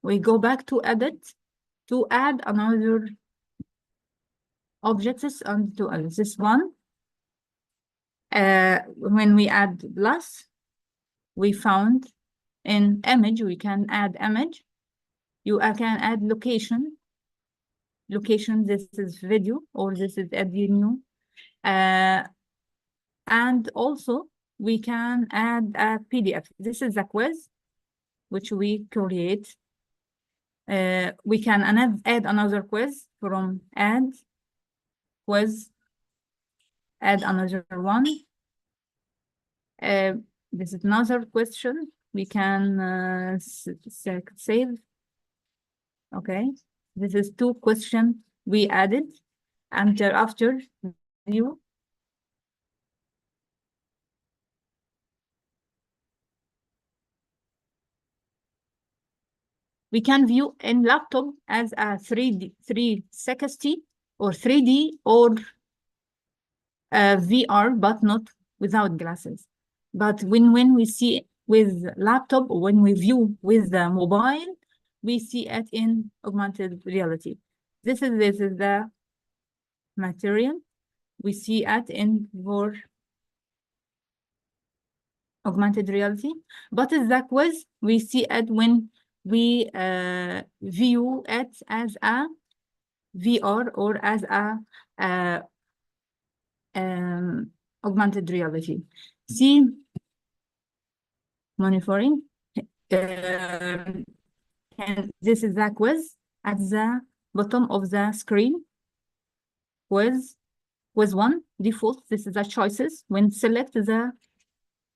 We go back to edit to add another objects onto this one. When we add plus, we found in image, we can add image. You can add location. Location, this is video, or this is audio. And also we can add a PDF. This is a quiz which we create. We can add another quiz from add quiz, add another one. This is another question. We can save. Okay, this is 2 questions we added, and after view. We can view in laptop as a 360 or 3D or VR, but not without glasses. But when we see with laptop, or when we view with the mobile, we see it in augmented reality. This is the material we see in for augmented reality. But is the quiz we see it when we view it as a VR or as a augmented reality. See, monitoring. And this is the quiz at the bottom of the screen. Quiz 1, default. This is the choices. When select the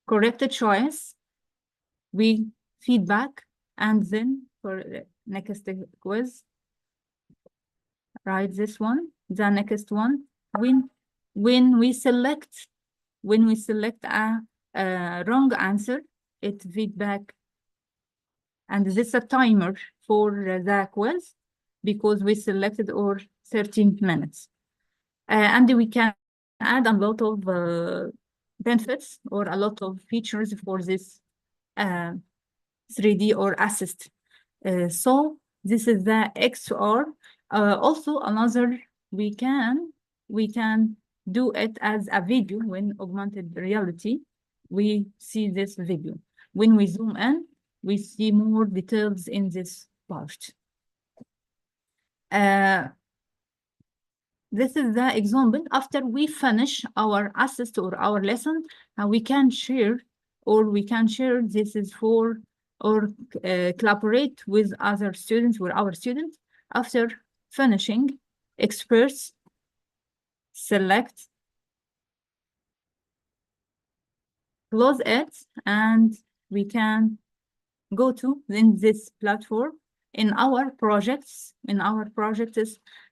correct choice, we feedback, and then for the next quiz, write this one. The next one, when we select a wrong answer, it feedback, and this is a timer for the quiz because we selected or 13 minutes. And we can add a lot of benefits or a lot of features for this 3D or assist. So this is the XR. Also another, we can do it as a video. When augmented reality, we see this video. When we zoom in, we see more details in this part. This is the example. After we finish our assist or our lesson, we can share this is for or collaborate with other students or our students. After finishing, experts select, close it, and we can go to in this platform in our projects,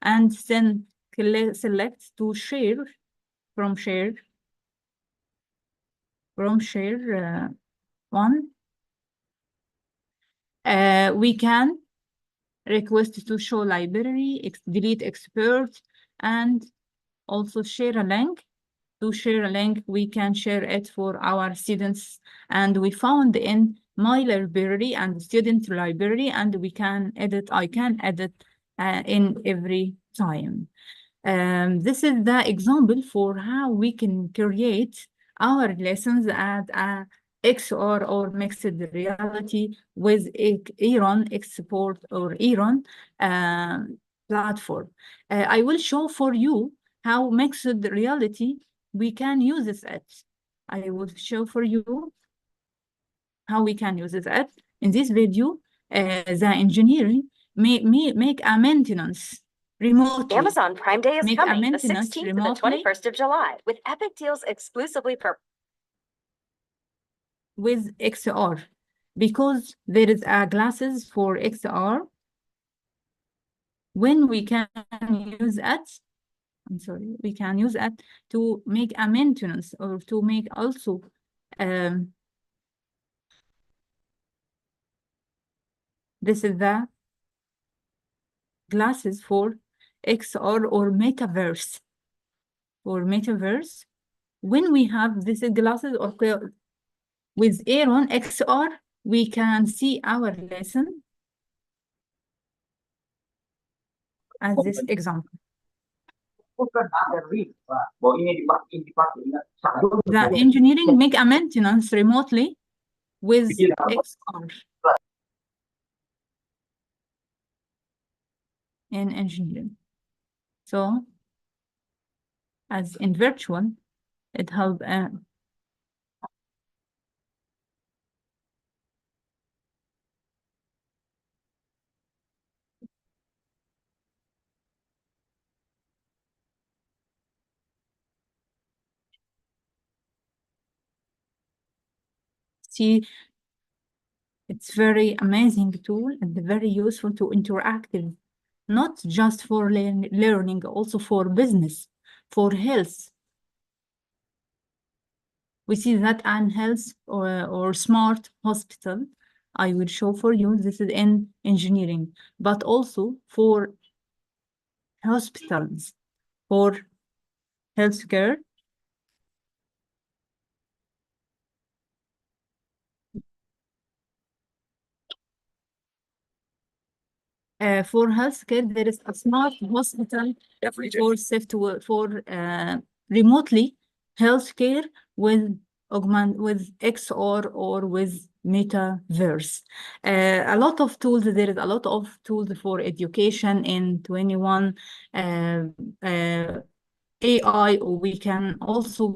and then select to share from share one. We can request to show library, delete expert, and also share a link. To share a link, we can share it for our students, and we found in my library and student library, and we can edit. I can edit in every time. This is the example for how we can create our lessons at a XR or mixed reality with Iran export or Iran platform. I will show for you how mixed reality we can use it. I will show for you how we can use it in this video. The engineering make a maintenance remotely. Amazon Prime Day is Make a coming the maintenance 16th and the remotely 21st of July with epic deals exclusively for with XR, because there is a glasses for XR. When we can use it, we can use it to make a maintenance or to make also this is the glasses for XR or metaverse. For metaverse, when we have this glasses or with Aaron XR, we can see our lesson as this example. The engineering make a maintenance remotely with XR. In engineering. So, as in virtual, it helps. See, it's very amazing tool and very useful to interactive, not just for learning, also for business, for health. We see that in health or smart hospital. I will show for you, this is in engineering, but also for hospitals, for healthcare. For healthcare, there is a smart hospital for remotely healthcare with XR or with metaverse. A lot of tools. There is a lot of tools for education in 21. AI, or we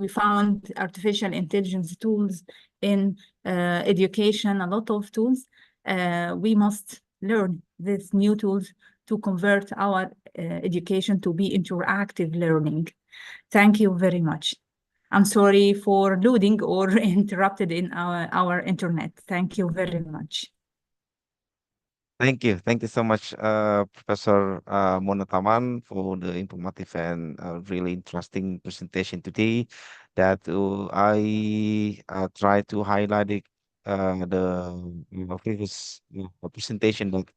found artificial intelligence tools in education, a lot of tools. We must learn these new tools to convert our education to be interactive learning. Thank you very much. I'm sorry for loading or interrupted in our internet. Thank you very much. Thank you. Thank you so much, Professor Mona Taman, for the informative and really interesting presentation today. That I try to highlight the previous presentation that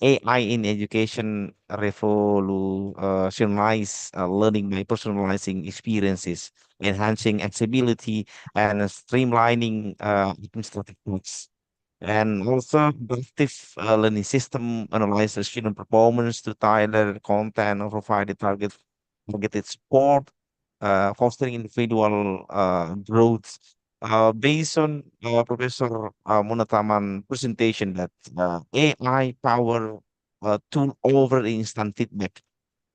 AI in education revolutionize learning by personalizing experiences, enhancing accessibility, and streamlining administrative tasks. And also, adaptive learning system analyzes student performance to tailor content and provide the targeted support, fostering individual growth. Based on Professor Munataman presentation that AI power tool over instant feedback,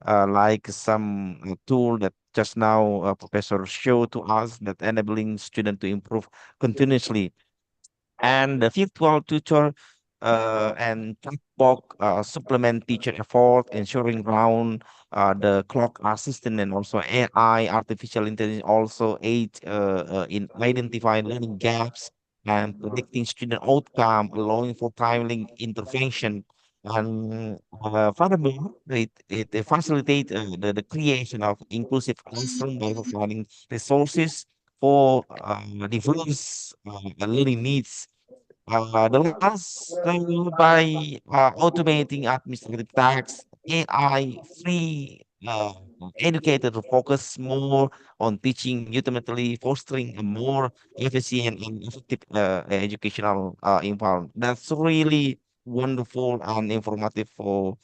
like some tool that just now Professor showed to us that enabling student to improve continuously, and the virtual tutor and chatbot supplement teacher effort, ensuring round the clock assistant and also AI, artificial intelligence also aid in identifying learning gaps and predicting student outcome, allowing for timely intervention. And furthermore, it facilitates the creation of inclusive classroom by providing resources for diverse learning needs. The last by automating administrative tasks, AI free educator to focus more on teaching, ultimately fostering a more efficient and effective educational environment. That's really wonderful and informative for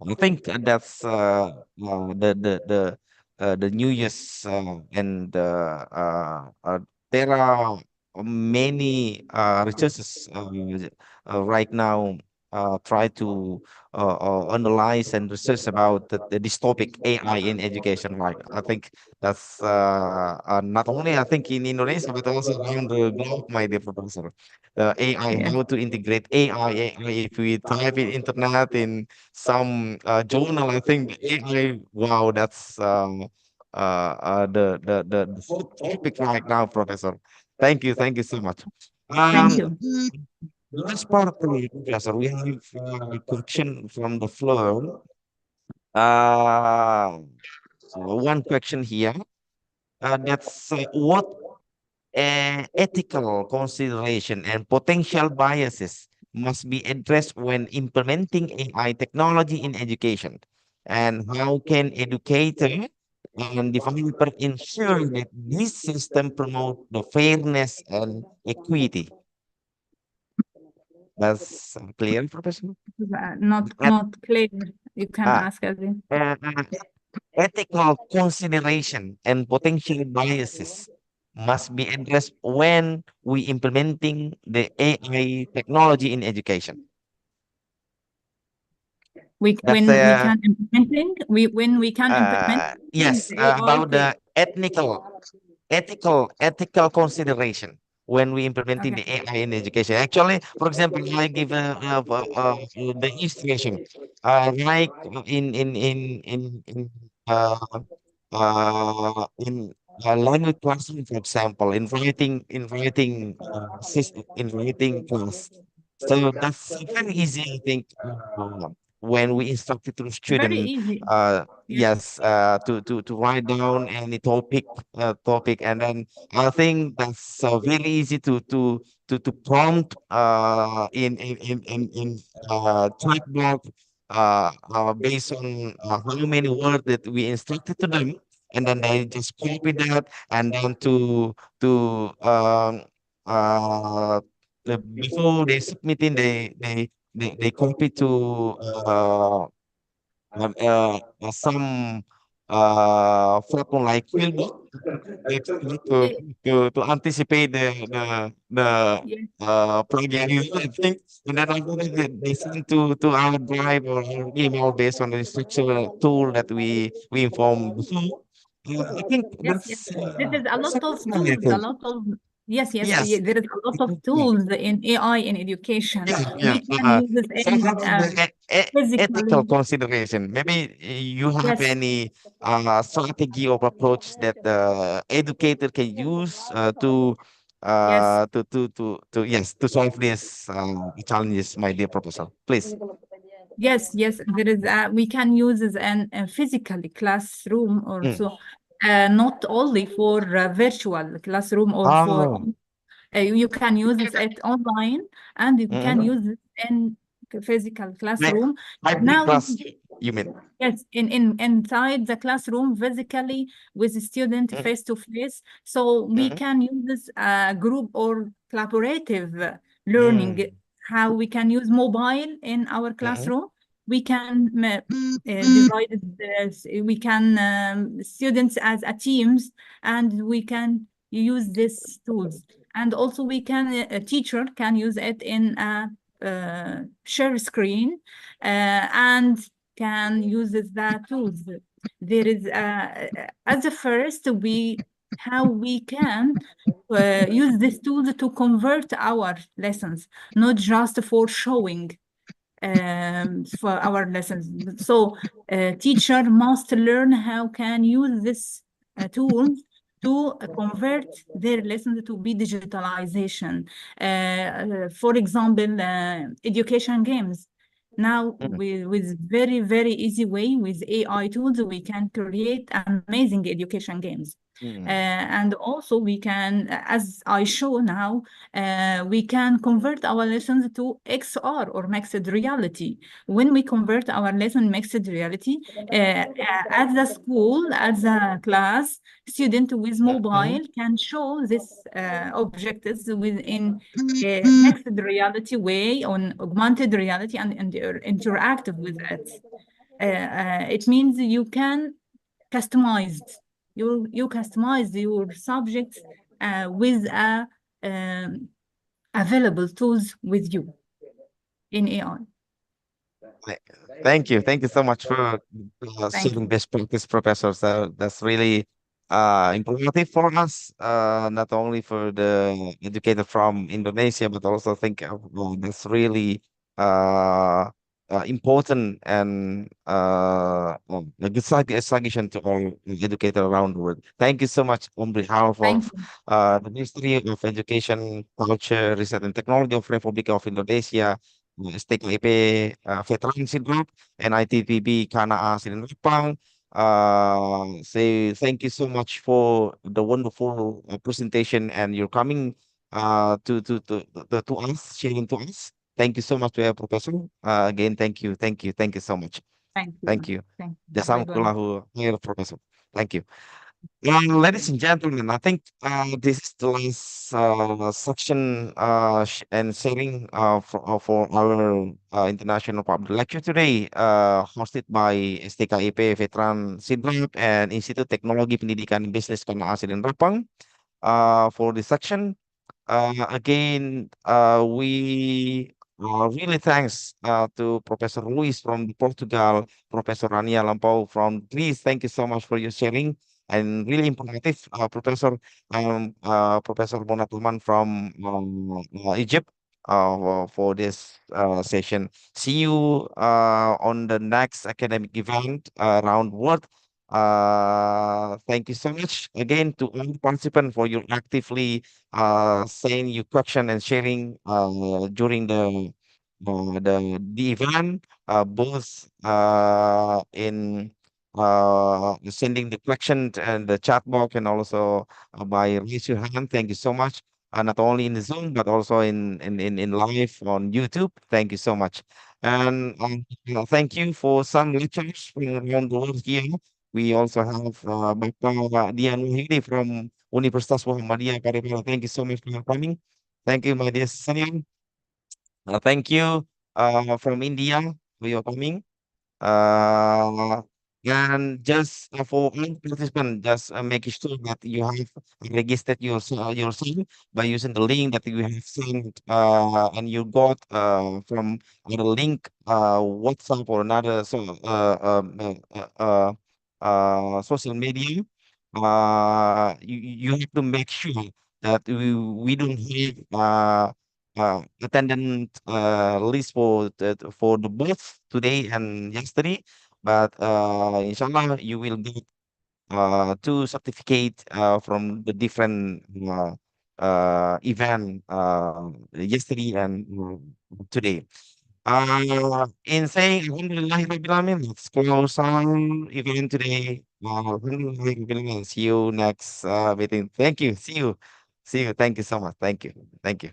I think that's the New Year's and there are many researchers right now try to analyze and research about this topic AI in education. Right, I think that's not only I think in Indonesia but also around the globe, my dear professor. AI, Yeah. how to integrate AI if we type in internet in some journal, I think AI, wow, that's the whole topic right now, Professor. Thank you so much. Thank Um, you. last part of the Professor, we have a question from the floor. Uh, one question here. That's what ethical consideration and potential biases must be addressed when implementing AI technology in education. And how can educator and developer ensure that this system promote the fairness and equity? That's clear, Professor? Not At, clear. You can uh, ask again. ethical consideration and potential biases must be addressed when we implementing the AI technology in education. That's When we can implementing, when we can implementing yes, AI. about the ethical consideration when we implementing Okay. the AI in education. Actually, for example, I give the illustration, like uh, in language classroom, for example, in writing class. So that's very easy, I think, when we instruct it to Very student. easy. Yes. Yes, to write down any topic, and then I think that's very easy to prompt in chatbot based on how many words that we instructed to them, and then they just copy that and then to uh before they submitting, they copy to some platform like Facebook. They try Eh, to anticipate the Yes, plagiarism, I think, and then after that they send to our drive or our email based on the instructional tool that we inform before. I think yes, yes. There is a lot of successful, I tools, a think. lot of, yes, yes, Yes. there is a lot of tools in AI in education. Yeah, We yeah. can use it So in how about the ethical physically, consideration? Maybe you have yes, any strategy or approach that the educator can use yes. yes, to solve this challenges, my dear professor. Please. Yes, yes, there is we can use as a physical classroom Mm. also, not only for virtual classroom or for Oh. you can use it online and you can Mm. use it in physical Like classroom. hybrid Now, class, you mean? yes, in inside the classroom physically with the student Mm. face to face, so we Mm. can use this group or collaborative learning. Mm. How we can use mobile in our Mm. classroom. We can divide we can students as a teams, and we can use these tools. And also we can a teacher can use it in a share screen and can use the tools. There is as a first we how we can use these tools to convert our lessons, not just for showing for our lessons. So teacher must learn how can use this tools to convert their lessons to be digitalization. For example, education games. Now, Mm. with very, very easy way, with AI tools, we can create amazing education games. Mm. And also we can, as I show now, we can convert our lessons to XR or mixed reality. When we convert our lesson mixed reality, at the school, at the class, student with mobile can show this objectives within a mixed reality way, on augmented reality, and interactive with it. It means you can customize you customize your subjects with available tools with you in AI. Th- Thank you so much for Thank sharing you. best practice, Professor. So that's really informative for us, not only for the educator from Indonesia, but also think that's really uh, important and a good suggestion to all educators around the world. Thank you so much on behalf Thank of you. the Ministry of Education, Culture, Research and Technology of Republic of Indonesia, S.Pd, Veteran Syndrome, and ITPB Qana'ah Sidenreng. Say thank you so much for the wonderful presentation and your coming to us, sharing to us. Thank you so much, Professor. Again, thank you so much. Thank Thank you. you. Thank you. Bye bye. Jazakumullahu khair, Professor. Thank you. Ladies and gentlemen, I think this is the last section and sharing for our international public lecture today, hosted by STKIP Veteran Sidrap and Institut Teknologi Pendidikan Bisnis Qana'ah Rappang. For this section, again, we really thanks to Professor Luís from Portugal, Professor Rania Lampou from Greece. Thank you so much for your sharing and really informative, Professor Bonatuman from Egypt for this session. See you on the next academic event around the world. Thank you so much again to all participants for your actively saying your question and sharing during the event, both in sending the question and the chat box and also by raise your hand. Thank you so much. Not only in the Zoom but also in live on YouTube. Thank you so much. And thank you for some lecturers from around the world here. We also have Bapak Dian Muhyidi from Universitas Muhammadiyah Parepare. Thank you so much for coming. Thank you, my dear Senior. Thank you from India for your coming. Uh, and just for all participants, just making sure that you have registered yourself by using the link that you have sent and you got from the link WhatsApp or another social media. You have to make sure that we don't have attendant list for the both today and yesterday, but inshallah you will get two certificate from the different event yesterday and today. In saying Alhamdulillah Rabbil Alamin, let's close our event today. Alhamdulillah Rabbil Alamin. See you next meeting. Thank you. See you. See you. Thank you so much. Thank you. Thank you.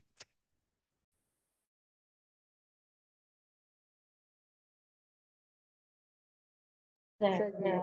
Yeah.